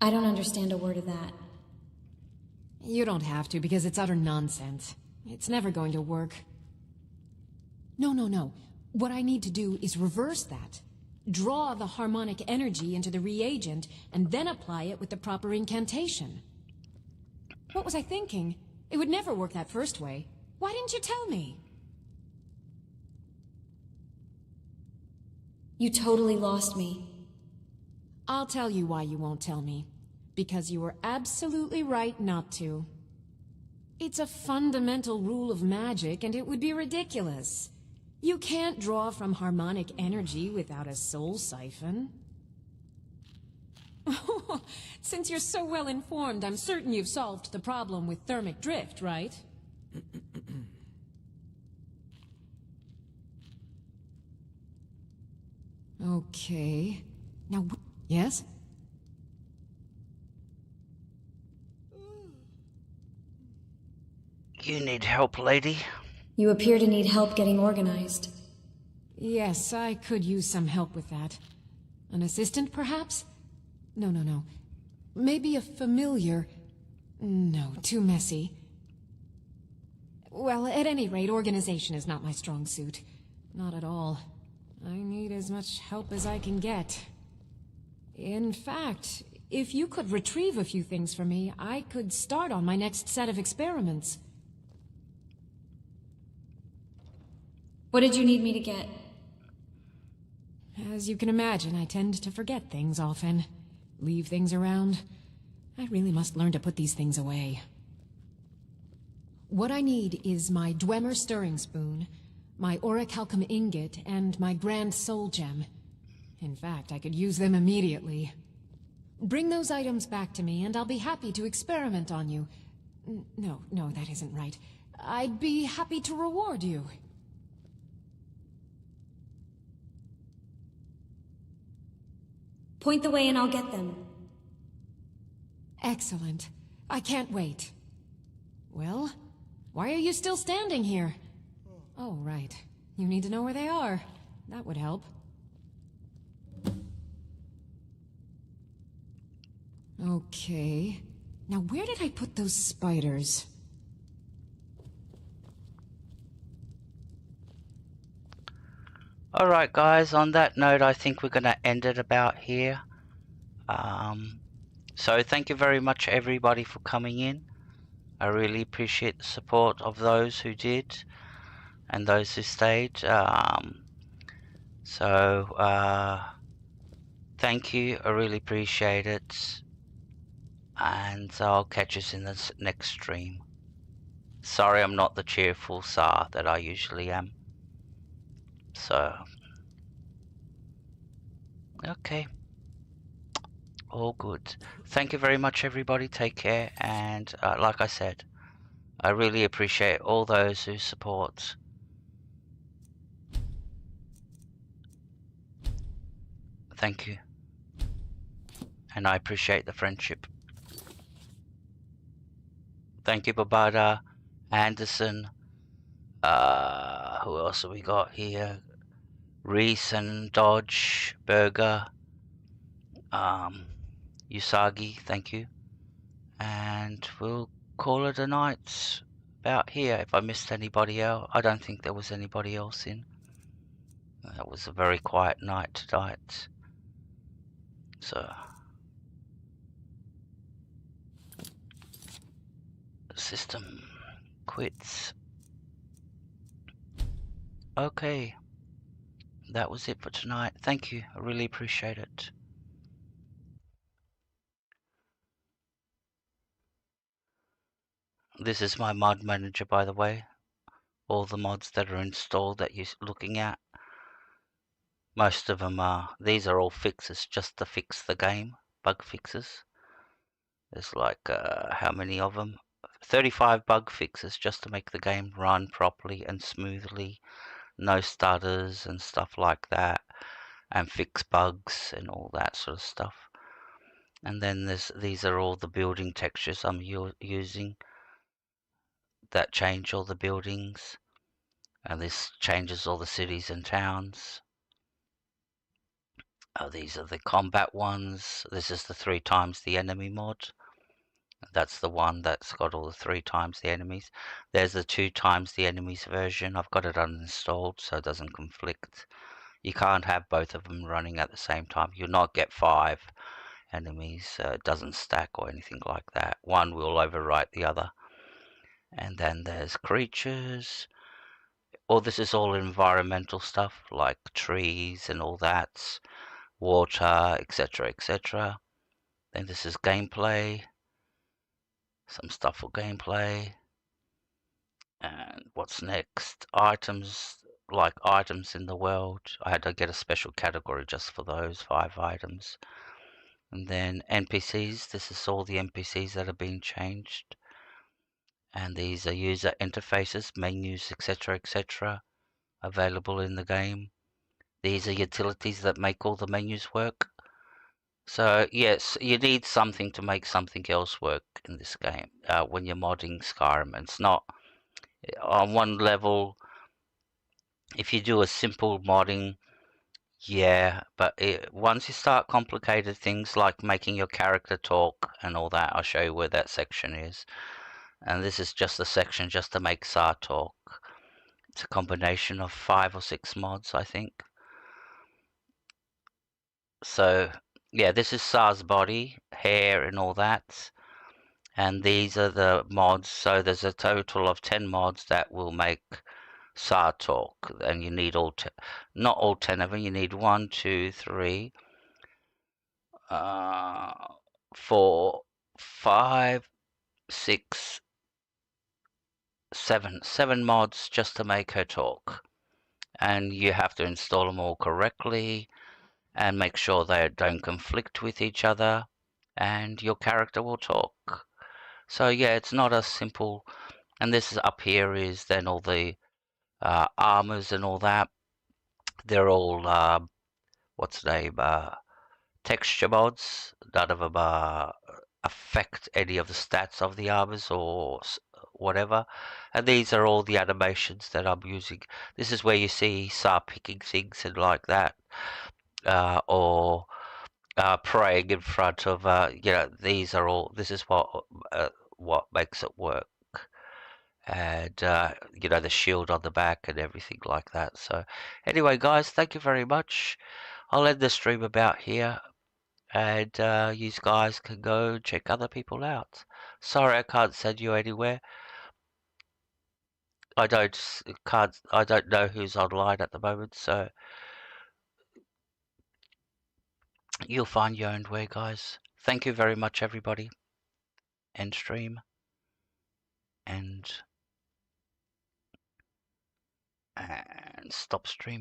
I don't understand a word of that. You don't have to, because it's utter nonsense. It's never going to work. No. What I need to do is reverse that. Draw the harmonic energy into the reagent, and then apply it with the proper incantation. What was I thinking? It would never work that first way. Why didn't you tell me? You totally lost me. I'll tell you why you won't tell me. Because you were absolutely right not to. It's a fundamental rule of magic, and it would be ridiculous. You can't draw from harmonic energy without a soul siphon. Since you're so well informed, I'm certain you've solved the problem with thermic drift, right? Okay. Now, yes? You need help, lady? You appear to need help getting organized. Yes, I could use some help with that. An assistant, perhaps? No. Maybe a familiar. No, too messy. Well, at any rate, organization is not my strong suit. Not at all. I need as much help as I can get. In fact, if you could retrieve a few things for me, I could start on my next set of experiments. What did you need me to get? As you can imagine, I tend to forget things often. Leave things around. I really must learn to put these things away. What I need is my Dwemer stirring spoon, my orichalcum ingot, and my grand soul gem. In fact, I could use them immediately. Bring those items back to me, and I'll be happy to experiment on you. No, that isn't right. I'd be happy to reward you. Point the way and I'll get them. Excellent. I can't wait. Well, why are you still standing here? Oh, right. You need to know where they are. That would help. Okay. Now where did I put those spiders? Alright guys, on that note I think we're going to end it about here. So thank you very much everybody for coming in. I really appreciate the support of those who did and those who stayed. Thank you, I really appreciate it. And I'll catch us in the next stream. Sorry I'm not the cheerful Tsar that I usually am. So, okay. All good. Thank you very much everybody, take care, and like I said, I really appreciate all those who support. Thank you. And I appreciate the friendship. Thank you Babada, Anderson, who else have we got here? Reese and Dodge, Burger, Usagi, thank you. And we'll call it a night about here. If I missed anybody else, I don't think there was anybody else in. That was a very quiet night tonight. So, the system quits. Okay, that was it for tonight. Thank you, I really appreciate it. This is my mod manager, by the way. All the mods that are installed that you're looking at, most of them are, these are all fixes just to fix the game, bug fixes. There's like, how many of them? 35 bug fixes just to make the game run properly and smoothly, no stutters and stuff like that, and fix bugs and all that sort of stuff. And then these are all the building textures I'm using that change all the buildings, and this changes all the cities and towns. These are the combat ones. This is the 3 times the enemy mod. That's the one that's got all the 3 times the enemies. There's the 2 times the enemies version. I've got it uninstalled so it doesn't conflict. You can't have both of them running at the same time. You'll not get 5 enemies. It doesn't stack or anything like that. One will overwrite the other. And then there's creatures. This is all environmental stuff like trees and all that, water, etc, etc. Then this is gameplay, some stuff for gameplay. And what's next? Items, like items in the world. I had to get a special category just for those 5 items. And then NPCs, this is all the NPCs that have been changed. And these are user interfaces, menus, etc, etc, available in the game. These are utilities that make all the menus work. So yes, you need something to make something else work in this game when you're modding Skyrim. It's not on one level. If you do a simple modding, yeah, but once you start complicated things like making your character talk and all that, I'll show you where that section is. And this is just a section just to make Tsar talk. It's a combination of 5 or 6 mods, I think. So yeah, this is Tsar's body, hair and all that. And these are the mods. So there's a total of 10 mods that will make Tsar talk. And you need not all 10 of them. You need 1, 2, 3, 4, 5, 6, 7 mods just to make her talk. And you have to install them all correctly. and make sure they don't conflict with each other, and your character will talk. So yeah, it's not as simple. And this is up here is then all the armors and all that. They're all what's the name? Texture mods. None of them affect any of the stats of the armors or whatever. And these are all the animations that I'm using. This is where you see start picking things and like that, or praying in front of. These are all. This is what makes it work. And the shield on the back and everything like that. So anyway, guys, thank you very much. I'll end the stream about here, and you guys can go check other people out. Sorry I can't send you anywhere. I don't know who's online at the moment, so you'll find your own way, guys. Thank you very much, everybody. End stream. And stop streaming.